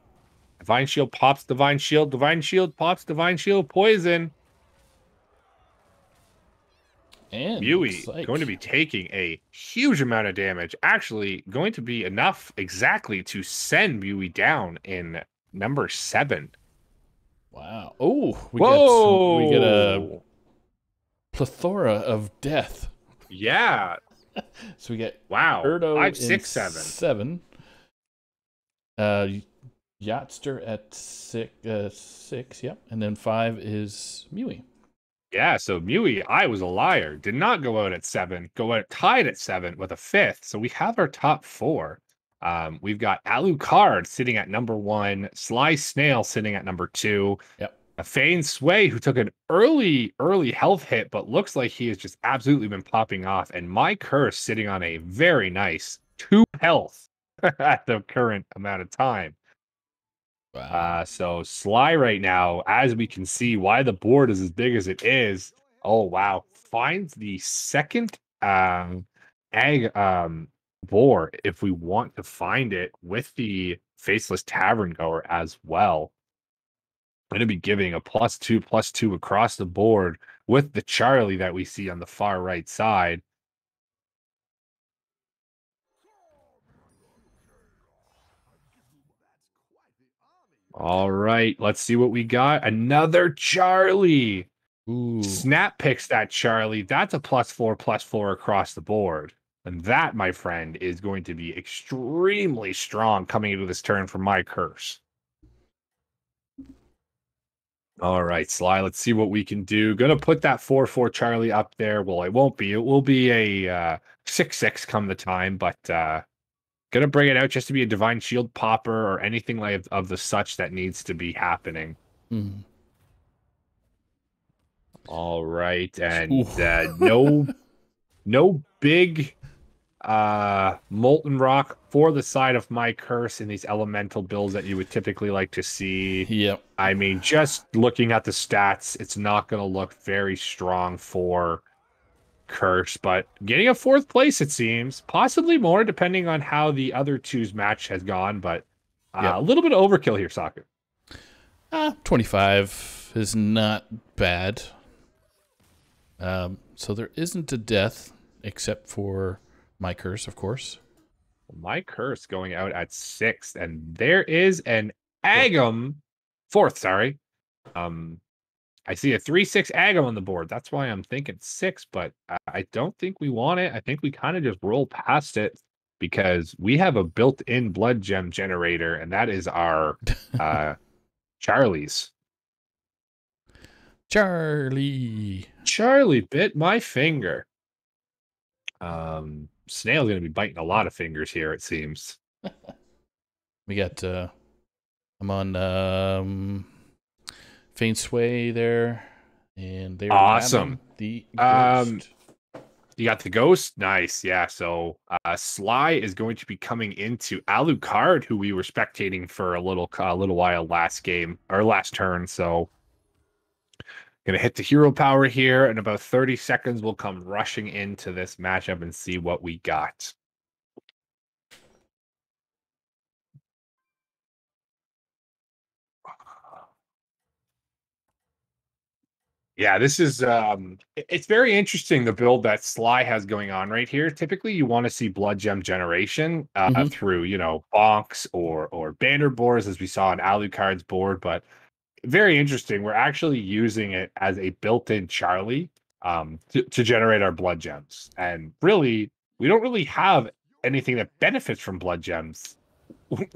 Speaker 2: Divine Shield pops Divine Shield. Divine Shield pops Divine Shield. Poison.
Speaker 1: And
Speaker 2: Mui going to be taking a huge amount of damage. Actually, going to be enough exactly to send Mui down in number 7.
Speaker 1: Wow. Oh, we get a plethora of death.
Speaker 2: Yeah.
Speaker 1: So we get
Speaker 2: Erdo 5, 6, 7.
Speaker 1: Yachtster at 6, yep. And then 5 is Mui.
Speaker 2: Yeah, so Mui, I was a liar. Did not go out at 7. Go out tied at 7 with a 5th. So we have our top 4. We've got Alucard sitting at number 1, Sly Snail sitting at number 2.
Speaker 1: Yep.
Speaker 2: A Feign Sway who took an early health hit, but looks like he has just absolutely been popping off. And My Curse sitting on a very nice 2 health at the current amount of time.
Speaker 1: Wow.
Speaker 2: So Sly right now, as we can see, why the board is as big as it is. Oh wow! Finds the second egg boar if we want to find it with the Faceless Tavern Goer as well. Going to be giving a +2/+2 across the board with the Charlie that we see on the far right side. All right, let's see what we got. Another Charlie.
Speaker 1: Ooh.
Speaker 2: Snap picks that Charlie. That's a +4/+4 across the board. And that, my friend, is going to be extremely strong coming into this turn for my curse. All right, Sly, let's see what we can do. Gonna put that 4/4 Charlie up there. Well, it won't be. It will be a 6/6 come the time, but gonna bring it out just to be a Divine Shield popper or anything like of the such that needs to be happening.
Speaker 1: Mm.
Speaker 2: All right, and no big molten rock for the side of my curse in these elemental builds that you would typically like to see.
Speaker 1: Yep.
Speaker 2: I mean, just looking at the stats, it's not going to look very strong for curse, but getting a 4th place, it seems, possibly more depending on how the other two's match has gone, but a little bit of overkill here, Sokka.
Speaker 1: 25 is not bad. So there isn't a death except for my curse, of course.
Speaker 2: My curse going out at 6th, and there is an Agam 4th, sorry. I see a 3/6 Agam on the board. That's why I'm thinking 6, but I don't think we want it. I think we kind of just roll past it because we have a built-in blood gem generator, and that is our Charlie's.
Speaker 1: Charlie
Speaker 2: bit my finger. Snail's going to be biting a lot of fingers here, it seems.
Speaker 1: We got, I'm on Faint Sway there, and they're
Speaker 2: awesome.
Speaker 1: The ghost.
Speaker 2: You got the ghost? Nice, yeah. So Sly is going to be coming into Alucard, who we were spectating for a little while last game, or last turn, so gonna hit the hero power here. In about 30 seconds, we'll come rushing into this matchup and see what we got. Yeah, this is it's very interesting, the build that Sly has going on right here. Typically, you want to see blood gem generation through, you know, bonks or banner boards, as we saw on Alucard's board, but very interesting. We're actually using it as a built-in Charlie to generate our blood gems. And really, we don't really have anything that benefits from blood gems.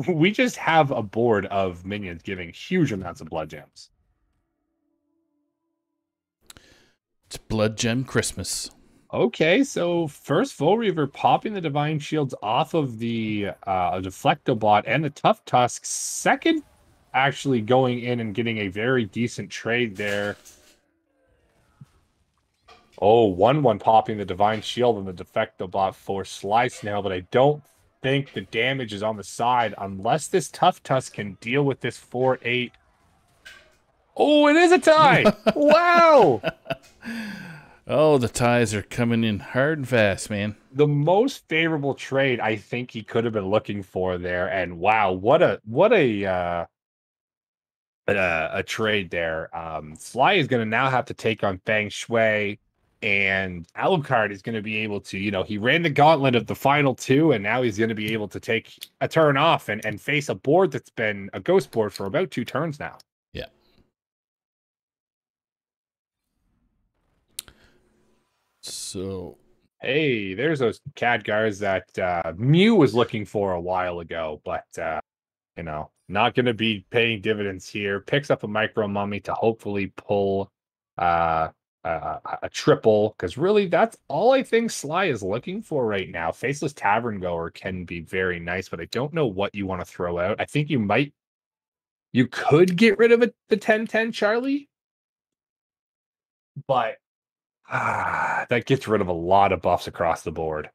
Speaker 2: We just have a board of minions giving huge amounts of blood gems.
Speaker 1: It's Blood Gem Christmas.
Speaker 2: Okay, so first Full Reaver popping the Divine Shields off of the Deflectobot and the Tough Tusks. Second, actually going in and getting a very decent trade there. Oh, 1/1 popping the Divine Shield and the Defectobot for Sly Snail, but I don't think the damage is on the side unless this Tough Tusk can deal with this 4/8. Oh, it is a tie! Wow!
Speaker 1: Oh, the ties are coming in hard and fast, man.
Speaker 2: The most favorable trade I think he could have been looking for there, and wow, what a trade there. Sly is going to now have to take on Feng Shui, and Alucard is going to be able to, you know, he ran the gauntlet of the final two, and now he's going to be able to take a turn off and face a board that's been a ghost board for about 2 turns now.
Speaker 1: Yeah. So,
Speaker 2: hey, there's those Khadgars that Mew was looking for a while ago, but you know, not going to be paying dividends here. Picks up a Micro Mummy to hopefully pull a triple, because really that's all I think Sly is looking for right now. Faceless Tavern Goer can be very nice, but I don't know what you want to throw out. I think you could get rid of the 10/10 Charlie, but that gets rid of a lot of buffs across the board.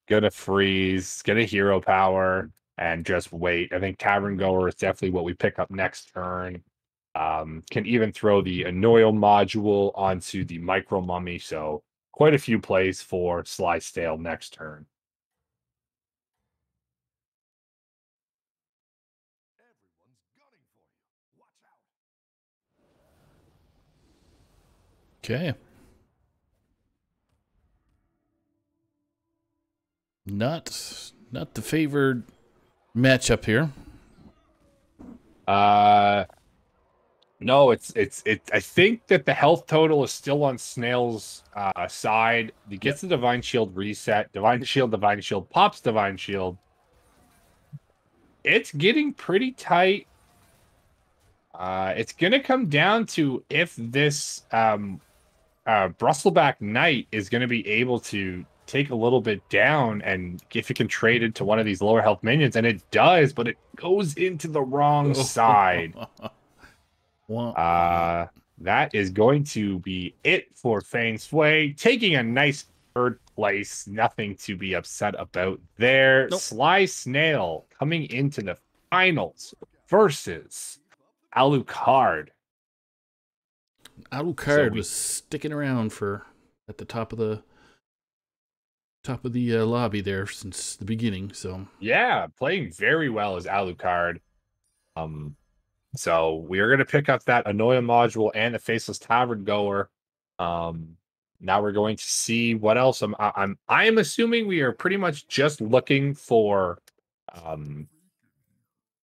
Speaker 2: Gonna freeze, get a hero power, and just wait. I think Tavern Goer is definitely what we pick up next turn. Can even throw the Annoyal module onto the Micro Mummy, so quite a few plays for Sly Stale next turn.
Speaker 1: okay. Not the favored matchup here.
Speaker 2: No, it's I think that the health total is still on Snail's side. He gets the Divine Shield reset. Divine Shield pops Divine Shield. It's getting pretty tight. It's gonna come down to if this Brustleback Knight is gonna be able to take a little bit down, and if it can trade into one of these lower health minions, and it does, but it goes into the wrong side. That is going to be it for Fang Sway, taking a nice third place. Nothing to be upset about there.
Speaker 1: Nope.
Speaker 2: Sly Snail coming into the finals versus Alucard.
Speaker 1: Alucard was sticking around at the top of the lobby there since the beginning. So
Speaker 2: yeah, playing very well as Alucard. So we are going to pick up that Anoia module and the Faceless Tavern Goer. Now we're going to see what else. I am assuming we are pretty much just looking for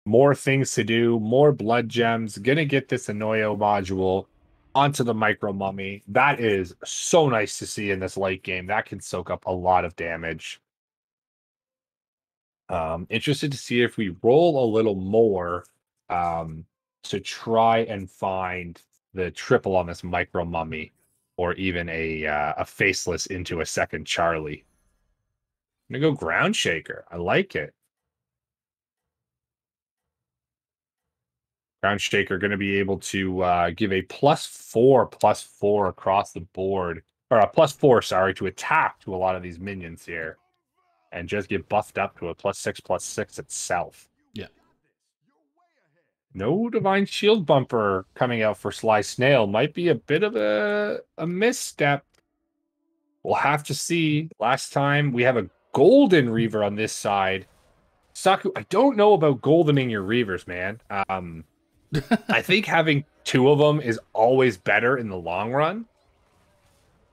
Speaker 2: more things to do, more blood gems. Gonna get this Anoia module onto the Micro Mummy. That is so nice to see in this late game. That can soak up a lot of damage. Interested to see if we roll a little more to try and find the triple on this Micro Mummy, or even a Faceless into a second Charlie. I'm gonna go Ground Shaker. I like it. Ground Shaker going to be able to give a +4/+4 across the board, or a +4, sorry, to attack to a lot of these minions here, and just get buffed up to a +6/+6 itself.
Speaker 1: Yeah.
Speaker 2: No Divine Shield bumper coming out for Sly Snail. Might be a bit of a misstep. We'll have to see. Last time we have a Golden Reaver on this side. Saku, I don't know about goldening your Reavers, man. I think having two of them is always better in the long run,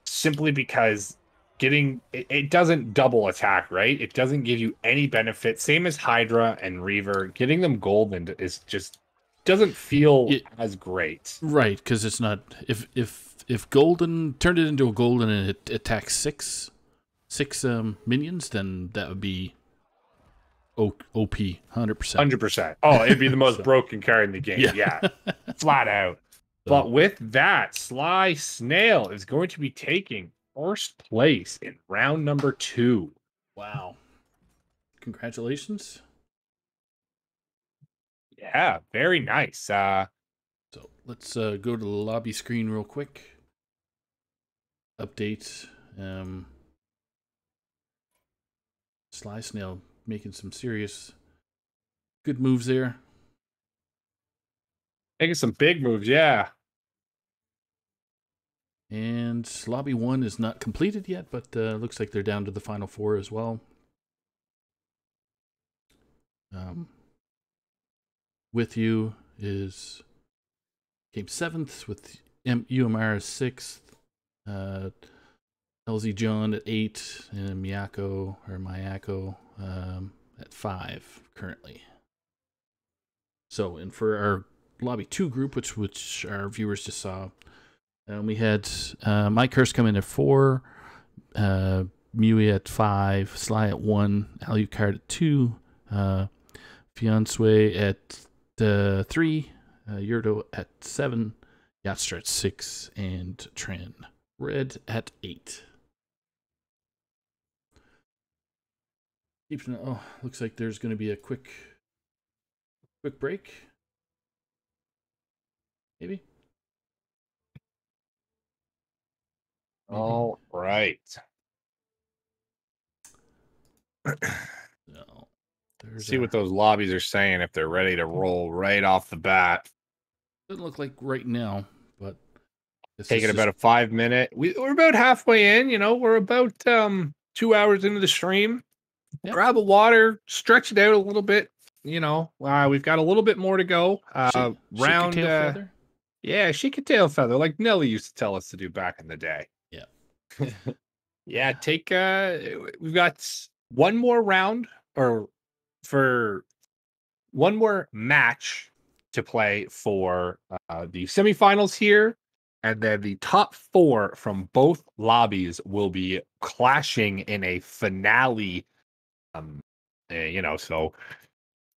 Speaker 2: simply because it doesn't double attack, right? It doesn't give you any benefit. Same as Hydra and Reaver. Getting them golden is just doesn't feel as great,
Speaker 1: right? Because it's not if golden turned it into a golden and it attacks six minions, then that would be OP 100%.
Speaker 2: 100%. Oh, it'd be the most broken card in the game. Yeah. Flat out. But with that, Sly Snail is going to be taking first place in round number 2.
Speaker 1: Wow. Congratulations.
Speaker 2: Yeah, very nice.
Speaker 1: So let's go to the lobby screen real quick. Update. Sly Snail making some serious good moves there.
Speaker 2: Making some big moves, yeah.
Speaker 1: And lobby 1 is not completed yet, but looks like they're down to the final 4 as well. With you is came 7th, with UMR is 6th, LZ John at 8, and Miyako at 5 currently. So, and for our lobby 2 group, which our viewers just saw, we had Mike Hurst come in at 4, Mui at 5, Sly at 1, Alucard at 2, Fiancé at 3, Yurdo at 7, Yatstra at 6, and Tran Red at 8. Oh, looks like there's going to be a quick break. Maybe.
Speaker 2: All right.
Speaker 1: No.
Speaker 2: See what those lobbies are saying, if they're ready to roll right off the bat.
Speaker 1: Doesn't look like right now, but
Speaker 2: taking about a 5-minute. We're about halfway in. We're about 2 hours into the stream. Yep. Grab a water, stretch it out a little bit. We've got a little bit more to go. Round
Speaker 1: tail feather.
Speaker 2: Yeah, shake a tail feather, like Nelly used to tell us to do back in the day.
Speaker 1: Yeah.
Speaker 2: Yeah, we've got one more round, or for one more match to play for the semifinals here. And then the top 4 from both lobbies will be clashing in a finale. So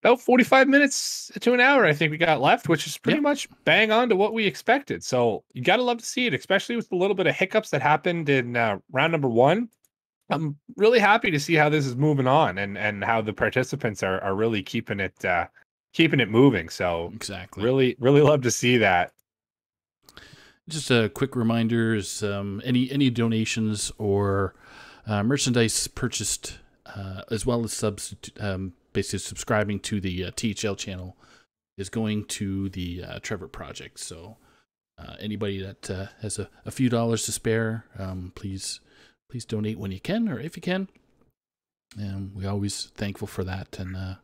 Speaker 2: about 45 minutes to an hour, I think we got left, which is pretty much bang on to what we expected. So you got to love to see it, especially with the little bit of hiccups that happened in round number 1. I'm really happy to see how this is moving on and how the participants are really keeping it moving. So
Speaker 1: exactly,
Speaker 2: really love to see that.
Speaker 1: Just a quick reminder: is any donations or merchandise purchased, as well as basically subscribing to the THL channel, is going to the Trevor Project. So anybody that has a few dollars to spare, please donate when you can, or if you can. And we're always thankful for that. And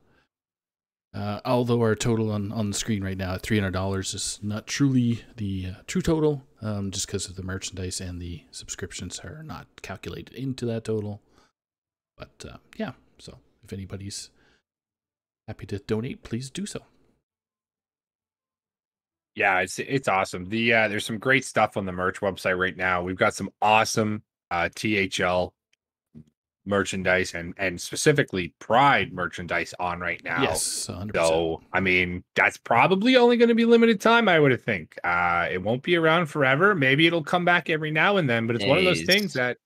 Speaker 1: although our total on the screen right now at $300 is not truly the true total, just because of the merchandise and the subscriptions are not calculated into that total. But yeah, so if anybody's happy to donate, please do so.
Speaker 2: Yeah, it's awesome. There's some great stuff on the merch website right now. We've got some awesome THL merchandise and specifically Pride merchandise on right now.
Speaker 1: Yes, 100%.
Speaker 2: So I mean, that's probably only going to be limited time, I would think. It won't be around forever. Maybe it'll come back every now and then, but it's one of those things that.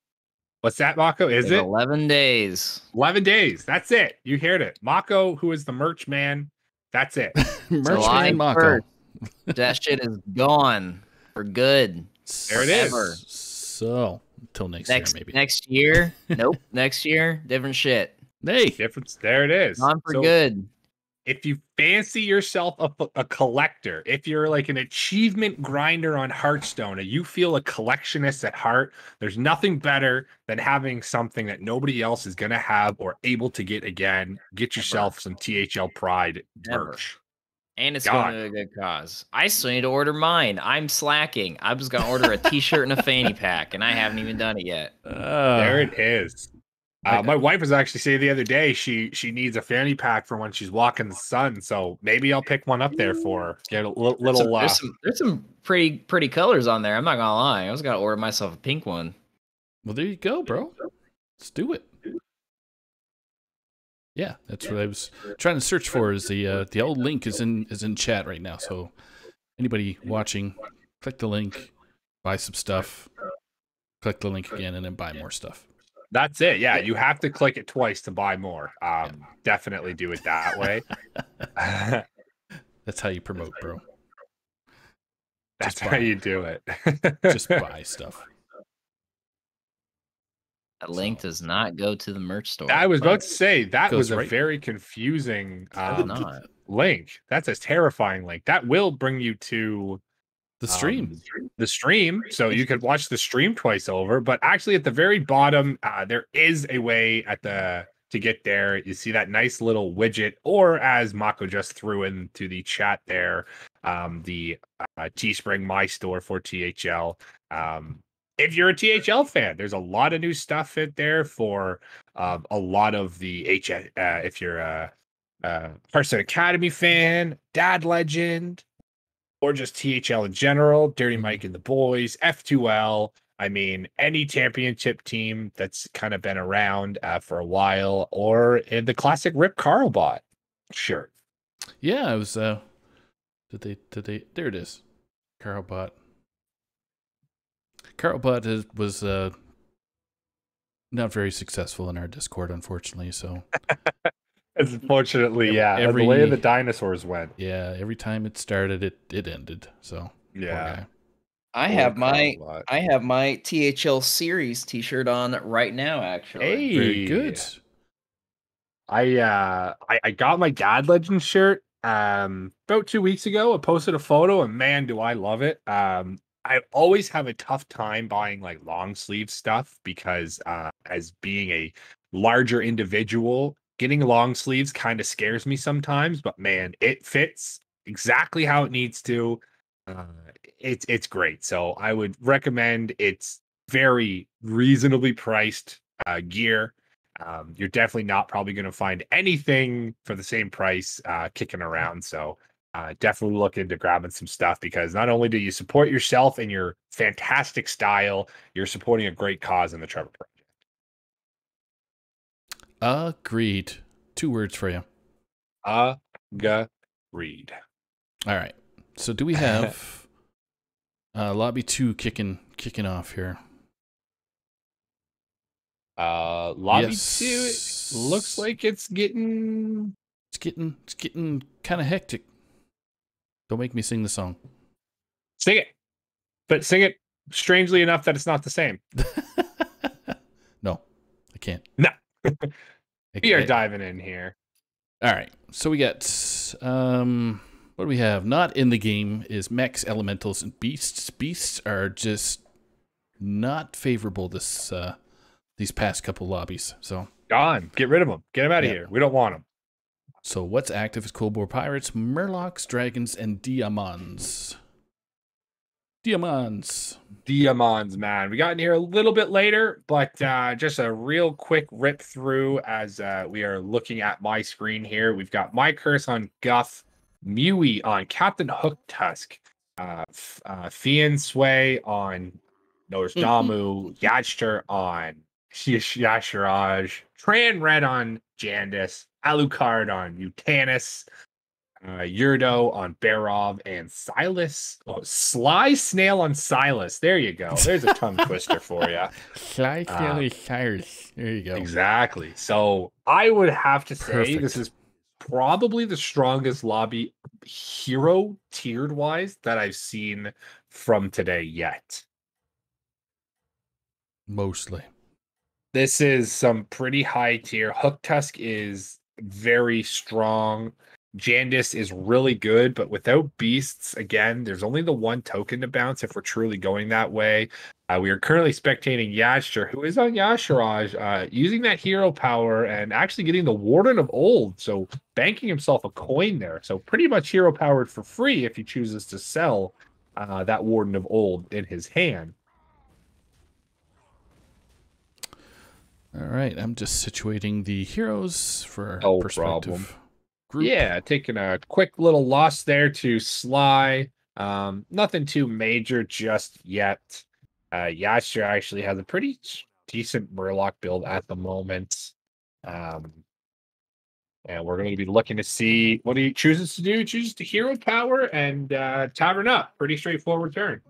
Speaker 2: What's that, Mako? Is it
Speaker 3: 11 days?
Speaker 2: 11 days. That's it. You heard it. Mako, who is the merch man. That's it.
Speaker 1: Merch man Mako.
Speaker 3: That shit is gone for good.
Speaker 2: There it is.
Speaker 1: So until next year, maybe.
Speaker 3: Next year? Nope. Next year, different shit.
Speaker 2: Hey, difference. There it is.
Speaker 3: Gone for good.
Speaker 2: If you fancy yourself a collector, if you're like an achievement grinder on Hearthstone, and you feel a collectionist at heart, there's nothing better than having something that nobody else is going to have or able to get again. Get yourself some THL Pride merch.
Speaker 3: And it's going to a good cause. I still need to order mine. I'm slacking. I was going to order a t-shirt and a fanny pack, and I haven't even done it yet.
Speaker 2: There it is. My wife was actually saying the other day she needs a fanny pack for when she's walking the sun. So maybe I'll pick one up there for her. Get a little.
Speaker 3: There's some pretty colors on there. I'm not gonna lie. I was gonna order myself a pink one.
Speaker 1: Well, there you go, bro. Let's do it. Yeah, that's what I was trying to search for. Is the old link is in chat right now. So anybody watching, click the link, buy some stuff. Click the link again, and then buy more stuff.
Speaker 2: That's it. Yeah, you have to click it twice to buy more. Definitely do it that way.
Speaker 1: That's how you promote, bro.
Speaker 2: That's how you do it.
Speaker 1: Just buy stuff.
Speaker 3: That link does not go to the merch store.
Speaker 2: I was about to say that was a very confusing link. That's a terrifying link. That will bring you to
Speaker 1: the stream.
Speaker 2: So you could watch the stream twice over, but actually at the very bottom, there is a way to get there. You see that nice little widget, or as Mako just threw into the chat there, the Teespring My Store for THL. If you're a THL fan, there's a lot of new stuff in there for a lot of the if you're a Hearthstone Academy fan, Dad Legend, or just THL in general, Dirty Mike and the boys, F2L. I mean, any championship team that's kind of been around for a while, or in the classic Rip Carl bot shirt.
Speaker 1: Yeah, it was. Did they? There it is. Carl bot. Carl bot was not very successful in our Discord, unfortunately. So.
Speaker 2: Unfortunately, yeah. The way the dinosaurs went.
Speaker 1: Yeah, every time it started, it ended. So
Speaker 2: yeah.
Speaker 3: I have my THL series t-shirt on right now, actually.
Speaker 2: Hey,
Speaker 1: very good.
Speaker 2: I got my Dad Legend shirt about 2 weeks ago. I posted a photo, and man, do I love it. I always have a tough time buying like long sleeve stuff because as being a larger individual, getting long sleeves kind of scares me sometimes, but man, it fits exactly how it needs to. It's great. So I would recommend. It's very reasonably priced gear. You're definitely not probably going to find anything for the same price kicking around. So definitely look into grabbing some stuff, because not only do you support yourself and your fantastic style, you're supporting a great cause in the Trevor Project.
Speaker 1: Agreed. 2 words for you.
Speaker 2: Agreed.
Speaker 1: All right. So do we have lobby 2 kicking off here?
Speaker 2: Lobby 2 looks like it's getting
Speaker 1: kind of hectic. Don't make me sing the song.
Speaker 2: Sing it. But sing it strangely enough that it's not the same.
Speaker 1: No, I can't.
Speaker 2: No. We are diving in here.
Speaker 1: All right. So we got what do we have? Not in the game is mechs, elementals, and beasts. Beasts are just not favorable these past couple lobbies. So
Speaker 2: gone. Get rid of them. Get them out of here. We don't want them.
Speaker 1: So what's active is Cold War Pirates, Murlocs, Dragons, and Diamons. Diamons,
Speaker 2: man. We got in here a little bit later, but just a real quick rip through as we are looking at my screen here. We've got My Curse on Guff, Mewy on Captain Hooktusk, Fian Sway on Norsdamu, Yadster on Yashiraj, Tran Red on Jandis, Alucard on Utanus, Yurdo on Barov, and Silas. Oh, Sly Snail on Silas. There you go. There's a tongue twister for you.
Speaker 1: Sly Snail Cyrus. There you go.
Speaker 2: Exactly. So I would have to say this is probably the strongest lobby hero tiered wise that I've seen from today yet.
Speaker 1: Mostly.
Speaker 2: This is some pretty high tier. Hooktusk is very strong. Jandis is really good, but without beasts, again, there's only the 1 token to bounce if we're truly going that way. We are currently spectating Yashter, who is on Yashiraj, using that hero power and actually getting the Warden of Old, so banking himself a coin there. So pretty much hero powered for free if he chooses to sell that Warden of Old in his hand.
Speaker 1: All right, I'm just situating the heroes for perspective.
Speaker 2: Problem. Group. Yeah, taking a quick little loss there to Sly. Nothing too major just yet. Yasha actually has a pretty decent Murloc build at the moment. And we're going to be looking to see what he chooses to do. He chooses to hero power and tavern up. Pretty straightforward turn.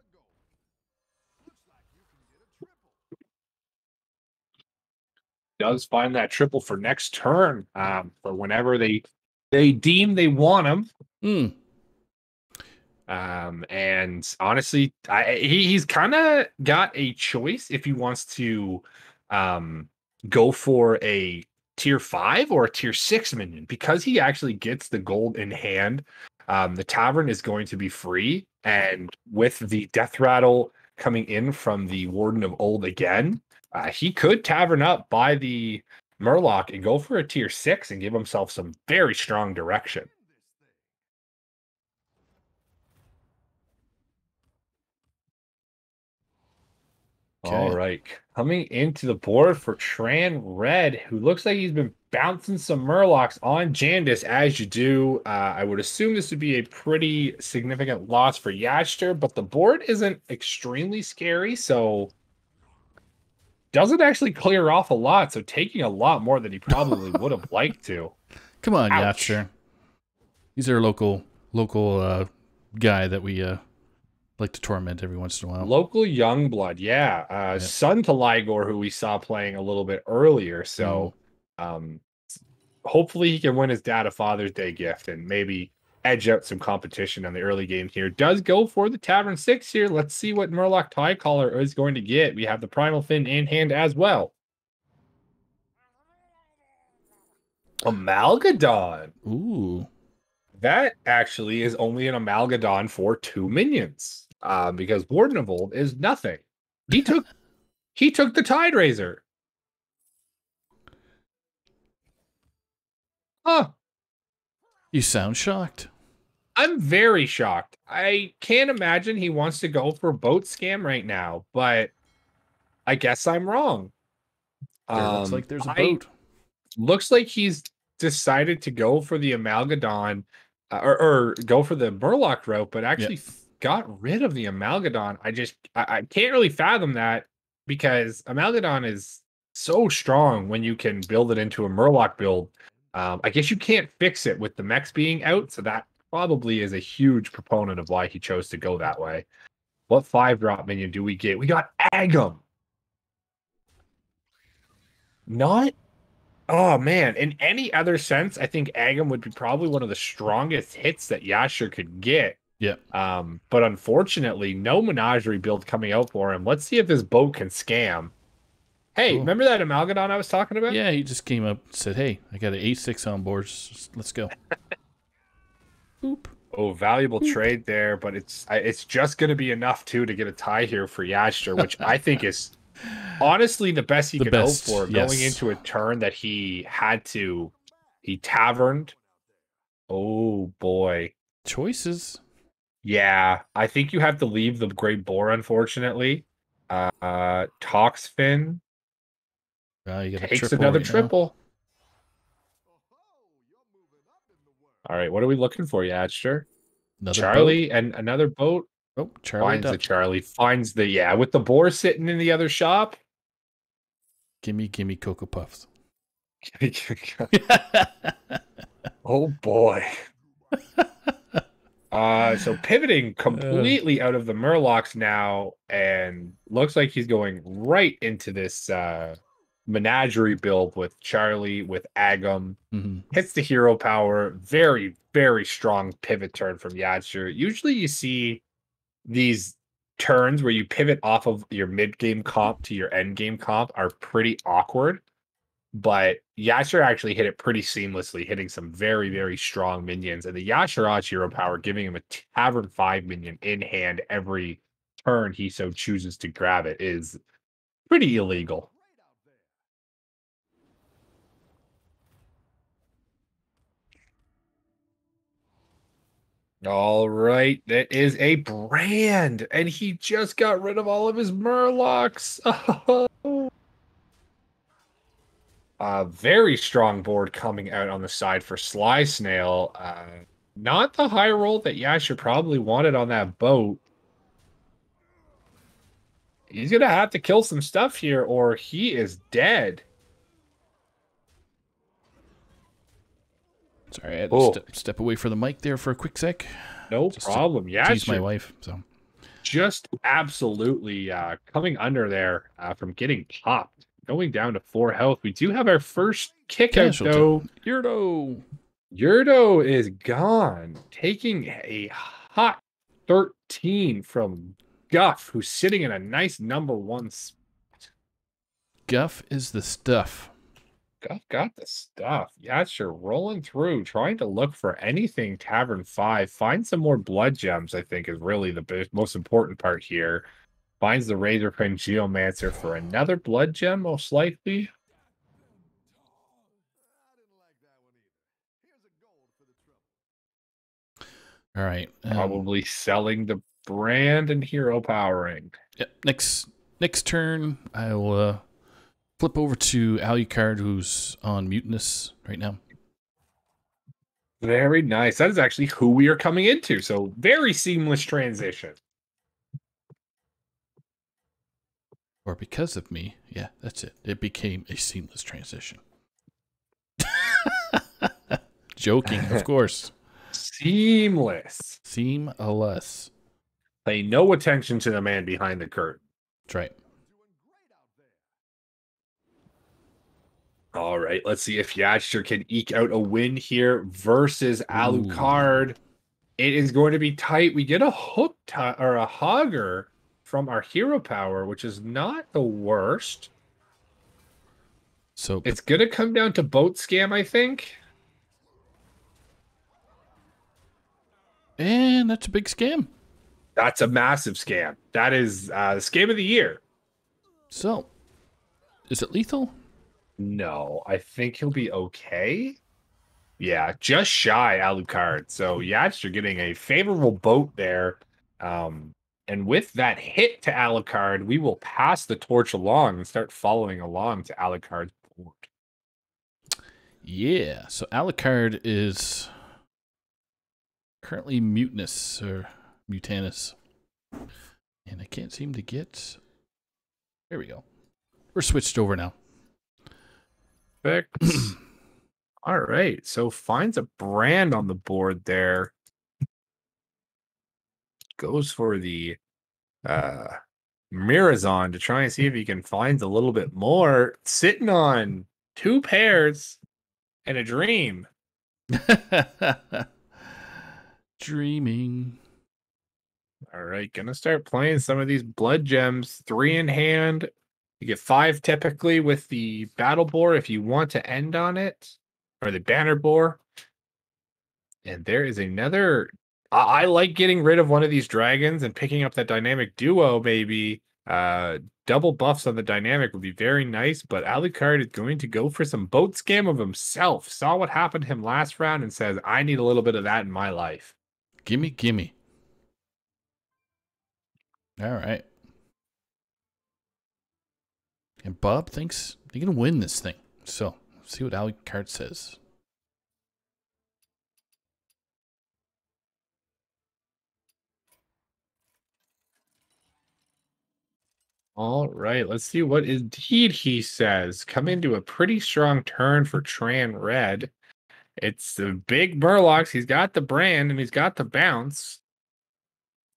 Speaker 2: Does find that triple for next turn for whenever they deem they want him. And honestly, he's kind of got a choice if he wants to go for a tier 5 or a tier 6 minion, because he actually gets the gold in hand. The tavern is going to be free, and with the death rattle coming in from the Warden of Old again, he could tavern up by the Murloc and go for a tier 6 and give himself some very strong direction. Okay. All right, coming into the board for Tran Red, who looks like he's been bouncing some Murlocs on Jandis, as you do. I would assume this would be a pretty significant loss for Yashter, but the board isn't extremely scary, so doesn't actually clear off a lot, so taking a lot more than he probably would have liked to.
Speaker 1: Come on, Yashter. He's our local guy that we like to torment every once in a while.
Speaker 2: Local Youngblood, yeah. Son to Ligor, who we saw playing a little bit earlier. So hopefully he can win his dad a Father's Day gift and maybe edge out some competition on the early game here. Does go for the Tavern 6 here. Let's see what Murloc Tie Collar is going to get. We have the Primal Fin in hand as well. Amalgadon.
Speaker 1: Ooh.
Speaker 2: That actually is only an Amalgadon for 2 minions. Because Warden of Old is nothing. He took the Tide Razor. Huh.
Speaker 1: You sound shocked.
Speaker 2: I'm very shocked. I can't imagine he wants to go for boat scam right now, but I guess I'm wrong.
Speaker 1: Looks like there's a boat.
Speaker 2: Looks like he's decided to go for the Amalgadon or go for the Murloc route, but actually got rid of the Amalgadon. I can't really fathom that because Amalgadon is so strong when you can build it into a Murloc build. I guess you can't fix it with the mechs being out, so that probably is a huge proponent of why he chose to go that way. What 5-drop minion do we get? We got Agam. Not Oh man, in any other sense, I think Agam would be probably one of the strongest hits that Yasher could get.
Speaker 1: Yeah.
Speaker 2: But unfortunately, no Menagerie build coming out for him. Let's see if this boat can scam. Hey, remember that Amalgadon I was talking about?
Speaker 1: Yeah, he just came up and said, "Hey, I got an A6 on board. Let's go." Boop.
Speaker 2: Oh, valuable trade there, but it's just going to be enough too to get a tie here for Yasher, which I think is honestly the best he could hope for going into a turn that he taverned. Oh boy.
Speaker 1: Choices.
Speaker 2: Yeah, I think you have to leave the Great Boar, unfortunately. Toxfin
Speaker 1: You got
Speaker 2: takes another triple. All right, what are we looking for, Yatcher? Charlie boat. And another boat.
Speaker 1: Oh, Charlie
Speaker 2: finds the Charlie. Finds the with the boar sitting in the other shop.
Speaker 1: Gimme Cocoa Puffs.
Speaker 2: Oh boy. So pivoting completely out of the Murlocs now, and looks like he's going right into this Menagerie build with Charlie, with Agam. Hits the hero power. Very, very strong pivot turn from Yatcher. Usually you see these turns where you pivot off of your mid-game comp to your end-game comp are pretty awkward. But Yasher actually hit it pretty seamlessly, hitting some very, very strong minions. And the Yasharaj hero power giving him a Tavern 5 minion in hand every turn he so chooses to grab it is pretty illegal. All right, that is a brand, and he just got rid of all of his Murlocs. A very strong board coming out on the side for Sly Snail. Not the high roll that Yasher probably wanted on that boat. He's going to have to kill some stuff here, or he is dead.
Speaker 1: Sorry, I had to step away from the mic there for a quick sec.
Speaker 2: No problem. Yeah,
Speaker 1: tease my wife. So
Speaker 2: just absolutely coming under there from getting popped, going down to 4 health. We do have our first kick out though. Yurdo is gone, taking a hot 13 from Guff, who's sitting in a nice number 1 spot.
Speaker 1: Guff is the stuff.
Speaker 2: Guff got the stuff. Yeah, sure. Rolling through, trying to look for anything Tavern 5. Find some more blood gems, I think, is really the most important part here. Finds the Razorfin Geomancer for another blood gem, most likely.
Speaker 1: All right.
Speaker 2: Probably selling the brand and hero powering.
Speaker 1: Yep. Next turn, I'll flip over to Alucard, who's on Mutinous right now.
Speaker 2: Very nice. That is actually who we are coming into. So very seamless transition.
Speaker 1: Or because of me. Yeah, that's it. It became a seamless transition. Joking, of course.
Speaker 2: Seamless.
Speaker 1: Seamless.
Speaker 2: Pay no attention to the man behind the curtain.
Speaker 1: That's right.
Speaker 2: All right, let's see if Yatcher can eke out a win here versus Alucard. It is going to be tight. We get a hook or a hogger from our hero power, which is not the worst.
Speaker 1: So
Speaker 2: it's going to come down to boat scam, I think.
Speaker 1: And that's a big scam.
Speaker 2: That's a massive scam. That is the scam of the year.
Speaker 1: So, is it lethal?
Speaker 2: No, I think he'll be okay. Yeah, just shy Alucard. So Yats, you're getting a favorable boat there. And with that hit to Alucard, we will pass the torch along and start following along to Alucard's board.
Speaker 1: Yeah, so Alucard is currently mutinous or mutanus. And I can't seem to get... There we go. We're switched over now.
Speaker 2: Perfect. All right. So finds a brand on the board there. Goes for the Mirazon to try and see if he can find a little bit more. Sitting on 2 pairs and a dream.
Speaker 1: Dreaming.
Speaker 2: All right, gonna start playing some of these blood gems. 3 in hand. You get 5 typically with the battle boar if you want to end on it, or the banner boar. And there is another. I like getting rid of one of these dragons and picking up that dynamic duo, baby. Double buffs on the dynamic would be very nice, but Alucard is going to go for some boat scam of himself. Saw what happened to him last round and says, I need a little bit of that in my life.
Speaker 1: Gimme, gimme. All right. And Bob thinks he can win this thing. So, let's see what Alucard says.
Speaker 2: All right, let's see what indeed he says. Come into a pretty strong turn for Tran Red. It's the big Murlocs. He's got the brand and he's got the bounce.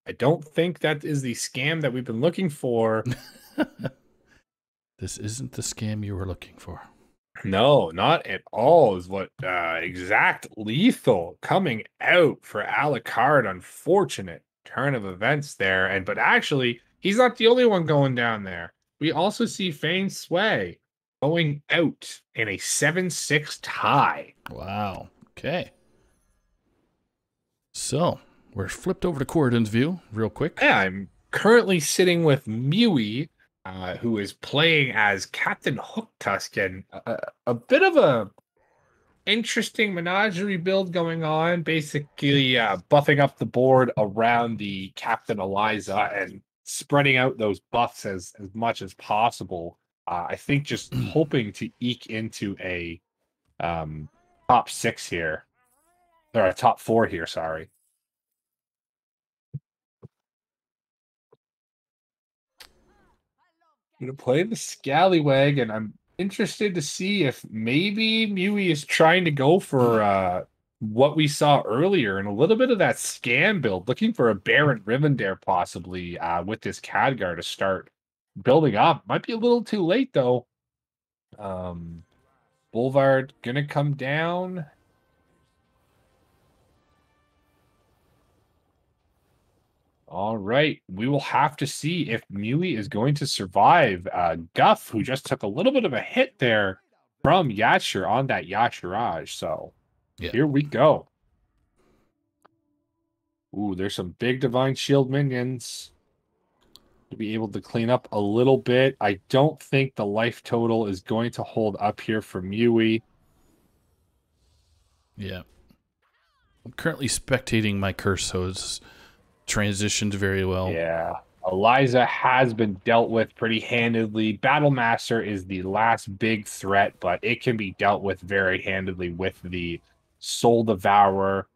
Speaker 2: I don't think that is the scam that we've been looking for.
Speaker 1: This isn't the scam you were looking for.
Speaker 2: No, not at all is what exact lethal coming out for Alucard. Unfortunate turn of events there. But actually, he's not the only one going down there. We also see Fane Sway going out in a 7-6 tie.
Speaker 1: Wow. Okay. So, we're flipped over to Corridon's view real quick.
Speaker 2: Yeah, I'm currently sitting with Mewy, who is playing as Captain Hook Tuscan. A bit of a interesting menagerie build going on, basically buffing up the board around the Captain Eliza and spreading out those buffs as much as possible. I think just hoping to eke into a top 6 here, or a top 4 here, sorry. I'm going to play the Scallywag, and I'm interested to see if maybe Mewy is trying to go for what we saw earlier and a little bit of that scam build, looking for a Baron Rivendare possibly with this Khadgar to start building up. Might be a little too late, though. Boulevard going to come down. All right, we will have to see if Mewy is going to survive. Guff, who just took a little bit of a hit there from Yashir on that Yashirage. So Here we go. Ooh, there's some big Divine Shield minions to be able to clean up a little bit. I don't think the life total is going to hold up here for Mewy.
Speaker 1: Yeah. I'm currently spectating my curse, so it's transitioned very well.
Speaker 2: Yeah. Eliza has been dealt with pretty handedly. Battlemaster is the last big threat, but it can be dealt with very handedly with the Soul Devourer.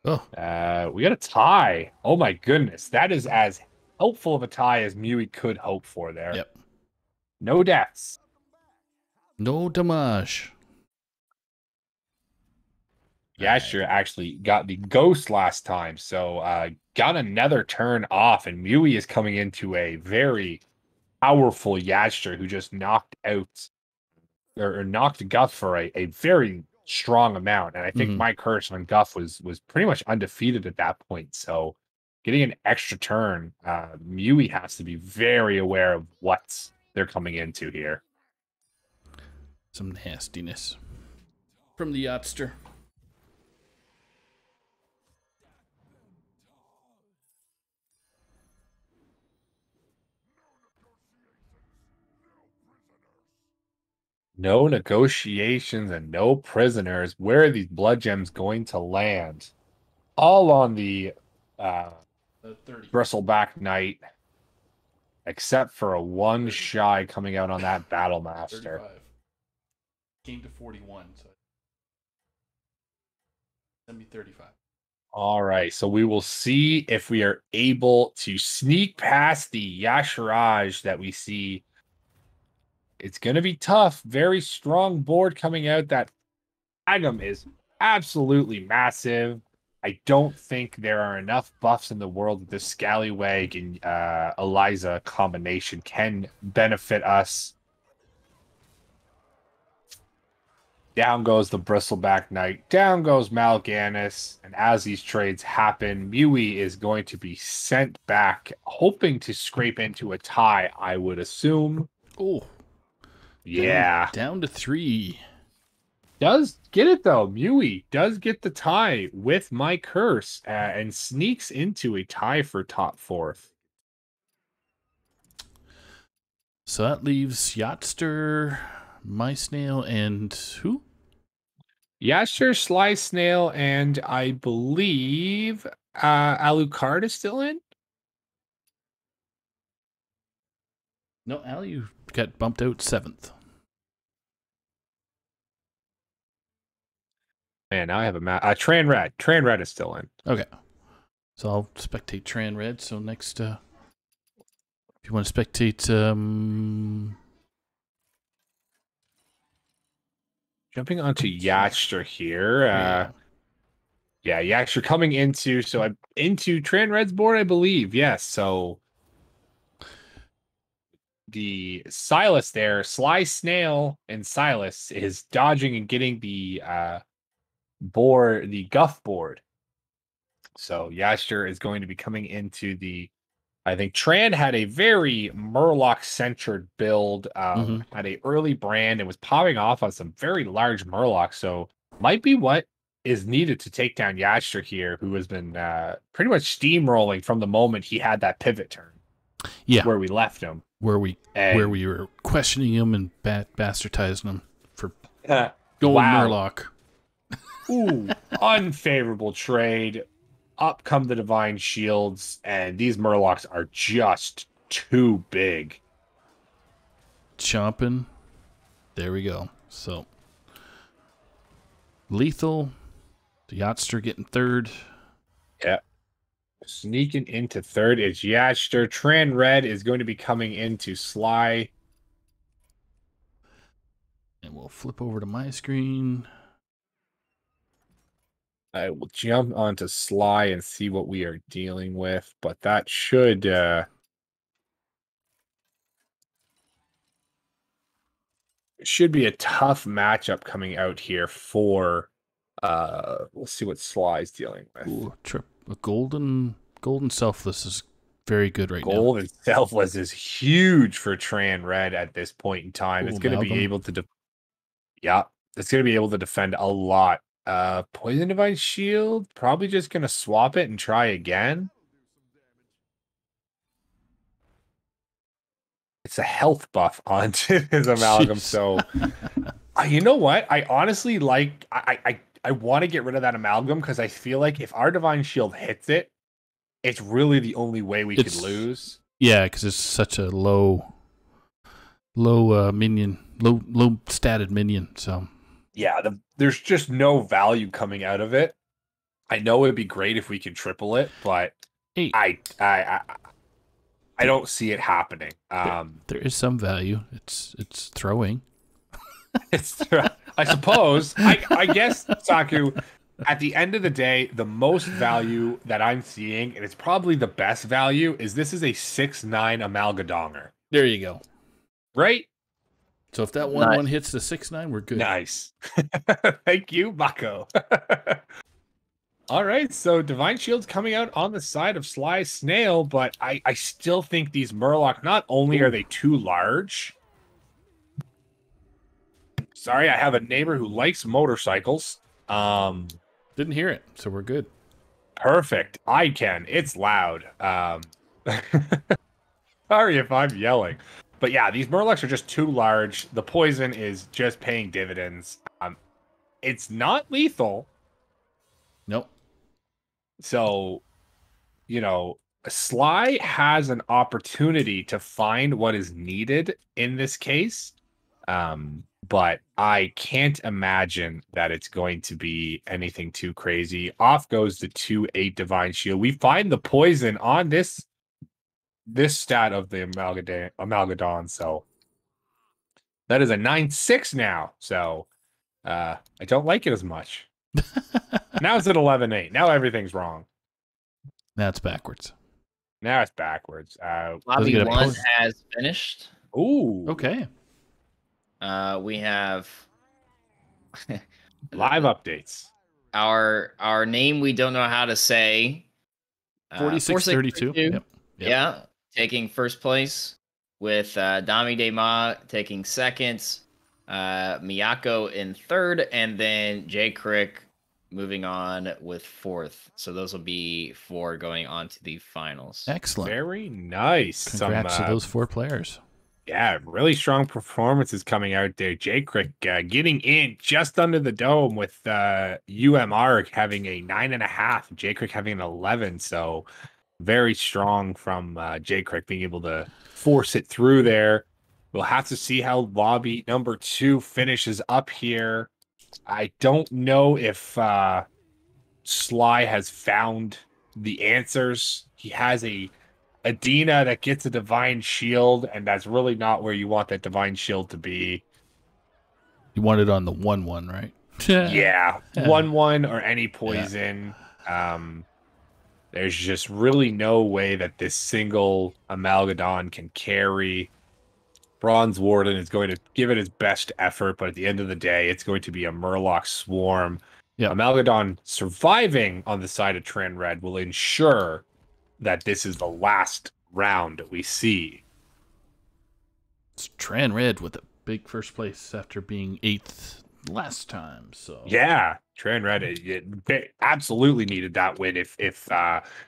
Speaker 1: Oh.
Speaker 2: We got a tie. Oh my goodness. That is as helpful of a tie as Mewy could hope for there.
Speaker 1: Yep.
Speaker 2: No deaths.
Speaker 1: No damage.
Speaker 2: Yashir actually got the ghost last time, so got another turn off, and Mewy is coming into a very powerful Yashir who just knocked out or knocked Guff for a very strong amount. And I think my curse on Guff was pretty much undefeated at that point. So getting an extra turn, Mewy has to be very aware of what they're coming into here.
Speaker 1: Some nastiness from the Yachtster.
Speaker 2: No negotiations and no prisoners. Where are these blood gems going to land? All on the Bristleback Knight, except for a one shy coming out on that Battlemaster.
Speaker 1: 35. came to 41, so send me 35.
Speaker 2: All right, so we will see if we are able to sneak past the Yashiraj that we see. It's going to be tough. Very strong board coming out. That Agam is absolutely massive. I don't think there are enough buffs in the world that this Scallywag and Eliza combination can benefit us. Down goes the Bristleback Knight. Down goes Mal'Ganis. And as these trades happen, Mui is going to be sent back, hoping to scrape into a tie, I would assume.
Speaker 1: Oh.
Speaker 2: Yeah.
Speaker 1: Down to 3.
Speaker 2: Does get it, though. Mui does get the tie with my curse and sneaks into a tie for top 4th.
Speaker 1: So that leaves Yachtster, My Snail, and who?
Speaker 2: Yasher, Sly Snail, and I believe Alucard is still in.
Speaker 1: No, Al, you got bumped out 7th.
Speaker 2: Man, now I have a map. Tran Red. Tran Red is still in.
Speaker 1: Okay. So I'll spectate Tran Red. So next, if you want to spectate,
Speaker 2: jumping onto Yachtster here. Yeah, Yachtster coming into, so I'm into Tran Red's board, I believe. Yes, so the Silas there, Sly Snail and Silas is dodging and getting the board, the Guff board. So Yachtster is going to be coming into the, I think Tran had a very Murloc-centered build, had a early brand and was popping off on some very large Murlocs. So might be what is needed to take down Yachtster here, who has been pretty much steamrolling from the moment he had that pivot turn.
Speaker 1: Yeah,
Speaker 2: where we left him,
Speaker 1: where we were questioning him and bastardizing him for going Murloc.
Speaker 2: Ooh, unfavorable trade. Up come the Divine Shields, and these Murlocs are just too big.
Speaker 1: Chomping. There we go. So, lethal. The Yachtster getting 3rd.
Speaker 2: Yeah. Sneaking into 3rd is Yachtster. Tran Red is going to be coming into Sly.
Speaker 1: And we'll flip over to my screen.
Speaker 2: I will jump onto Sly and see what we are dealing with, but that should be a tough matchup coming out here for we'll see what Sly's dealing with.
Speaker 1: Ooh, a golden selfless is very good right now.
Speaker 2: Golden selfless is huge for Tran Red at this point in time. It's going to be able to it's going to be able to defend a lot. Poison Divine Shield, probably just going to swap it and try again. It's a health buff onto his amalgam. Jeez. So, you know what? I honestly like, I want to get rid of that amalgam because I feel like if our Divine Shield hits it, it's really the only way we could lose.
Speaker 1: Yeah, because it's such a low minion, low statted minion. So
Speaker 2: yeah, there's just no value coming out of it. I know it'd be great if we could triple it, but I don't see it happening.
Speaker 1: There is some value. It's throwing.
Speaker 2: I suppose. I guess, Saku, at the end of the day, the most value that I'm seeing, and it's probably the best value, is this is a 6/9 Amalgadonger.
Speaker 1: There you go.
Speaker 2: Right?
Speaker 1: So if that one hits the 6/9, we're good.
Speaker 2: Nice. Thank you, Mako. All right, so Divine Shield's coming out on the side of Sly Snail, but I still think these Murloc, not only are they too large. Sorry, I have a neighbor who likes motorcycles.
Speaker 1: Didn't hear it, so we're good.
Speaker 2: Perfect. I can. It's loud. Sorry if I'm yelling. But yeah, these Murlocs are just too large. The poison is just paying dividends. It's not lethal.
Speaker 1: Nope.
Speaker 2: So, Sly has an opportunity to find what is needed in this case. But I can't imagine that it's going to be anything too crazy. Off goes the 2/8 Divine Shield. We find the poison on this stat of the Amalgadon. So that is a 9/6 now. So I don't like it as much. Now it's at 11/8. Now everything's wrong.
Speaker 1: Now it's backwards.
Speaker 2: Now it's backwards.
Speaker 3: Lobby 1 has finished.
Speaker 2: Ooh.
Speaker 1: Okay.
Speaker 3: We have
Speaker 2: live updates.
Speaker 3: Our name we don't know how to say.
Speaker 1: 4632. Yep.
Speaker 3: Yeah, taking first place with Dami De Ma taking second, Miyako in third, and then Jay Crick moving on with fourth. So those will be 4 going on to the finals.
Speaker 1: Excellent.
Speaker 2: Very nice.
Speaker 1: Congrats to those 4 players.
Speaker 2: Yeah, really strong performances coming out there. Jay Crick getting in just under the dome with UMR having a 9.5, Jay Crick having an 11. So very strong from Jay Crick being able to force it through there. We'll have to see how lobby number 2 finishes up here. I don't know if Sly has found the answers. He has a Adina that gets a Divine Shield, and that's really not where you want that Divine Shield to be.
Speaker 1: You want it on the 1/1, right?
Speaker 2: Yeah, 1/1 or any poison. Yeah. There's just really no way that this single Amalgadon can carry. Bronze Warden is going to give it its best effort, but at the end of the day, it's going to be a Murloc Swarm. Yep. Amalgadon surviving on the side of Tran Red will ensure that this is the last round we see.
Speaker 1: It's Tran Red with a big first place after being 8th last time. So
Speaker 2: yeah, Tran Red they absolutely needed that win if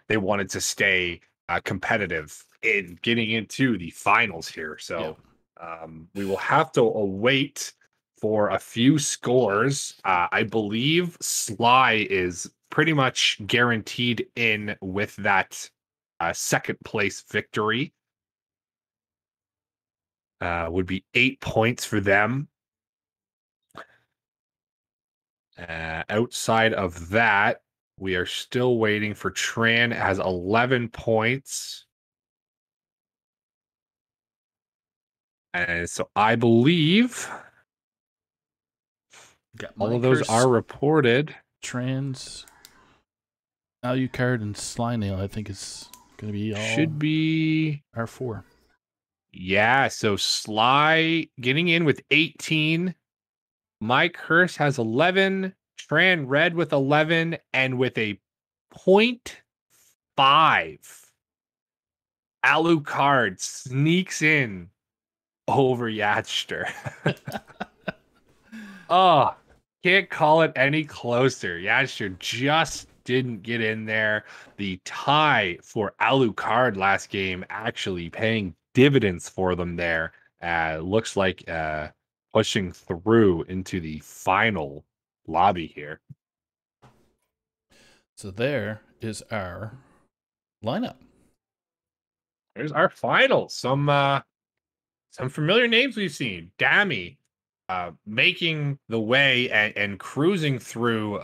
Speaker 2: they wanted to stay competitive in getting into the finals here. So we will have to await for a few scores. I believe Sly is pretty much guaranteed in with that second place victory. Would be 8 points for them. Outside of that, we are still waiting for Tran. Has 11 points. And so I believe all of those are reported.
Speaker 1: Trans, Alucard, and Slynail, I think it's going to be all.
Speaker 2: Should be
Speaker 1: our 4.
Speaker 2: Yeah, so Sly getting in with 18. Mike Hurst has 11. Tran Red with 11. And with a 0.5, Alucard sneaks in over Yatster. Oh, can't call it any closer. Yatster just didn't get in there. The tie for Alucard last game actually paying dividends for them there. Looks like pushing through into the final lobby here.
Speaker 1: So there is our lineup.
Speaker 2: There's our finals. Some familiar names we've seen. Dami making the way and cruising through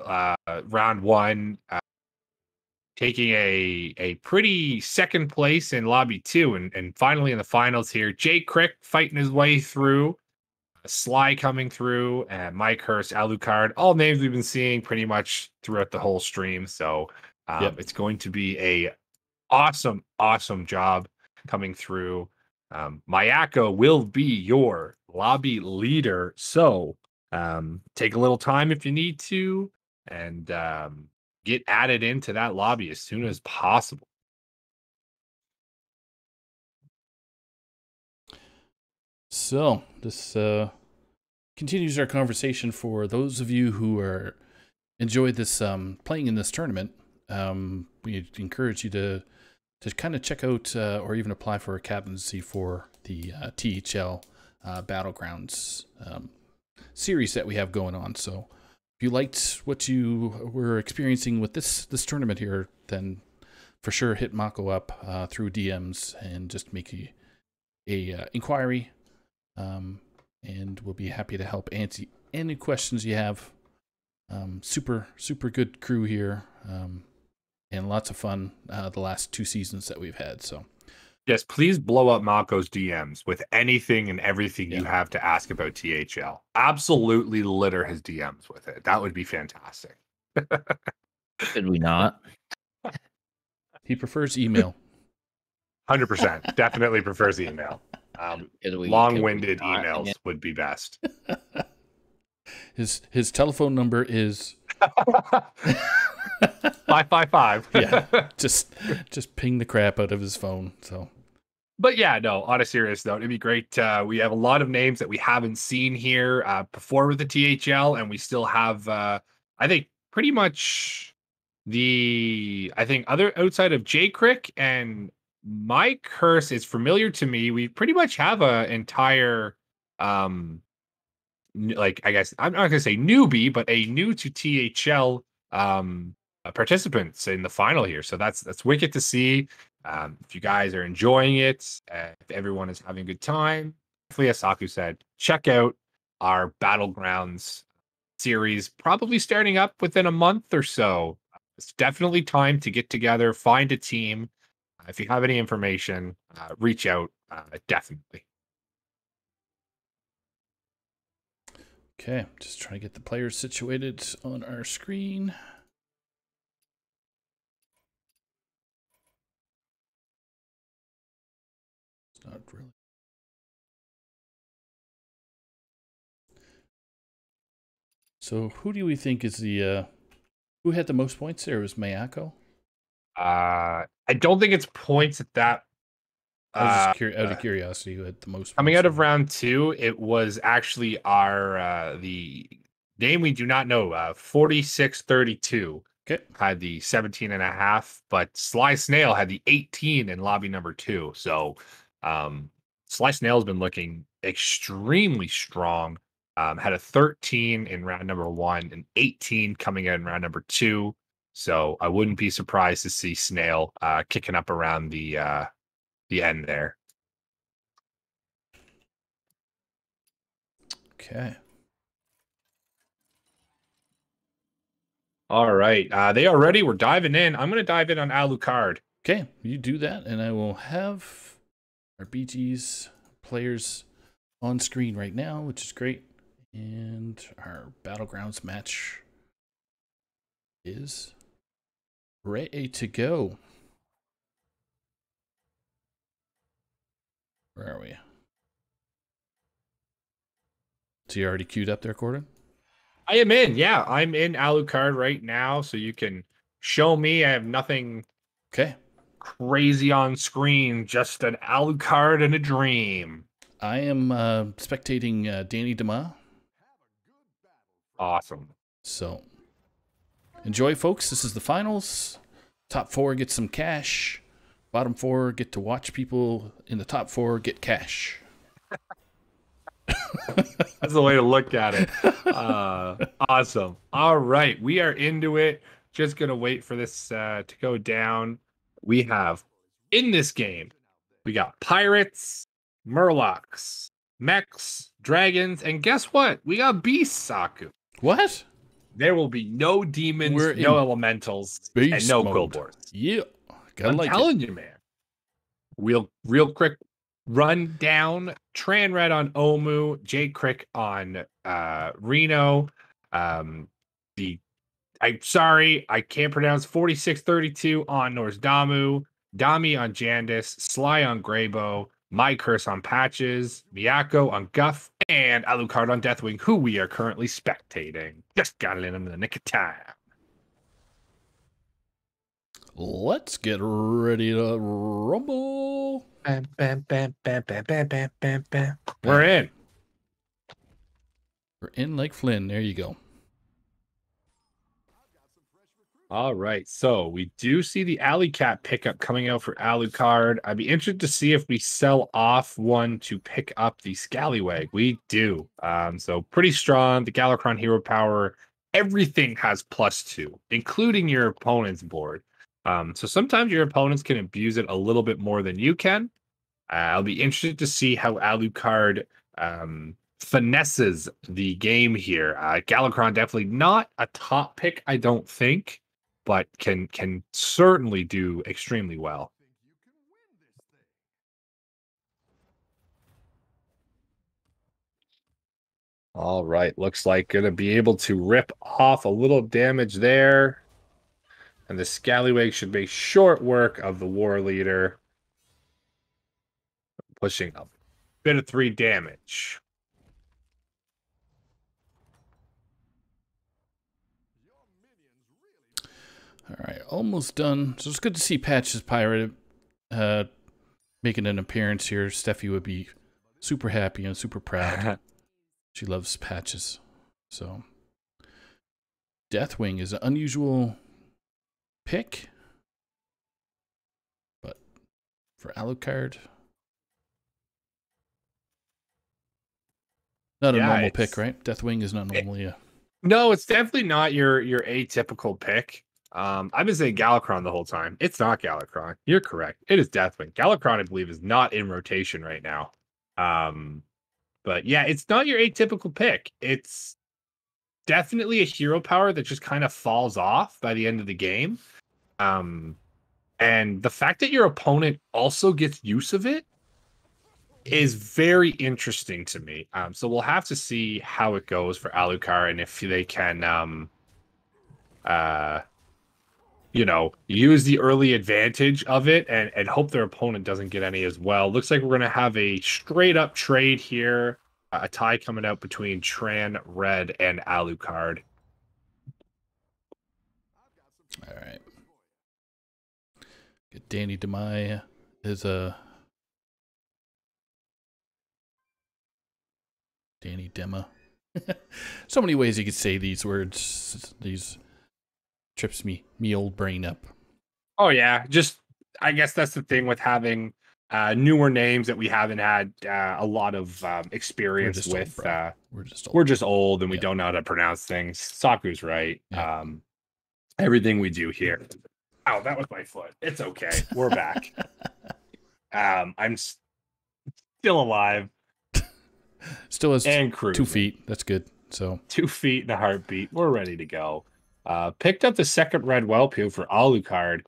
Speaker 2: round 1, taking a pretty second place in lobby 2, and finally in the finals here. Jay Crick fighting his way through. Sly coming through, and Mike Hurst, Alucard, all names we've been seeing pretty much throughout the whole stream. So it's going to be a awesome job coming through. Mayako will be your lobby leader. So take a little time if you need to, and get added into that lobby as soon as possible.
Speaker 1: So this continues our conversation for those of you who are enjoyed this playing in this tournament. We encourage you to kind of check out or even apply for a captaincy for the THL Battlegrounds series that we have going on. So if you liked what you were experiencing with this tournament here, then for sure hit Mako up through DMs and just make a inquiry. and we'll be happy to help answer any questions you have. Super good crew here, and lots of fun the last 2 seasons that we've had. So
Speaker 2: yes, please blow up Mako's DMs with anything and everything you have to ask about THL. Absolutely litter his DMs with it. That would be fantastic.
Speaker 3: Could we not?
Speaker 1: He prefers email.
Speaker 2: 100%. Definitely prefers email. Long-winded emails would be best.
Speaker 1: His telephone number is
Speaker 2: 555.
Speaker 1: Yeah, just ping the crap out of his phone. So,
Speaker 2: but yeah, no. On a serious note, it'd be great. We have a lot of names that we haven't seen here before with the THL, and we still have, I think, pretty much other outside of J Crick and my curse is familiar to me. We pretty much have a entire like, I guess I'm not gonna say newbie, but a new to THL participants in the final here. So that's wicked to see. If you guys are enjoying it, if everyone is having a good time, definitely, as Saku said, check out our Battlegrounds series, probably starting up within a month or so. It's definitely time to get together, find a team. If you have any information, reach out. Definitely.
Speaker 1: Okay, just trying to get the players situated on our screen. It's not really. So who do we think is the who had the most points there? Was Mayako?
Speaker 2: I don't think it's points at that.
Speaker 1: I was just out of curiosity who had the most
Speaker 2: coming out of round 2. It was actually our the name we do not know, 4632.
Speaker 1: Okay,
Speaker 2: had the 17.5, but Sly Snail had the 18 in lobby number 2. So Sly Snail's been looking extremely strong. Had a 13 in round number 1 and 18 coming out in round number 2. So I wouldn't be surprised to see Snail kicking up around the end there.
Speaker 1: Okay.
Speaker 2: All right. They are ready. We're diving in. I'm going to dive in on Alucard.
Speaker 1: Okay, you do that, and I will have our BG's players on screen right now, which is great. And our Battlegrounds match is ready to go. Where are we? So you already queued up there, Gordon?
Speaker 2: I am in. Yeah, I'm in Alucard right now, so you can show me. I have nothing crazy on screen, just an Alucard and a dream.
Speaker 1: I am spectating Danny DeMa.
Speaker 2: Awesome.
Speaker 1: So enjoy, folks. This is the finals. Top 4 get some cash. Bottom 4 get to watch people in the top 4 get cash.
Speaker 2: That's the way to look at it. Awesome. All right. We are into it. Just going to wait for this to go down. We have in this game, we got pirates, murlocs, mechs, dragons, and guess what? We got beasts, Saku.
Speaker 1: What?
Speaker 2: There will be no demons, no elementals, and no Quillboars.
Speaker 1: Yeah.
Speaker 2: I'm telling you, man. Real quick run down. Tran Red on Omu, J Crick on Reno. I'm sorry, I can't pronounce 4632 on Norsdamu, Dami on Jandis, Sly on Greybow, My Curse on Patches, Miyako on Guff, and Alucard on Deathwing, who we are currently spectating. Just got it in the nick of time.
Speaker 1: Let's get ready to rumble.
Speaker 2: Bam, bam, bam, bam, bam, bam, bam, bam, bam. We're in.
Speaker 1: We're in like Flynn. There you go.
Speaker 2: All right. So we do see the Alley Cat pickup coming out for Alucard. I'd be interested to see if we sell off one to pick up the Scallywag. We do. So pretty strong. The Galacron Hero Power. Everything has +2, including your opponent's board. So sometimes your opponents can abuse it a little bit more than you can. I'll be interested to see how Alucard finesses the game here. Galakrond definitely not a top pick, I don't think, but can certainly do extremely well. All right, looks like going to be able to rip off a little damage there. And the Scallywag should make short work of the War Leader. Pushing up. Bit of 3 damage.
Speaker 1: All right, almost done. So it's good to see Patches Pirate making an appearance here. Steffi would be super happy and super proud. She loves Patches. So Deathwing is an unusual pick, but for Alucard, not a normal pick, right? Deathwing is not normally a...
Speaker 2: No, it's definitely not your atypical pick. I've been saying Galakrond the whole time. It's not Galakrond. You're correct. It is Deathwing. Galakrond, I believe, is not in rotation right now. But yeah, it's not your atypical pick. It's definitely a hero power that just kind of falls off by the end of the game. And the fact that your opponent also gets use of it is very interesting to me. So we'll have to see how it goes for Alucard and if they can use the early advantage of it and hope their opponent doesn't get any as well. Looks like we're going to have a straight up trade here. A tie coming out between Tran Red and Alucard.
Speaker 1: All right. Get Danny DeMai is a... Danny Dema. So many ways you could say these words. These trips me old brain up.
Speaker 2: Oh yeah, just I guess that's the thing with having newer names that we haven't had a lot of experience with. We're just old and we don't know how to pronounce things. Saku's right.
Speaker 1: Yeah.
Speaker 2: Everything we do here. Oh, that was my foot. It's okay. We're back. I'm still alive.
Speaker 1: Still has
Speaker 2: and
Speaker 1: 2 feet. That's good. So
Speaker 2: 2 feet and a heartbeat. We're ready to go. Picked up the second red Whelpio for Alucard.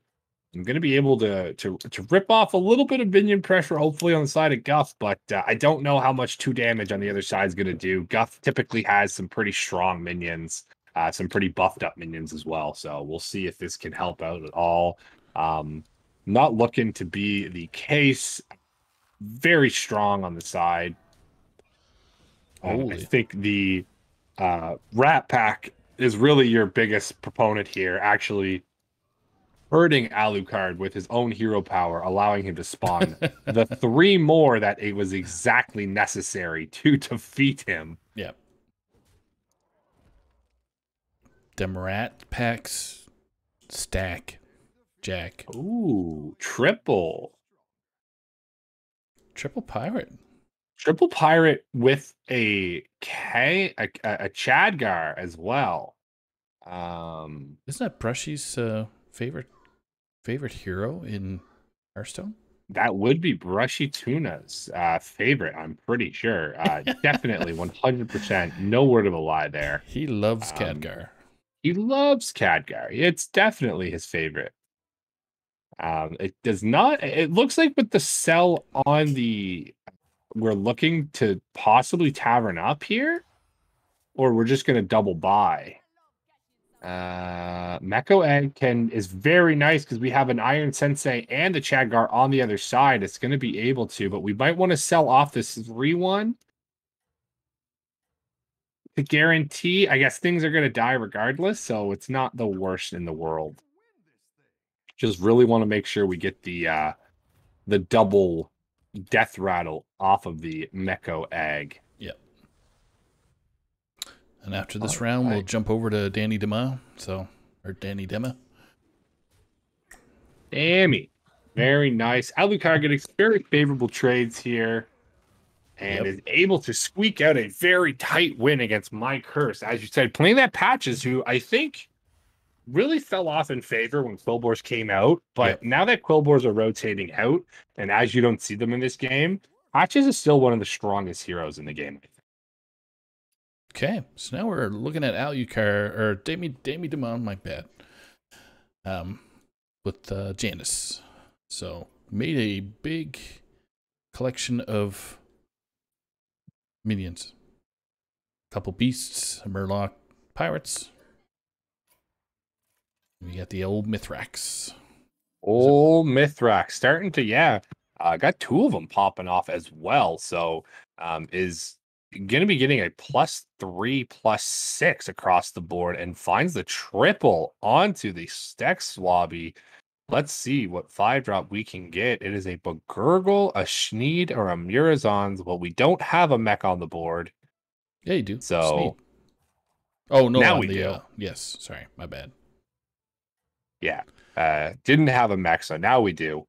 Speaker 2: I'm going to be able to rip off a little bit of minion pressure, hopefully on the side of Guff, but I don't know how much 2 damage on the other side is going to do. Guff typically has some pretty strong minions, some pretty buffed up minions as well. So we'll see if this can help out at all. Not looking to be the case. Very strong on the side. I think the Rat Pack is really your biggest proponent here, actually hurting Alucard with his own hero power, allowing him to spawn the 3 more that it was exactly necessary to defeat him.
Speaker 1: Yep. Them Rat Packs stack Jack.
Speaker 2: Ooh, triple
Speaker 1: pirate.
Speaker 2: Triple pirate with a Chadgar as well.
Speaker 1: Isn't that Brushy's favorite hero in Hearthstone?
Speaker 2: That would be Brushy Tuna's favorite, I'm pretty sure. Definitely 100%. No word of a lie there.
Speaker 1: He loves Khadgar.
Speaker 2: He loves Khadgar. It's definitely his favorite. It does not. It looks like with the sell on the, we're looking to possibly tavern up here, or we're just going to double buy. Meko Egg is very nice because we have an Iron Sensei and the Chadgar on the other side. It's going to be able to, but we might want to sell off this 3-1 to guarantee. I guess things are going to die regardless, so it's not the worst in the world. Just really want to make sure we get the double death rattle off of the Meko Egg.
Speaker 1: Yep. And after this round, we'll jump over to Danny Dema. Or Danny Dema.
Speaker 2: Dammy. Very nice. Alucard getting very favorable trades here. And is able to squeak out a very tight win against My Curse. As you said, playing that Patches, who I think really fell off in favor when Quillbores came out. But now that Quillbores are rotating out, and as you don't see them in this game, Patches is still one of the strongest heroes in the game.
Speaker 1: Okay, so now we're looking at Alucard, or Demi Demon, my bad. With Janice. So made a big collection of minions. Couple beasts, a Murloc, pirates. We got the old Mithrax.
Speaker 2: Old Mithrax starting to, got 2 of them popping off as well. So is going to be getting a +3, +6 across the board and finds the triple onto the Stex Swabby. Let's see what 5-drop we can get. It is a Begurgle, a Schneed, or a Murazons. Well, we don't have a mech on the board.
Speaker 1: Yeah, you do.
Speaker 2: So,
Speaker 1: oh, no,
Speaker 2: now
Speaker 1: on
Speaker 2: we
Speaker 1: the,
Speaker 2: do.
Speaker 1: Yes, sorry, my bad.
Speaker 2: Yeah, didn't have a mech, so now we do.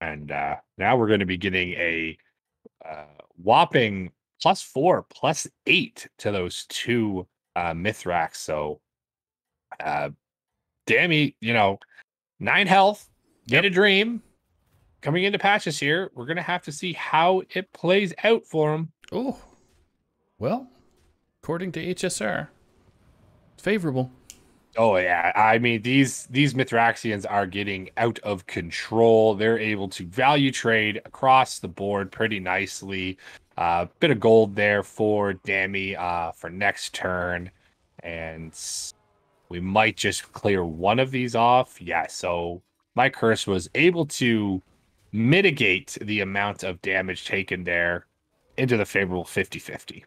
Speaker 2: And now we're going to be getting a whopping +4, +8 to those 2 Mithrax. So, Dammy, 9 health, get a dream. Coming into patches here, we're going to have to see how it plays out for him.
Speaker 1: Oh, well, according to HSR, it's favorable.
Speaker 2: Oh, yeah. I mean, these Mithraxians are getting out of control. They're able to value trade across the board pretty nicely. Bit of gold there for Dammy for next turn. And we might just clear one of these off. Yeah, so my curse was able to mitigate the amount of damage taken there into the favorable 50-50.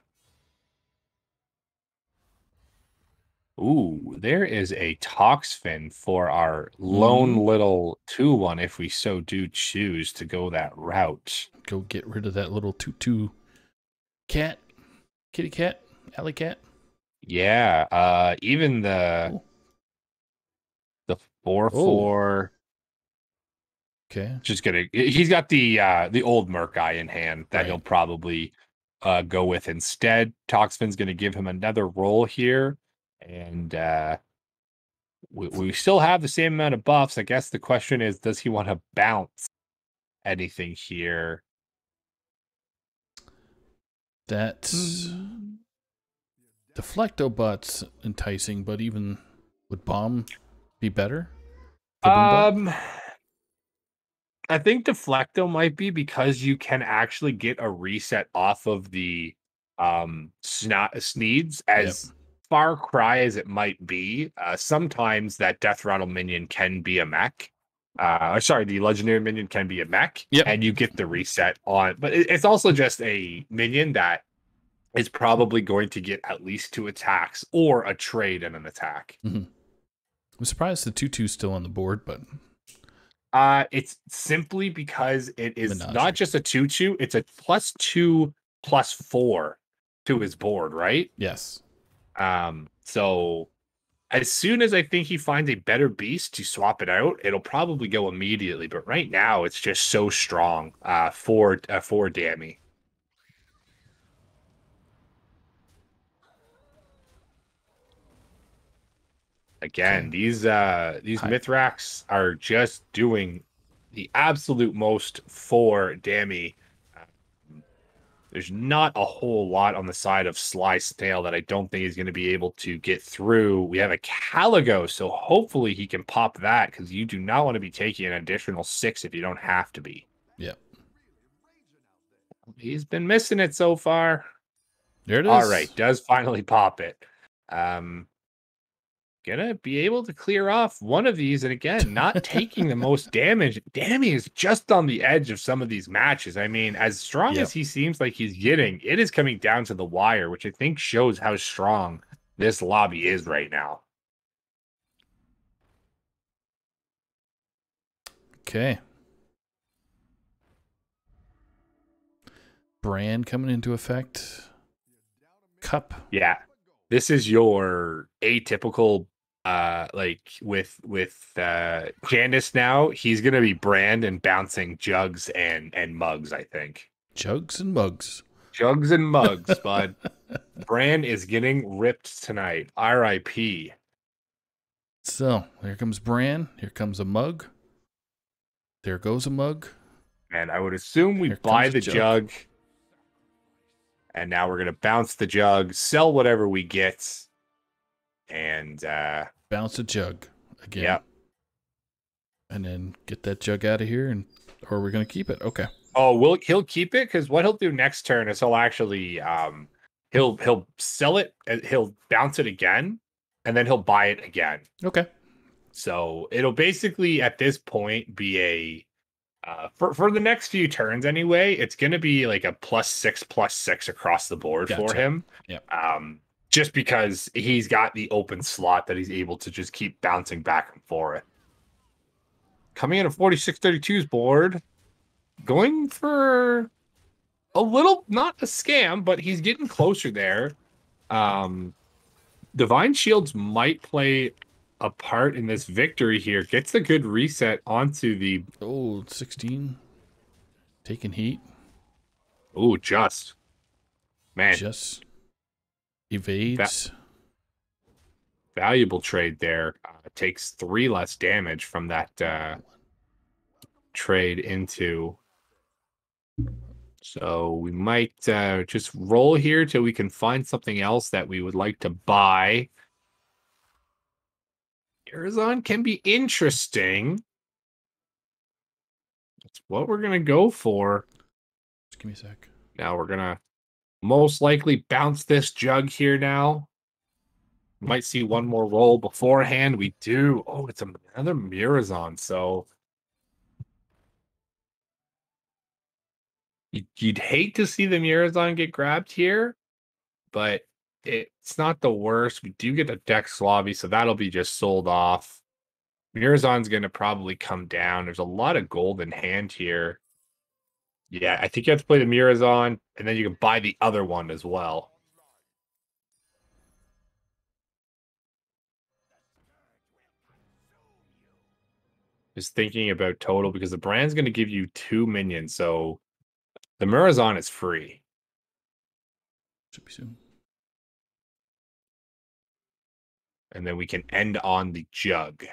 Speaker 2: Ooh, there is a Toxfin for our lone little 2-1 if we so do choose to go that route.
Speaker 1: Go get rid of that little 2/2 cat, kitty cat, alley cat.
Speaker 2: Yeah, even the 4/4.
Speaker 1: Okay.
Speaker 2: He's got the old Merc guy in hand that he'll probably go with instead. Toxfin's gonna give him another roll here. And we still have the same amount of buffs. I guess the question is, does he want to bounce anything here?
Speaker 1: That's Deflectobot's enticing, but even would bomb be better?
Speaker 2: I think Deflecto might be because you can actually get a reset off of the Sneeds as far cry as it might be. Sometimes that Death Rattle minion can be a mech. The legendary minion can be a mech, and you get the reset on. But it's also just a minion that is probably going to get at least 2 attacks or a trade and an attack.
Speaker 1: I'm surprised the 2/2 is still on the board, but
Speaker 2: it's simply because it is
Speaker 1: Menagerie.
Speaker 2: not just a 2/2; it's a +2, +4 to his board, right?
Speaker 1: Yes.
Speaker 2: So as soon as I think he finds a better beast to swap it out, it'll probably go immediately. But right now, it's just so strong for Dammy. Again, these Mithrax are just doing the absolute most for Dammy. There's not a whole lot on the side of Sly Snail that I don't think he's going to be able to get through. We have a Caligo, so hopefully he can pop that, because you do not want to be taking an additional 6 if you don't have to be.
Speaker 1: Yep.
Speaker 2: He's been missing it so far.
Speaker 1: There it is.
Speaker 2: All right, does finally pop it. Gonna be able to clear off one of these, and again, not taking the most damage. Dammy is just on the edge of some of these matches. I mean, as strong as he seems like he's getting, it is coming down to the wire, which I think shows how strong this lobby is right now.
Speaker 1: Okay. Brand coming into effect. Cup.
Speaker 2: Yeah. This is your atypical with Candace now, he's gonna be Brand and bouncing jugs and mugs, I think.
Speaker 1: Jugs and mugs.
Speaker 2: Jugs and mugs, bud. Brand is getting ripped tonight. RIP.
Speaker 1: So here comes Brand. Here comes a mug. There goes a mug.
Speaker 2: And I would assume we buy the jug. And now we're going to bounce the jug, sell whatever we get, and
Speaker 1: bounce a jug again.
Speaker 2: Yep.
Speaker 1: And then get that jug out of here, or we're going to keep it. Okay.
Speaker 2: Oh, he'll keep it, because what he'll do next turn is he'll actually he'll sell it, he'll bounce it again, and then he'll buy it again.
Speaker 1: Okay.
Speaker 2: So it'll basically at this point be a for the next few turns anyway, it's going to be like a +6/+6 across the board for him.
Speaker 1: Yeah.
Speaker 2: Just because he's got the open slot that he's able to just keep bouncing back and forth. Coming in at 46-32's board, going for a little, not a scam, but he's getting closer there. Divine Shields might play a part in this victory here. Gets a good reset onto the
Speaker 1: 16 taking heat.
Speaker 2: Just
Speaker 1: evades.
Speaker 2: Valuable trade there. Takes 3 less damage from that trade into. So we might just roll here till we can find something else that we would like to buy. Arizona can be interesting. That's what we're going to go for.
Speaker 1: Just give me a sec.
Speaker 2: Now we're going to most likely bounce this jug here now. Might see one more roll beforehand. We do. Oh, it's another Mirazon. So you'd hate to see the Mirazon get grabbed here, but it's not the worst. We do get a Dex Lobby, so that'll be just sold off. Mirazon's going to probably come down. There's a lot of gold in hand here. Yeah, I think you have to play the Mirazon, and then you can buy the other one as well. Just thinking about total, because the brand's going to give you 2 minions, so the Mirazon is free.
Speaker 1: Should be soon.
Speaker 2: And then we can end on the jug.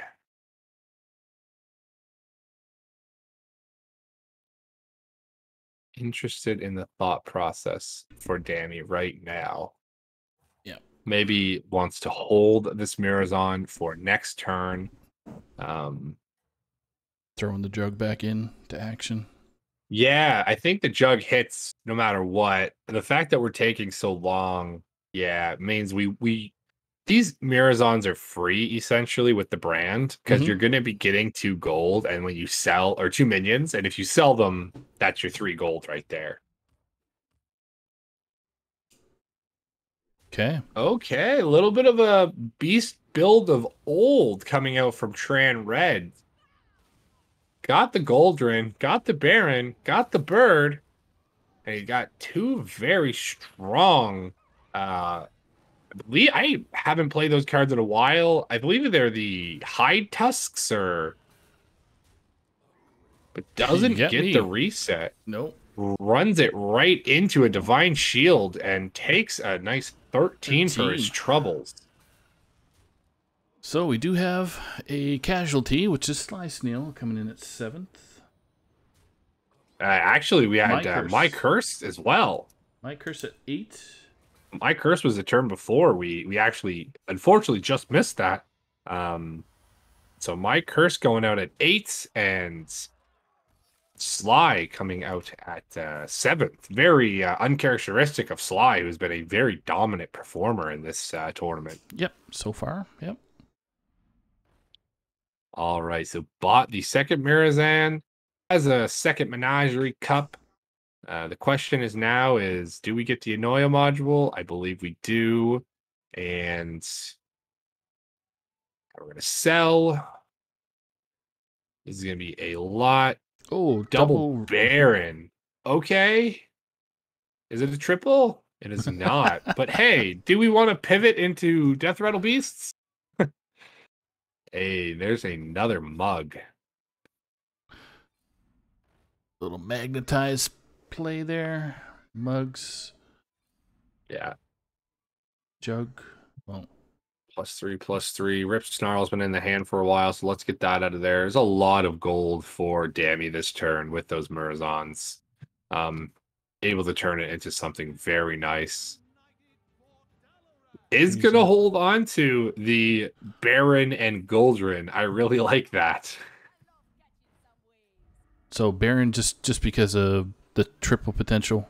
Speaker 2: Interested in the thought process for Danny right now.
Speaker 1: Yeah.
Speaker 2: Maybe wants to hold this Mirazon for next turn.
Speaker 1: Throwing the jug back in to action.
Speaker 2: Yeah, I think the jug hits no matter what. The fact that we're taking so long, means these Mirazons are free essentially with the brand, because you're going to be getting 2 gold, and when you sell, or 2 minions, and if you sell them, that's your 3 gold right there.
Speaker 1: Okay,
Speaker 2: a little bit of a beast build of old coming out from Tran Red. Got the Goldrin, got the Baron, got the Bird, and he got 2 very strong. I haven't played those cards in a while. I believe they're the Hide Tusks, but doesn't get the reset.
Speaker 1: Nope.
Speaker 2: Runs it right into a Divine Shield and takes a nice 13 for his troubles.
Speaker 1: So we do have a casualty, which is Sly Snail, coming in at 7th.
Speaker 2: Actually, we had My Curse as well.
Speaker 1: My Curse at 8.
Speaker 2: My Curse was the turn before. We actually, unfortunately, just missed that. So My Curse going out at 8, and Sly coming out at 7th. Very uncharacteristic of Sly, who's been a very dominant performer in this tournament.
Speaker 1: Yep, so far, yep.
Speaker 2: All right, so bought the second Mirazan as a second Menagerie Cup. The question is now do we get the Anoia module? I believe we do. And we're going to sell. This is going to be a lot.
Speaker 1: Oh,
Speaker 2: double Baron. Okay. Is it a triple? It is not. But hey, do we want to pivot into Death Rattle Beasts? Hey, there's another mug.
Speaker 1: Little magnetized play there. Mugs.
Speaker 2: Yeah.
Speaker 1: Jug. Well.
Speaker 2: +3/+3. Rip Snarl's been in the hand for a while, so let's get that out of there. There's a lot of gold for Dammy this turn with those Mirazons. able to turn it into something very nice. Is going to hold on to the Baron and Goldrin. I really like that.
Speaker 1: So Baron just because of the triple potential.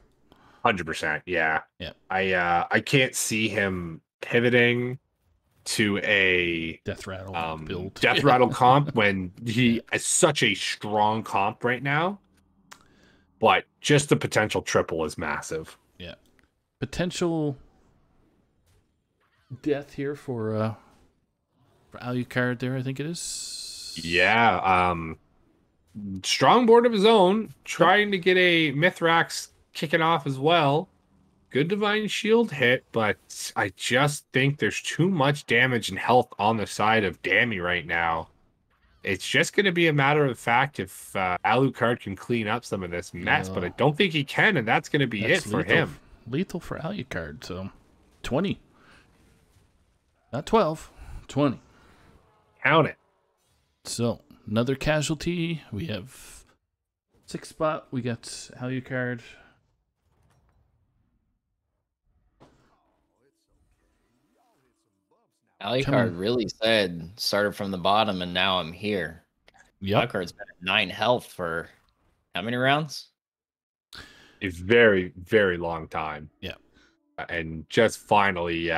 Speaker 2: 100%, yeah.
Speaker 1: Yeah.
Speaker 2: I can't see him pivoting to a
Speaker 1: Death Rattle build.
Speaker 2: Death Rattle comp when he is such a strong comp right now. But just the potential triple is massive.
Speaker 1: Yeah. Potential death here for Alucard there, I think it is.
Speaker 2: Yeah. Strong board of his own, trying to get a Mithrax kicking off as well. Good Divine Shield hit, but I just think there's too much damage and health on the side of Dammy right now. It's just going to be a matter of fact if Alucard can clean up some of this mess, but I don't think he can, and that's going to be it for him.
Speaker 1: Lethal for Alucard, so 20. Not 12, 20.
Speaker 2: Count it.
Speaker 1: So, another casualty. We have 6th spot. We got Alucard.
Speaker 3: Alucard really said, started from the bottom and now I'm here.
Speaker 1: Yep.
Speaker 3: Alucard's been at 9 health for how many rounds?
Speaker 2: A very, very long time.
Speaker 1: Yeah.
Speaker 2: And just finally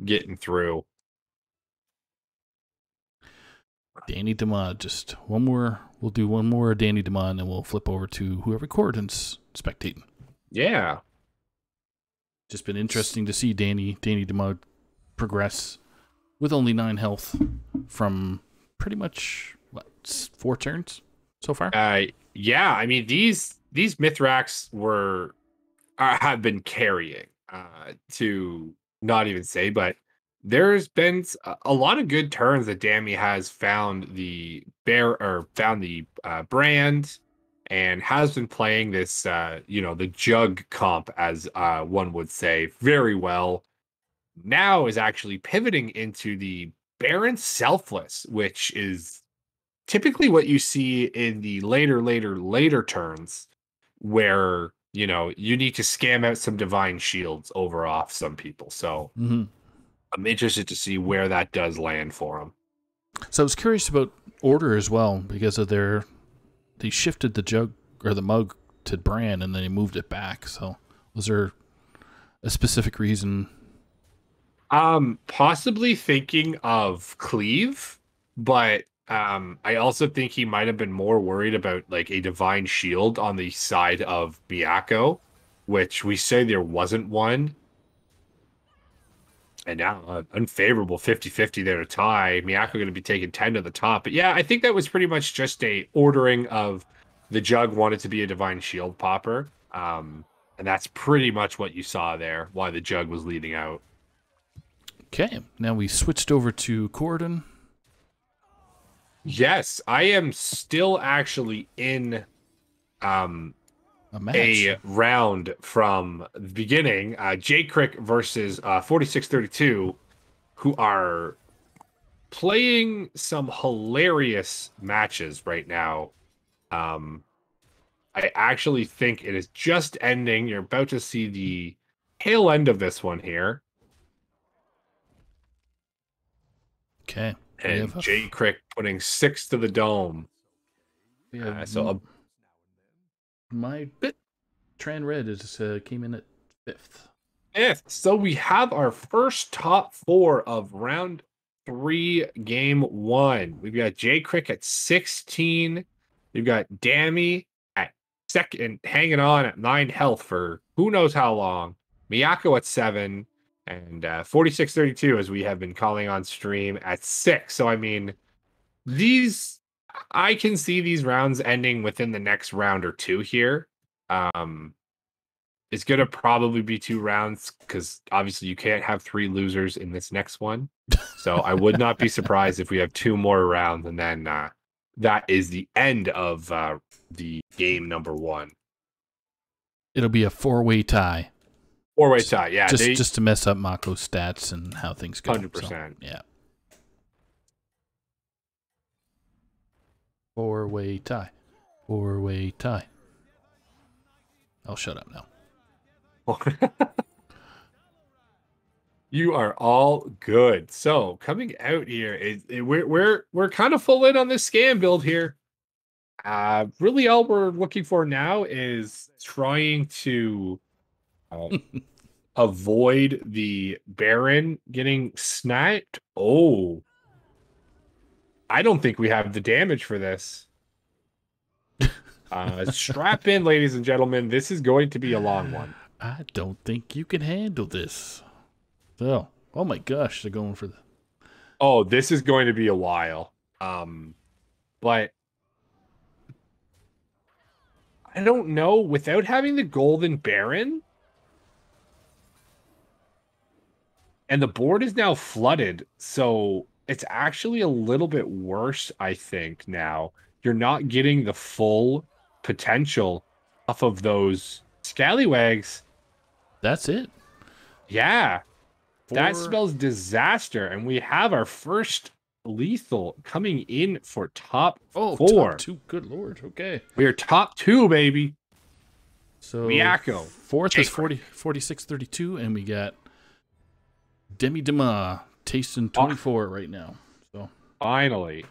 Speaker 2: getting through.
Speaker 1: Danny DeMond, just one more. We'll do one more Danny DeMond, and we'll flip over to whoever Corden's spectating.
Speaker 2: Yeah.
Speaker 1: Just been interesting to see Danny DeMond progress with only 9 health from pretty much, 4 turns so far?
Speaker 2: Yeah, I mean, these Mithrax have been carrying, to not even say, but there's been a lot of good turns that Dammy has found the brand and has been playing this, the jug comp, as one would say, very well. Now is actually pivoting into the Baron Selfless, which is typically what you see in the later turns where, you need to scam out some divine shields over off some people. So I'm interested to see where that does land for him.
Speaker 1: So I was curious about order as well, because of they shifted the jug or the mug to Bran and then they moved it back. So was there a specific reason?
Speaker 2: Possibly thinking of Cleave, but I also think he might have been more worried about like a divine shield on the side of Miyako, which we say there wasn't one. And now unfavorable 50-50 there to tie. Miyako going to be taking 10 to the top. But yeah, I think that was pretty much just a ordering of the jug wanted to be a divine shield popper. And that's pretty much what you saw there, why the jug was leading out.
Speaker 1: Okay, now we switched over to Corden.
Speaker 2: Yes, I am still actually in a round from the beginning. J Crick versus 4632, who are playing some hilarious matches right now. I actually think it is just ending. You're about to see the tail end of this one here.
Speaker 1: Okay.
Speaker 2: And J Crick putting 6 to the dome.
Speaker 1: My Tran Red came in at 5th.
Speaker 2: 5th. So we have our first top 4 of round 3, game 1. We've got J Crick at 16. We've got Dammy at 2nd, hanging on at 9 health for who knows how long. Miyako at 7. And 4632, as we have been calling on stream, at 6. So, I mean, I can see these rounds ending within the next round or 2 here. It's going to probably be 2 rounds because obviously you can't have 3 losers in this next one. So I would not be surprised if we have 2 more rounds, and then that is the end of the game number 1.
Speaker 1: It'll be a 4-way tie.
Speaker 2: 4-way tie, yeah.
Speaker 1: Just to mess up Mako's stats and how things go.
Speaker 2: 100%.
Speaker 1: So, yeah. 4-way tie. 4-way tie. I'll shut up now.
Speaker 2: You are all good. So coming out here, we're kind of full in on this scam build here. Really, all we're looking for now is trying to avoid the Baron getting sniped. Oh, I don't think we have the damage for this. Strap in, ladies and gentlemen. This is going to be a long one.
Speaker 1: I don't think you can handle this. So, oh my gosh, they're going for the...
Speaker 2: Oh, this is going to be a while. But I don't know. Without having the Golden Baron, and the board is now flooded, so it's actually a little bit worse, I think, now. You're not getting the full potential off of those scallywags.
Speaker 1: That's it.
Speaker 2: Yeah. That spells disaster, and we have our first lethal coming in for top 4.
Speaker 1: Top 2. Good lord. Okay.
Speaker 2: We are top 2, baby.
Speaker 1: So
Speaker 2: Miyako.
Speaker 1: 4th is 46-32, and we got Demi Dema tasting 24 right now. So
Speaker 2: finally.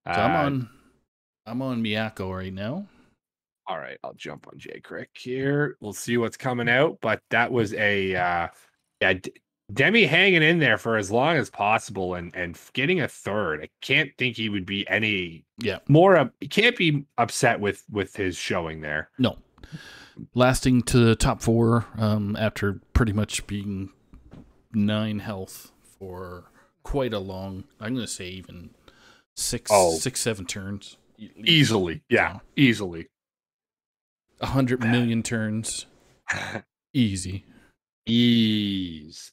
Speaker 1: So I'm on Miyako right now.
Speaker 2: All right, I'll jump on J Crick here. We'll see what's coming out, but that was a Demi hanging in there for as long as possible and getting a third. I can't think he would be any more he can't be upset with his showing there.
Speaker 1: No. Lasting to the top 4 after pretty much being 9 health for quite a long, I'm going to say even 6-7 turns.
Speaker 2: Easily. Yeah, easily.
Speaker 1: 100 million turns. Easy.
Speaker 2: Ease.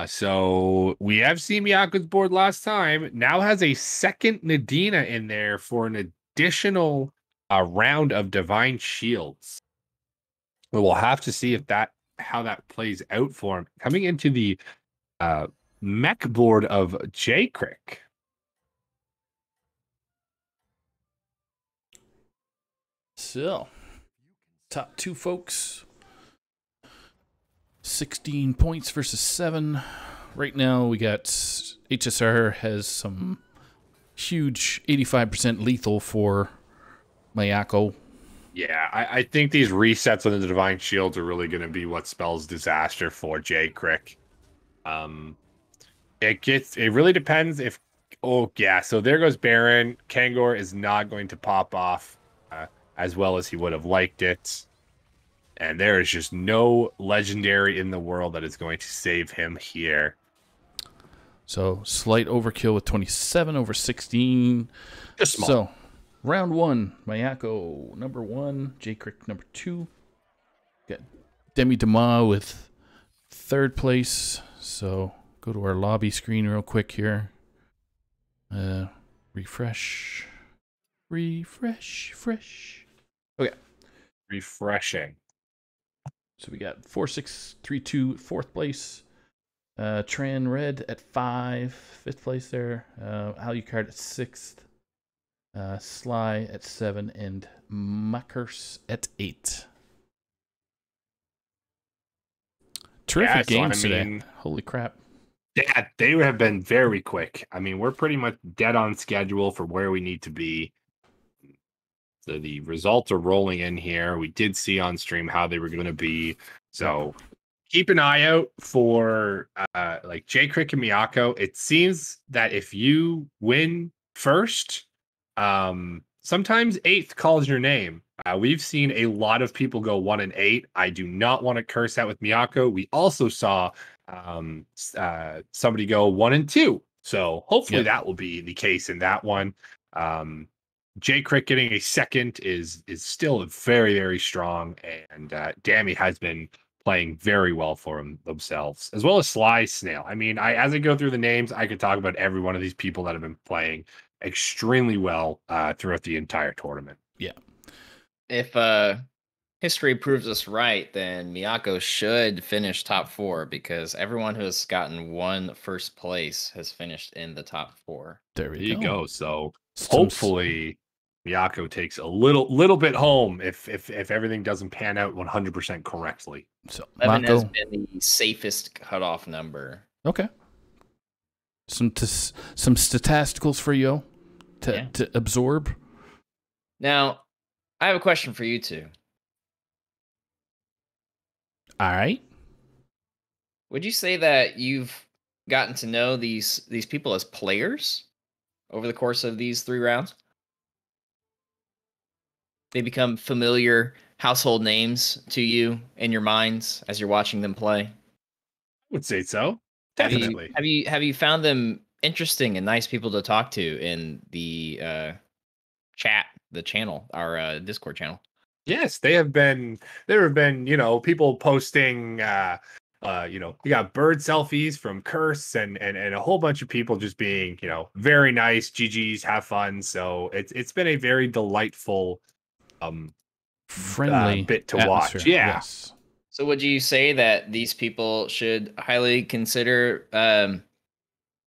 Speaker 2: So we have seen Miyako's board last time. Now has a second Nadina in there for an additional round of Divine Shields. We'll have to see if how that plays out for him. Coming into the mech board of J Crick.
Speaker 1: So, top 2 folks. 16 points versus 7. Right now, we got HSR has some huge 85% lethal for Miyako.
Speaker 2: Yeah, I think these resets on the Divine Shields are really going to be what spells disaster for J Crick. It really depends if. Oh yeah, so there goes Baron. Kangor is not going to pop off as well as he would have liked it. And there is just no legendary in the world that is going to save him here.
Speaker 1: So, slight overkill with 27 over 16.
Speaker 2: Just small.
Speaker 1: So, round 1, Miyako number 1, J Crick number 2. Got Demi Dema with 3rd place. So, go to our lobby screen real quick here. Refresh. Fresh. Okay.
Speaker 2: Refreshing.
Speaker 1: So we got 4632 4th place. Tran Red at 5th place there. Alucard at 6th. Sly at 7 and Makers at 8. Terrific games today. Holy crap.
Speaker 2: Yeah, they have been very quick. I mean, we're pretty much dead on schedule for where we need to be. So the results are rolling in here. We did see on stream how they were going to be. So keep an eye out for like J Crick and Miyako. It seems that if you win first, sometimes 8th calls your name. We've seen a lot of people go 1 and 8. I do not want to curse that with Miyako. We also saw somebody go 1 and 2. So hopefully that will be the case in that one. J Crick getting a 2nd is still very, very strong, and Dammy has been playing very well for themselves, as well as Sly Snail. I mean, as I go through the names, I could talk about every one of these people that have been playing extremely well throughout the entire tournament.
Speaker 3: Yeah. If history proves us right, then Miyako should finish top 4 because everyone who has gotten 1 first place has finished in the top 4.
Speaker 1: There
Speaker 2: you go. So hopefully Miyako takes a little bit home if everything doesn't pan out 100% correctly.
Speaker 1: So
Speaker 3: 11 has
Speaker 1: Mako,
Speaker 3: been the safest cutoff number.
Speaker 1: okay. Some statisticals for you to absorb.
Speaker 3: Now, I have a question for you two.
Speaker 1: All right.
Speaker 3: Would you say that you've gotten to know these people as players over the course of these 3 rounds? They become familiar household names to you in your minds as you're watching them play?
Speaker 2: I would say so. Definitely.
Speaker 3: Have you found them interesting and nice people to talk to in the chat, the channel, our Discord channel?
Speaker 2: Yes, there have been, people posting you got bird selfies from Curse and a whole bunch of people just being, very nice, GGs, have fun. So it's been a very delightful
Speaker 1: Friendly
Speaker 2: bit to
Speaker 1: atmosphere.
Speaker 2: watch. Yeah.
Speaker 1: Yes.
Speaker 3: So would you say that these people should highly consider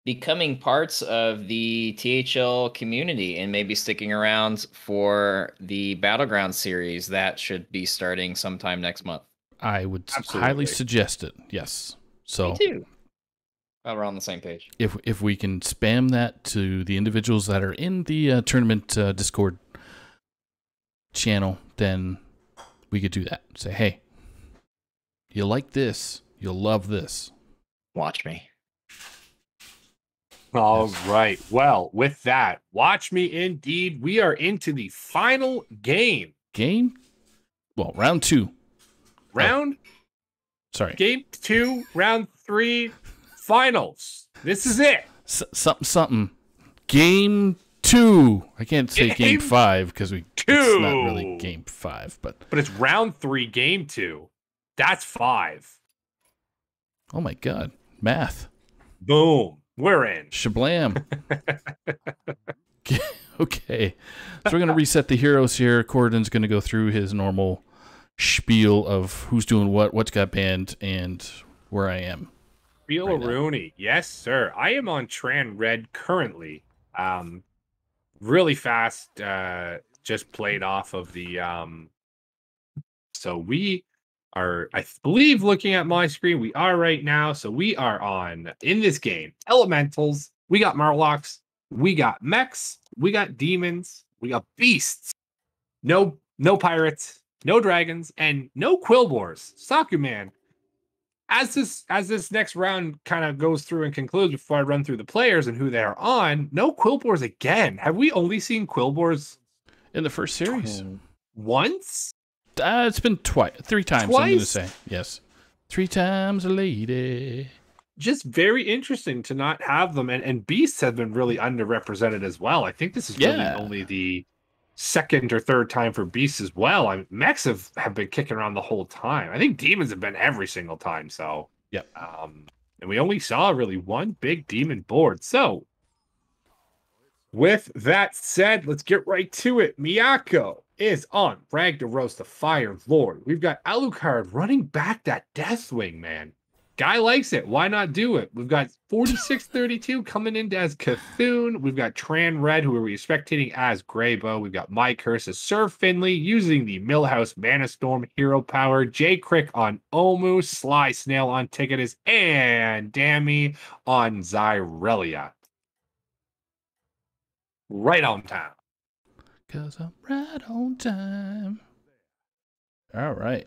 Speaker 3: becoming parts of the THL community and maybe sticking around for the Battlegrounds series that should be starting sometime next month?
Speaker 1: I would
Speaker 2: Absolutely.
Speaker 1: highly suggest it. Yes. So
Speaker 3: Me too. Well, we're on the same page.
Speaker 1: if we can spam that to the individuals that are in the tournament Discord channel, then we could do that. Say, hey, you like this, you'll love this.
Speaker 3: Watch me.
Speaker 2: All right. Well, with that, watch me indeed. We are into the final game.
Speaker 1: Round 2.
Speaker 2: Game 2, round 3, finals. This is it.
Speaker 1: Something. Game 2. I can't say game 5 because it's not really game 5, but
Speaker 2: it's round 3, game 2. That's 5.
Speaker 1: Oh my god, math.
Speaker 2: Boom. We're in.
Speaker 1: Shablam. Okay. So we're going to reset the heroes here. Corden's going to go through his normal spiel of who's doing what's got banned, and where I am.
Speaker 2: Spiel Rooney. Yes, sir. I am on Tran Red currently. Really fast. Just played off of the... So we are, I believe, looking at my screen. We are right now. So we are on, in this game, Elementals. We got Murlocs. We got Mechs. We got Demons. We got Beasts. No Pirates. No Dragons. And no Quillbores. Sakuman. As this next round kind of goes through and concludes before I run through the players and who they are on, no Quillbores again. Have we only seen Quillbores
Speaker 1: in the first series?
Speaker 2: Once?
Speaker 1: It's been 3 times.
Speaker 2: Twice?
Speaker 1: I'm going to say yes. 3 times a lady.
Speaker 2: Just very interesting to not have them, and Beasts have been really underrepresented as well. I think this is really only the second or third time for Beasts as well. Mechs have been kicking around the whole time. I think Demons have been every single time. So
Speaker 1: yep.
Speaker 2: And we only saw really one big Demon board. So with that said, let's get right to it. Miyako is on Ragnaros the Fire Lord. We've got Alucard running back that Deathwing, man. Guy likes it. Why not do it? We've got 4632 coming in as Cthulhu. We've got Tran Red, who are we spectating as Greybow. We've got My Curse as Sir Finley using the Millhouse Mana Storm hero power. J Crick on Omu. Sly Snail on Ticketus. And Dammy on Zyrelia. Right on time.
Speaker 1: Because I'm right on time. All right.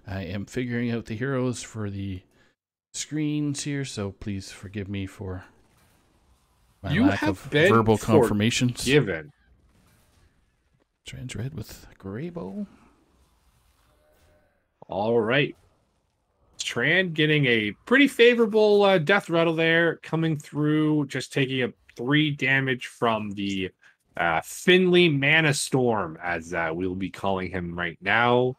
Speaker 1: I am figuring out the heroes for the screens here, so please forgive me for my lack of verbal confirmations.
Speaker 2: Given.
Speaker 1: Trans Red with Greybow.
Speaker 2: All right. Tran getting a pretty favorable death rattle there, coming through, just taking a 3 damage from the Finley Mana Storm, as we'll be calling him right now.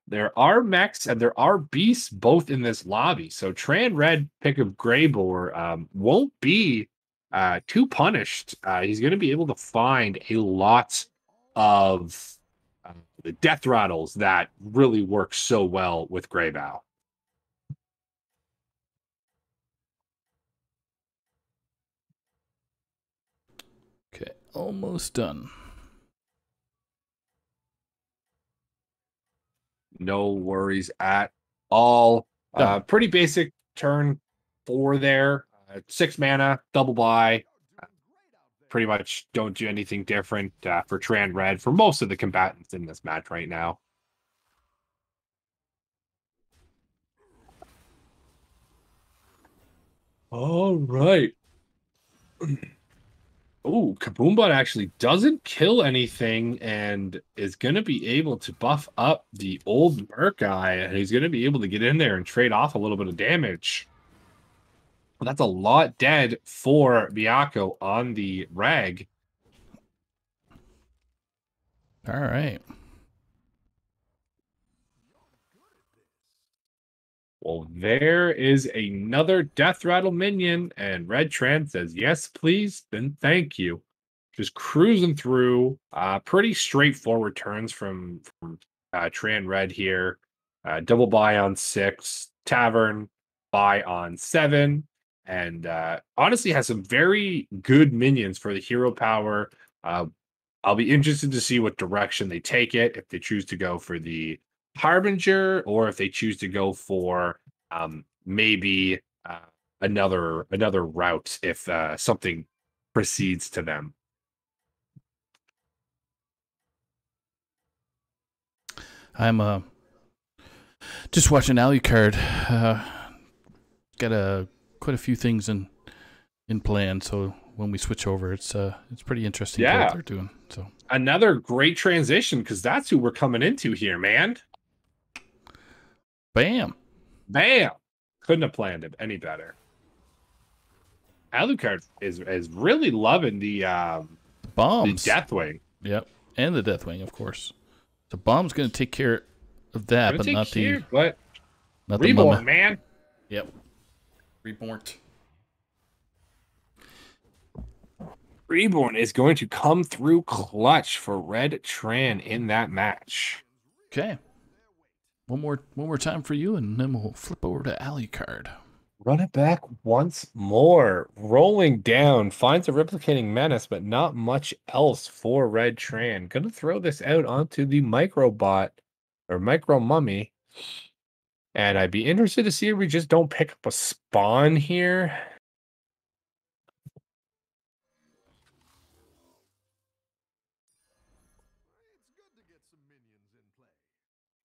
Speaker 2: There are Mechs and there are Beasts both in this lobby. So Tran Red pick of Greybore won't be too punished. He's going to be able to find a lot of the death rattles that really work so well with Greybow.
Speaker 1: Okay. almost done.
Speaker 2: No worries at all. Pretty basic turn 4 there. 6 mana, double buy. Pretty much don't do anything different for Tran Red for most of the combatants in this match right now. All right. Oh, Kaboombot actually doesn't kill anything and is going to be able to buff up the old Murkai, and he's going to be able to get in there and trade off a little bit of damage. That's a lot dead for Miyako on the rag.
Speaker 1: All right.
Speaker 2: Well, there is another Death Rattle minion, and Red Tran says, yes, please, then thank you. Just cruising through. Pretty straightforward turns from Tran Red here. Double buy on 6, Tavern, buy on 7, and honestly has some very good minions for the hero power. I'll be interested to see what direction they take it, if they choose to go for the Harbinger or if they choose to go for maybe another route if something proceeds to them.
Speaker 1: I'm just watching Alucard. Got quite a few things in plan, so when we switch over, it's pretty interesting what they're doing. So
Speaker 2: another great transition, because that's who we're coming into here, man.
Speaker 1: Bam.
Speaker 2: Couldn't have planned it any better. Alucard is really loving the
Speaker 1: bombs,
Speaker 2: the Deathwing.
Speaker 1: Yep, and the Deathwing, of course. The bomb's going to take care of that, but not the
Speaker 2: Reborn, man.
Speaker 1: Yep, Reborn.
Speaker 2: Reborn is going to come through clutch for Red Tran in that match.
Speaker 1: Okay. One more time for you, and then we'll flip over to Alucard.
Speaker 2: Run it back once more. Rolling down, finds a replicating menace, but not much else for Red Tran. Gonna throw this out onto the Microbot or Micro Mummy. And I'd be interested to see if we just don't pick up a spawn here.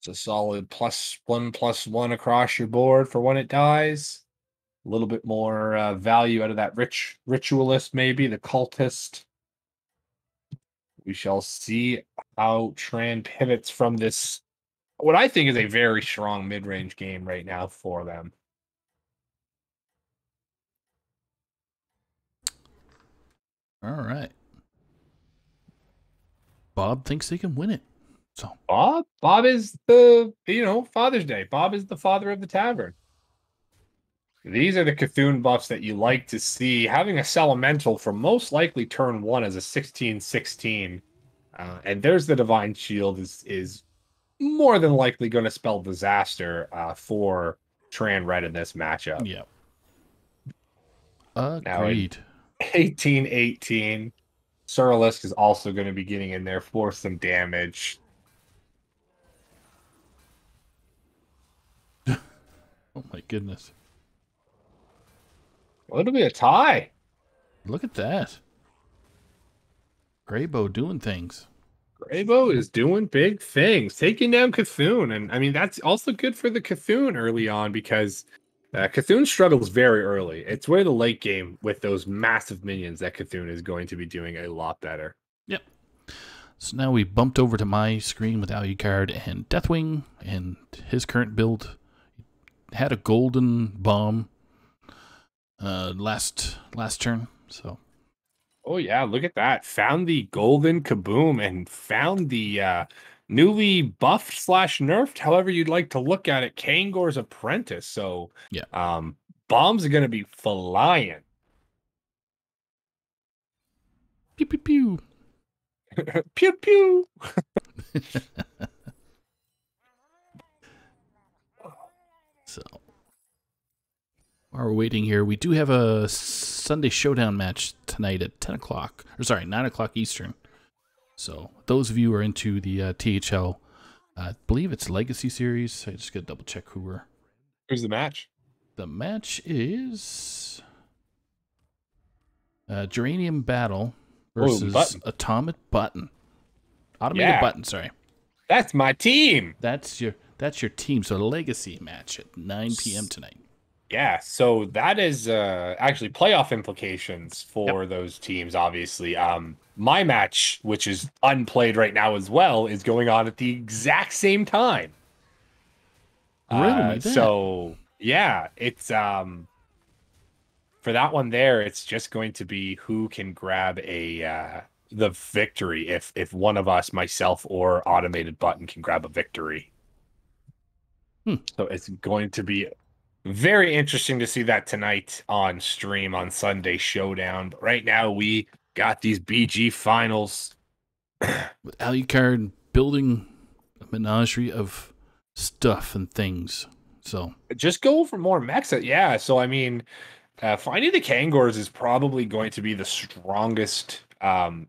Speaker 2: It's a solid +1/+1 across your board for when it dies. A little bit more value out of that ritualist, maybe the cultist. We shall see how Tran pivots from this, what I think is a very strong mid-range game right now for them.
Speaker 1: All right. Bob thinks they can win it. So
Speaker 2: Bob is the, Father's Day. Bob is the father of the tavern. These are the Cthulhu buffs that you like to see. Having a Selemental for most likely turn 1 as a 16/16. And there's the Divine Shield is more than likely going to spell disaster for Tran Red in this matchup.
Speaker 1: Yeah. Agreed.
Speaker 2: 18/18. Surlisk is also going to be getting in there for some damage.
Speaker 1: Oh my goodness.
Speaker 2: Well, it'll be a tie.
Speaker 1: Look at that. Greybow doing things.
Speaker 2: Greybow is doing big things, taking down Cthulhu. And I mean, that's also good for the Cthulhu early on because Cthulhu struggles very early. It's where the late game with those massive minions that Cthulhu is going to be doing a lot better.
Speaker 1: Yep. So now we bumped over to my screen with Alucard and Deathwing, and his current build had a golden bomb last turn. So,
Speaker 2: oh yeah, look at that! Found the golden kaboom and found the newly buffed / nerfed, however you'd like to look at it, Kangor's Apprentice. So
Speaker 1: yeah,
Speaker 2: bombs are going to be flying.
Speaker 1: Pew pew pew.
Speaker 2: Pew pew.
Speaker 1: So While we're waiting here, we do have a Sunday Showdown match tonight at 10 o'clock. Or sorry, 9 o'clock Eastern. So those of you who are into the THL, I believe it's Legacy Series. I just got to double check who we're...
Speaker 2: Who's the match?
Speaker 1: The match is Geranium Battle versus Atomic Button. Automated Button, sorry.
Speaker 2: That's my team.
Speaker 1: That's your team. So a Legacy match at 9 p.m. tonight.
Speaker 2: Yeah, so that is actually playoff implications for those teams, obviously. My match, which is unplayed right now as well, is going on at the exact same time. So, yeah, it's for that one there, it's just going to be who can grab the victory if one of us, myself or Automated Button, can grab a victory. So it's going to be very interesting to see that tonight on stream on Sunday Showdown. But right now we got these BG finals.
Speaker 1: With Alucard building a menagerie of stuff and things. So
Speaker 2: just go for more mechs. Yeah, so I mean, finding the Kangors is probably going to be the strongest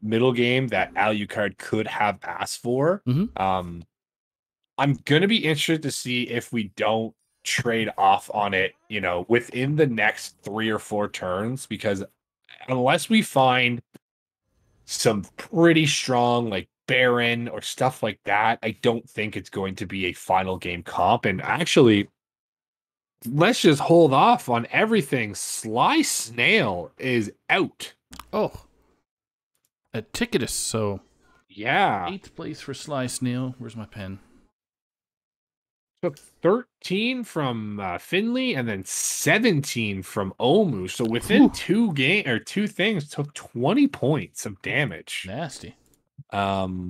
Speaker 2: middle game that Alucard could have asked for. I'm going to be interested to see if we don't trade off on it, within the next 3 or 4 turns, because unless we find some pretty strong like Baron or stuff like that, I don't think it's going to be a final game comp. And actually, let's just hold off on everything. Sly Snail is out.
Speaker 1: Oh, at Ticketus. So
Speaker 2: yeah,
Speaker 1: 8th place for Sly Snail. Where's my pen?
Speaker 2: Took 13 from Finley and then 17 from Omu. So within two things, took 20 points of damage.
Speaker 1: Nasty.
Speaker 2: That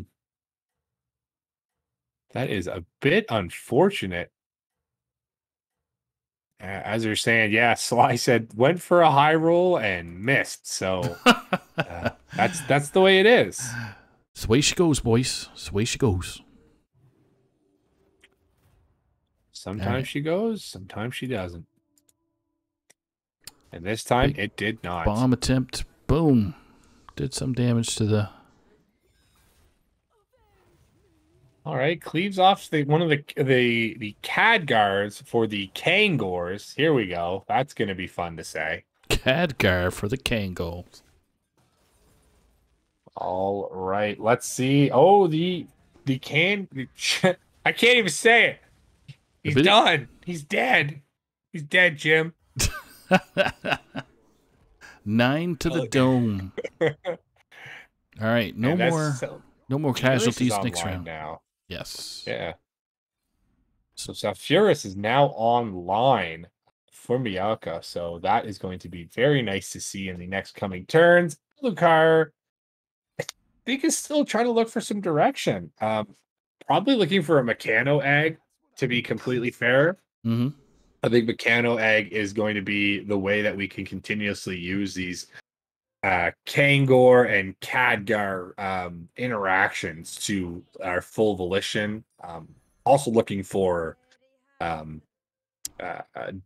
Speaker 2: is a bit unfortunate. As you're saying, yeah, Sly said went for a high roll and missed. So that's the way it is.
Speaker 1: It's the way she goes, boys. It's the way she goes.
Speaker 2: Sometimes she goes, sometimes she doesn't. And this time it did not.
Speaker 1: Bomb attempt. Boom. Did some damage to the...
Speaker 2: All right, cleaves off one of the Khadgars for the Kangors. Here we go. That's going to be fun to say.
Speaker 1: Khadgar for the Kangors.
Speaker 2: All right, let's see. Oh, I can't even say it. He's done. He's dead. He's dead, Jim.
Speaker 1: 9 to the dome. All right, no more casualties next round.
Speaker 2: Now.
Speaker 1: Yes.
Speaker 2: Yeah. So Zephyros is now online for Miyaka, so that is going to be very nice to see in the next coming turns. Alucard, I think, is still trying to look for some direction. Probably looking for a Meccano egg, to be completely fair. I think Meccano egg is going to be the way that we can continuously use these Kangor and Khadgar interactions to our full volition. Also looking for a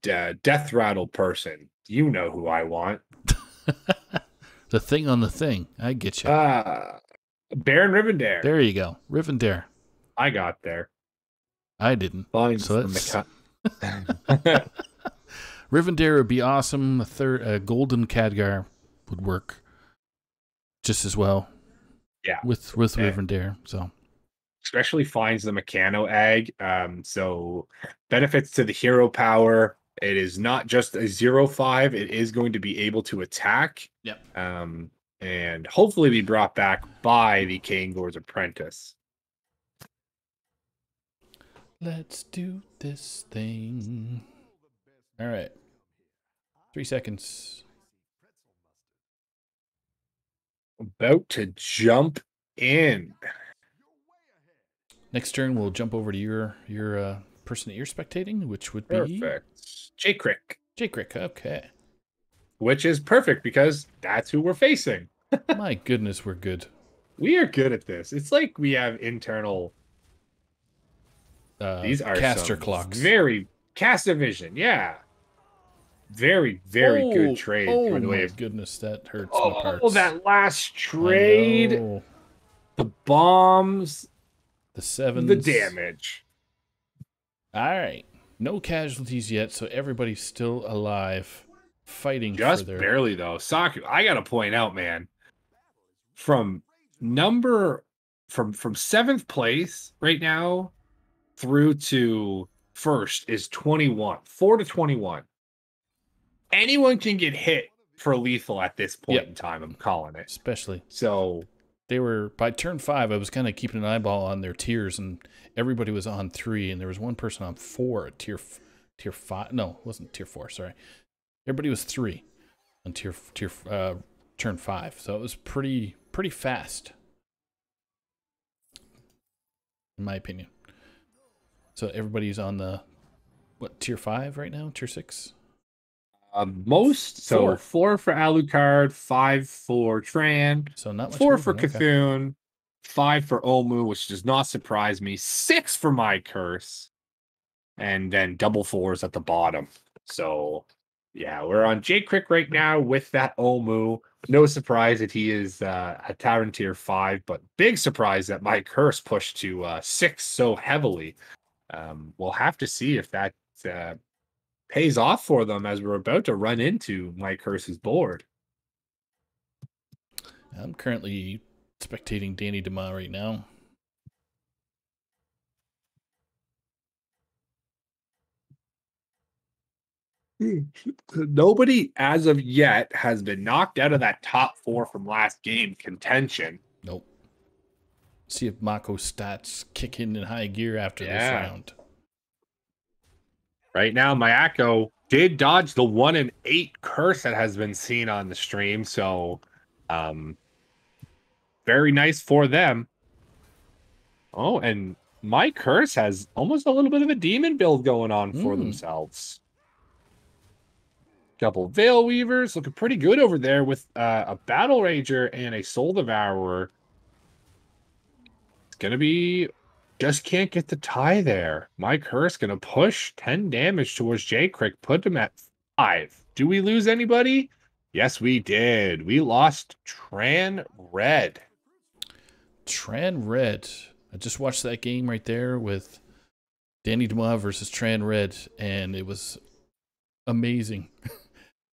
Speaker 2: death rattle person. You know who I want.
Speaker 1: The thing on the thing. I get you.
Speaker 2: Baron Rivendare.
Speaker 1: There you go. Rivendare.
Speaker 2: I got there.
Speaker 1: I didn't.
Speaker 2: So
Speaker 1: Rivendare would be awesome. A golden Khadgar would work just as well.
Speaker 2: Yeah.
Speaker 1: With Rivendare. So
Speaker 2: especially finds the Meccano egg. So benefits to the hero power. It is not just a 0/5. It is going to be able to attack.
Speaker 1: Yep.
Speaker 2: And hopefully be brought back by the Kangor's apprentice.
Speaker 1: Let's do this thing. All right. 3 seconds.
Speaker 2: About to jump in.
Speaker 1: Next turn, we'll jump over to your person that you're spectating, which would be...
Speaker 2: Perfect.
Speaker 1: J-Crick, okay.
Speaker 2: Which is perfect because that's who we're facing.
Speaker 1: My goodness, we're good.
Speaker 2: We are good at this. It's like we have internal... These are
Speaker 1: caster clocks.
Speaker 2: Very caster vision, yeah. Very, very good trade.
Speaker 1: Oh
Speaker 2: By the way,
Speaker 1: my goodness, that hurts my
Speaker 2: oh,
Speaker 1: parts.
Speaker 2: that last
Speaker 1: I
Speaker 2: trade,
Speaker 1: know.
Speaker 2: the bombs,
Speaker 1: The sevens.
Speaker 2: the damage.
Speaker 1: All right. No casualties yet, so everybody's still alive, fighting
Speaker 2: Just
Speaker 1: for their...
Speaker 2: barely, though. Saku, I got to point out, man, from seventh place right now through to first is 21, 4 to 21. Anyone can get hit for lethal at this point in time. I'm calling it.
Speaker 1: Especially.
Speaker 2: So
Speaker 1: they were, by turn 5, I was kind of keeping an eyeball on their tiers, and everybody was on 3, and there was one person on 4 at tier 5. No, it wasn't tier 4, sorry. Everybody was 3 on turn 5. So it was pretty fast, in my opinion. So everybody's on the, what, tier 5 right now? Tier 6?
Speaker 2: Most, so 4 for Alucard, 5 for Tran,
Speaker 1: so not much
Speaker 2: 4
Speaker 1: movement.
Speaker 2: for Cthulhu, 5 for Omu, which does not surprise me, 6 for My Curse, and then double 4s at the bottom. So yeah, we're on J Crick right now with that Omu. No surprise that he is a Tavern tier 5, but big surprise that My Curse pushed to 6 so heavily. We'll have to see if that pays off for them as we're about to run into My Curse's board.
Speaker 1: I'm currently spectating Danny DeMa right now.
Speaker 2: Nobody as of yet has been knocked out of that top 4 from last game contention.
Speaker 1: Nope. See if Mako's stats kick in high gear after this round.
Speaker 2: Right now, Mayako did dodge the 1 in 8 curse that has been seen on the stream, so very nice for them. Oh, and My Curse has almost a little bit of a demon build going on for themselves. Couple Veil Weavers looking pretty good over there with a Battle Rager and a Soul Devourer. It's going to be... Just can't get the tie there. My Curse going to push 10 damage towards J-Crick. Put him at 5. Do we lose anybody? Yes, we did. We lost Tran Red.
Speaker 1: Tran Red. I just watched that game right there with Danny DeMa versus Tran Red, and it was amazing.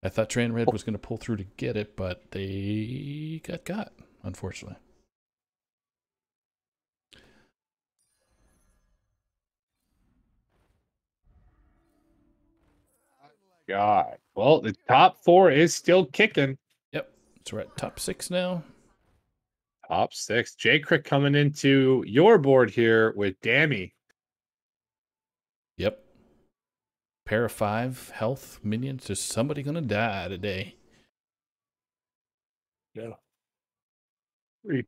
Speaker 1: I thought Tran Red was going to pull through to get it, but they got, unfortunately.
Speaker 2: God. Well, the top 4 is still kicking.
Speaker 1: Yep. So we're at top 6 now.
Speaker 2: Top 6. J-Crick coming into your board here with Dammy.
Speaker 1: Yep. Pair of 5 health minions. There's somebody going to die today.
Speaker 2: Yeah.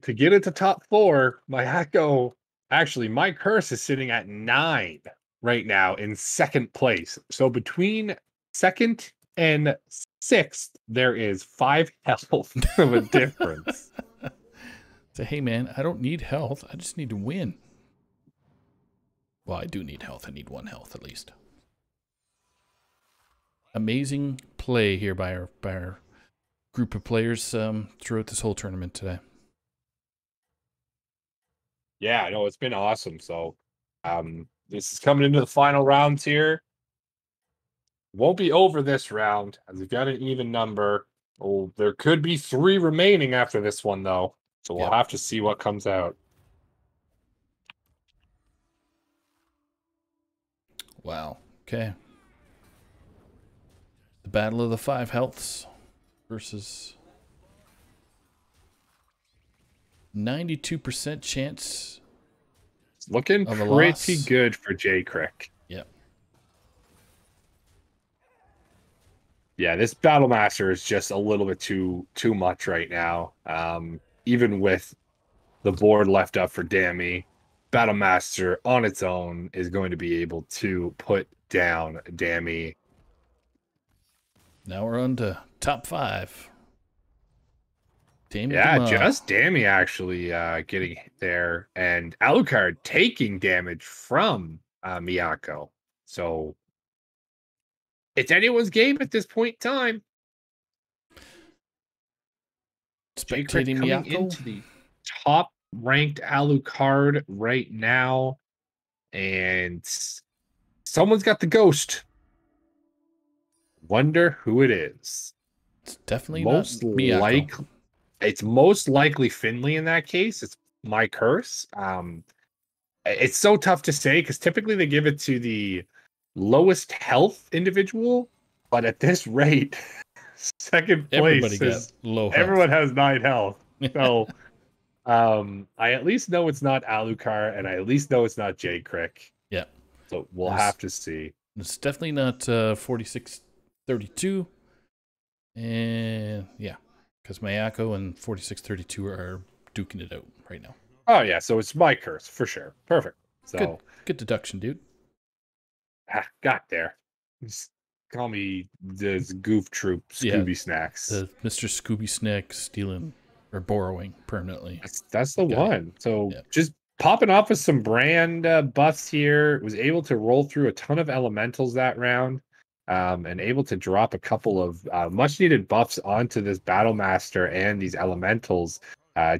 Speaker 2: To get into top 4, Mayako, actually, My Curse is sitting at 9 right now in second place. So between second and 6th, there is 5 health of a difference.
Speaker 1: Say, hey man, I don't need health. I just need to win. Well, I do need health. I need 1 health at least. Amazing play here by our group of players throughout this whole tournament today.
Speaker 2: Yeah, no, it's been awesome. So this is coming into the final rounds here. Won't be over this round as we've got an even number. Oh, there could be 3 remaining after this one, though. So we'll have to see what comes out.
Speaker 1: Wow. Okay. The battle of the 5 healths versus 92% chance.
Speaker 2: It's looking pretty good for J-Crick.
Speaker 1: Yep.
Speaker 2: Yeah, this Battle Master is just a little bit too much right now. Even with the board left up for Dammy, Battle Master on its own is going to be able to put down Dammy.
Speaker 1: Now we're on to top 5. Dammy
Speaker 2: Yeah,
Speaker 1: DeMa.
Speaker 2: just Dammy actually getting there, and Alucard taking damage from Miyako. So It's anyone's game at this point in time.
Speaker 1: Spectating
Speaker 2: coming
Speaker 1: Miyako
Speaker 2: into the top ranked Alucard right now, and someone's got the ghost. Wonder who it is.
Speaker 1: It's definitely not Miyako.
Speaker 2: It's most likely Finley in that case. It's my curse. It's so tough to say because typically they give it to the lowest health individual, but at this rate, second place everyone has 9 health. So I at least know it's not Alucard, and I at least know it's not J Crick.
Speaker 1: Yeah.
Speaker 2: So we'll have to see.
Speaker 1: It's definitely not 4632. And yeah, because Miyako and 4632 are duking it out right now.
Speaker 2: Oh yeah, so it's my curse for sure. Perfect. So
Speaker 1: good deduction, dude.
Speaker 2: Got there. Just call me the Goof Troop Scooby Snacks.
Speaker 1: The Mr. Scooby Snack stealing or borrowing permanently.
Speaker 2: That's the one. So just popping off with some brand buffs here. Was able to roll through a ton of elementals that round. And able to drop a couple of much needed buffs onto this Battlemaster and these elementals.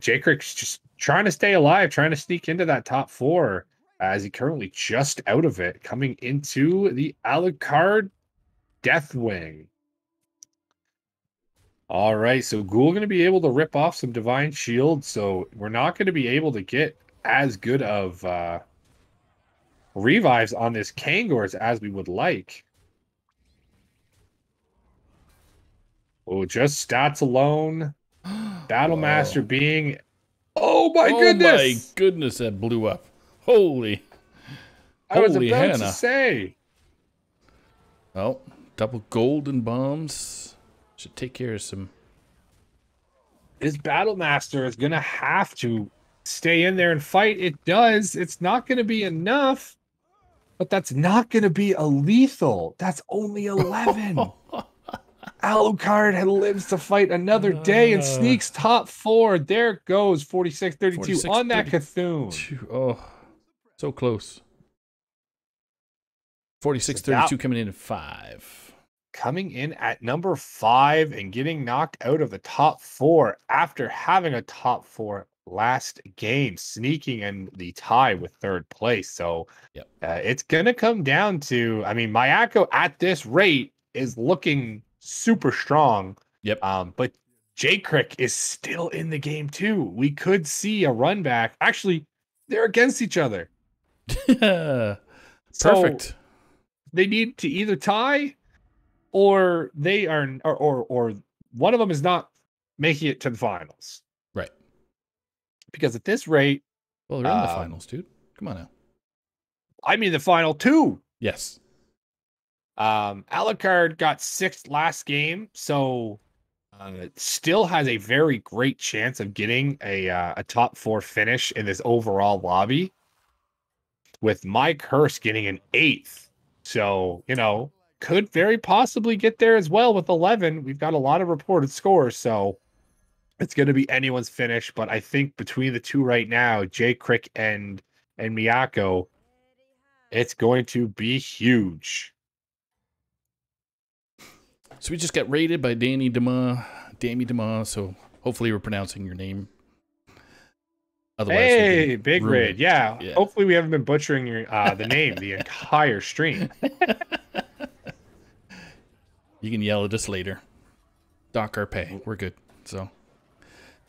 Speaker 2: J Crick's just trying to stay alive, trying to sneak into that top 4 as he currently just out of it, coming into the Alucard Deathwing. All right, so Ghoul going to be able to rip off some Divine Shield, so we're not going to be able to get as good of revives on this Kangors as we would like. Oh, just stats alone. Battlemaster being... Oh my goodness!
Speaker 1: Oh my goodness, that blew up. Holy
Speaker 2: I was about
Speaker 1: Hannah.
Speaker 2: to say.
Speaker 1: Oh, double golden bombs. Should take care of some...
Speaker 2: This Battlemaster is going to have to stay in there and fight. It does. It's not going to be enough. But that's not going to be a lethal. That's only 11. Alucard lives to fight another day and sneaks top 4. There goes 4632 on that Cthulhu.
Speaker 1: Oh, so close. 4632 coming in at 5.
Speaker 2: Coming in at number 5 and getting knocked out of the top 4 after having a top 4 last game, sneaking in the tie with 3rd place. So it's going to come down to, I mean, Miyako at this rate is looking super strong.
Speaker 1: Yep.
Speaker 2: But J Crick is still in the game too. We could see a run back. Actually, they're against each other.
Speaker 1: Perfect.
Speaker 2: So they need to either tie or they are or one of them is not making it to the finals.
Speaker 1: Right.
Speaker 2: Because at this rate,
Speaker 1: well, they're in the finals, dude. Come on now.
Speaker 2: I mean the final 2.
Speaker 1: Yes.
Speaker 2: Alucard got 6th last game, so still has a very great chance of getting a top 4 finish in this overall lobby. With Mike Hurst getting an 8th, so could very possibly get there as well with 11. We've got a lot of reported scores, so it's going to be anyone's finish. But I think between the two right now, J Crick and Miyako, it's going to be huge.
Speaker 1: So we just got rated by Dammy Dema. So hopefully we're pronouncing your name.
Speaker 2: Otherwise, hey, big raid. Yeah. Hopefully we haven't been butchering your the name the entire stream.
Speaker 1: You can yell at us later. Dock our pay. We're good. So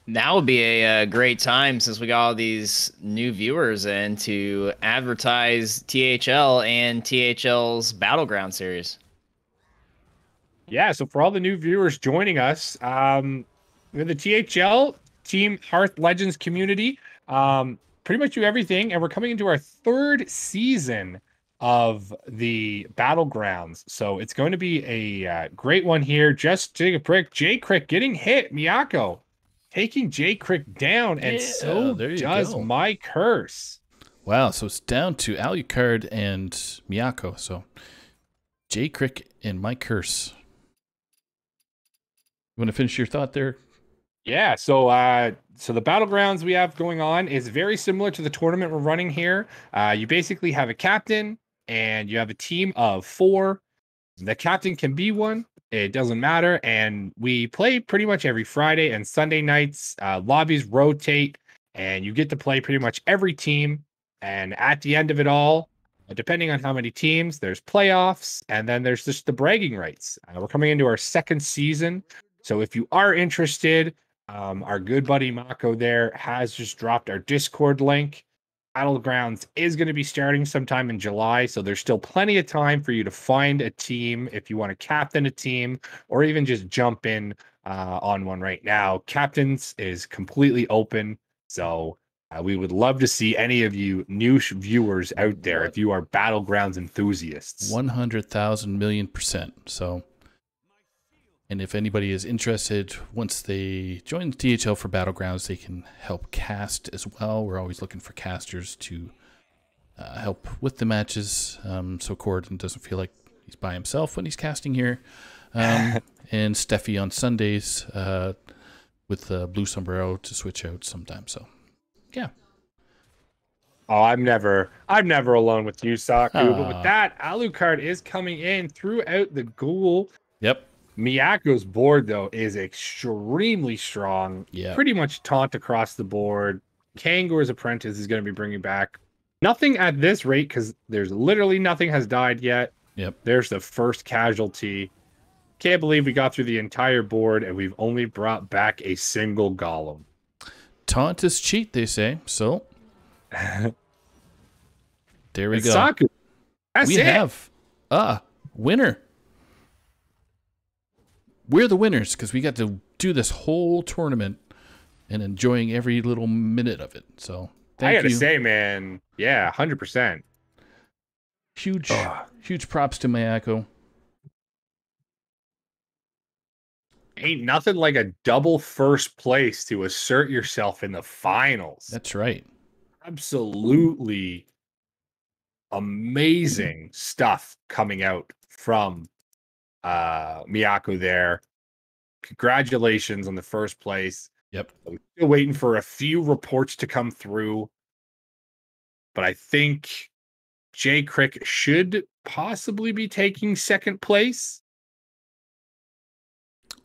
Speaker 3: now would be a great time, since we got all these new viewers in, to advertise THL and THL's Battleground series.
Speaker 2: Yeah, so for all the new viewers joining us, with the THL Team Hearth Legends community, pretty much do everything, and we're coming into our 3rd season of the Battlegrounds. So it's going to be a great one here. Just take a prick. J Crick getting hit. Miyako taking J Crick down, and so does my curse.
Speaker 1: Wow, so it's down to Alucard and Miyako. So J Crick and my curse. You want to finish your thought there?
Speaker 2: Yeah, so the Battlegrounds we have going on is very similar to the tournament we're running here. You basically have a captain and you have a team of 4. The captain can be one. It doesn't matter. And we play pretty much every Friday and Sunday nights. Lobbies rotate, and you get to play pretty much every team. And at the end of it all, depending on how many teams, there's playoffs, and then there's just the bragging rights. We're coming into our second season. So if you are interested, our good buddy Mako there has just dropped our Discord link. Battlegrounds is going to be starting sometime in July, so there's still plenty of time for you to find a team if you want to captain a team or even just jump in on one right now. Captains is completely open, so we would love to see any of you new viewers out there if you are Battlegrounds enthusiasts.
Speaker 1: 100,000 million%. So, and if anybody is interested, once they join the THL for Battlegrounds, they can help cast as well. We're always looking for casters to help with the matches, so Corden doesn't feel like he's by himself when he's casting here. And Steffi on Sundays with Blue Sombrero to switch out sometimes. So, yeah.
Speaker 2: Oh, I'm never alone with you, Saku. But with that, Alucard is coming in throughout the ghoul.
Speaker 1: Yep.
Speaker 2: Miyako's board, though, is extremely strong.
Speaker 1: Yeah.
Speaker 2: Pretty much taunt across the board. Kangor's Apprentice is going to be bringing back nothing at this rate because there's literally nothing has died yet.
Speaker 1: Yep.
Speaker 2: There's the first casualty. Can't believe we got through the entire board and we've only brought back a single golem.
Speaker 1: Taunt is cheat, they say. So there we go.
Speaker 2: Saku.
Speaker 1: We have a winner. We're the winners because we got to do this whole tournament and enjoying every little minute of it. So
Speaker 2: I gotta say, man, yeah, 100%.
Speaker 1: Huge props to Mayako.
Speaker 2: Ain't nothing like a double first place to assert yourself in the finals.
Speaker 1: That's right.
Speaker 2: Absolutely amazing stuff coming out from Miyako there. Congratulations on the first place.
Speaker 1: Yep.
Speaker 2: I'm still waiting for a few reports to come through, but I think Jay Crick should possibly be taking second place.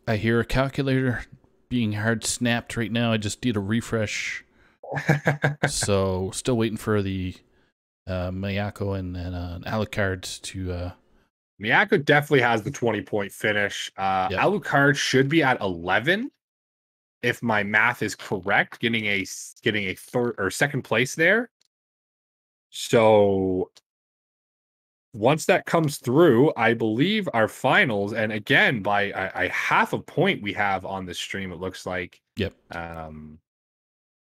Speaker 1: I hear a calculator being hard snapped right now. I just did a refresh. So still waiting for the Miyako and Alucard to...
Speaker 2: Miyako definitely has the 20-point finish. Yep. Alucard should be at 11, if my math is correct, getting a third or second place there. So once that comes through, I believe our finals, and again by a half a point we have on the stream, it looks like.
Speaker 1: Yep.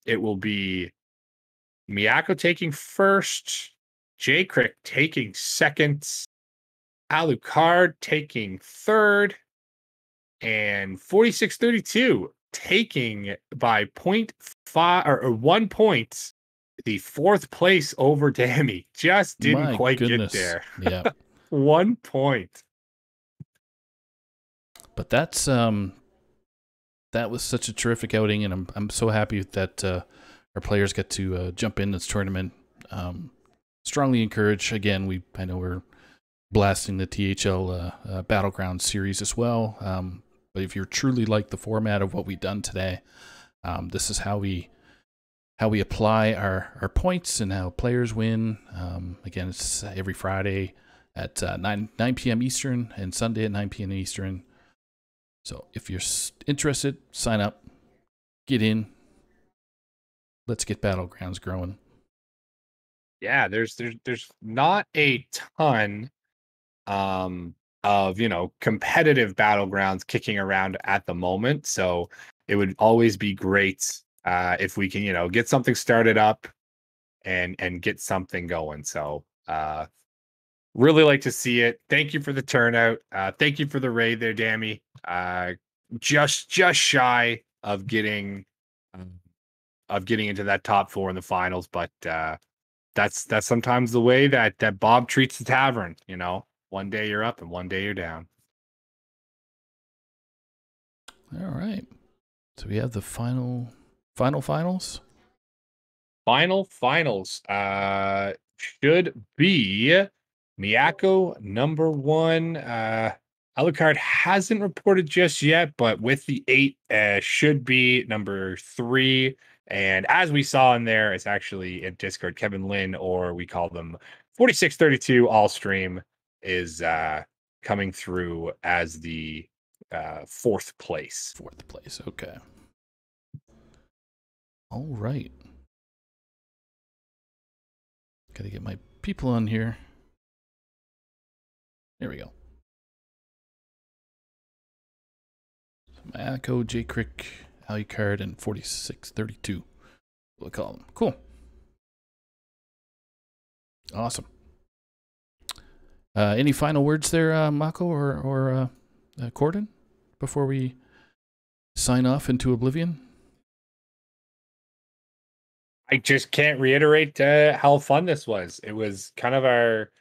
Speaker 2: It will be Miyako taking first, Jay Crick taking second, Alucard taking third, and 4632 taking by 0.5 or 1 point the fourth place over Dammy. Just didn't quite get there.
Speaker 1: Yeah.
Speaker 2: 1 point.
Speaker 1: But that's that was such a terrific outing, and I'm so happy that our players get to jump in this tournament. Strongly encourage. Again, I know we're blasting the THL Battlegrounds series as well. But if you're truly like the format of what we've done today, this is how we apply our points and how players win. Again, it's every Friday at 9 p.m. Eastern and Sunday at 9 p.m. Eastern. So if you're interested, sign up, get in. Let's get Battlegrounds growing.
Speaker 2: Yeah, there's not a ton of competitive Battlegrounds kicking around at the moment, so it would always be great if we can get something started up and get something going. So really like to see it. Thank you for the turnout. Thank you for the raid there, Dammy. Just shy of getting into that top 4 in the finals, but that's sometimes the way that Bob treats the tavern. One day you're up and one day you're down.
Speaker 1: All right. So we have the finals. Finals
Speaker 2: should be Miyako, number 1. Alucard hasn't reported just yet, but with the 8, should be number 3. And as we saw in there, it's actually in Discord, Kevin Lynn, or we call them 4632 All Stream, is coming through as the 4th place.
Speaker 1: 4th place, okay. All right. Gotta get my people on here. There we go. Mako, J Crick, Alucard, and 4632. We'll call them. Cool. Awesome. Any final words there, Mako or Corden, before we sign off into oblivion?
Speaker 2: I just can't reiterate how fun this was. It was kind of our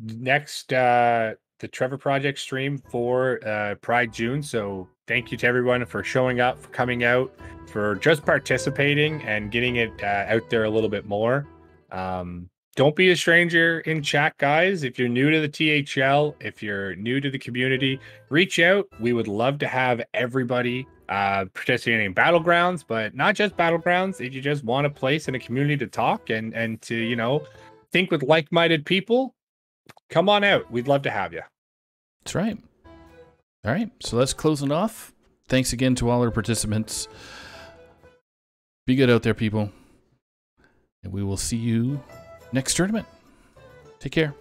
Speaker 2: next the Trevor Project stream for Pride June. So thank you to everyone for showing up, for coming out, for just participating and getting it out there a little bit more. Don't be a stranger in chat, guys. If you're new to the THL, if you're new to the community, reach out. We would love to have everybody participating in Battlegrounds, but not just Battlegrounds. If you just want a place in a community to talk and to, you know, think with like-minded people, come on out. We'd love to have you.
Speaker 1: That's right. All right, so let's close it off. Thanks again to all our participants. Be good out there, people. And we will see you next tournament. Take care.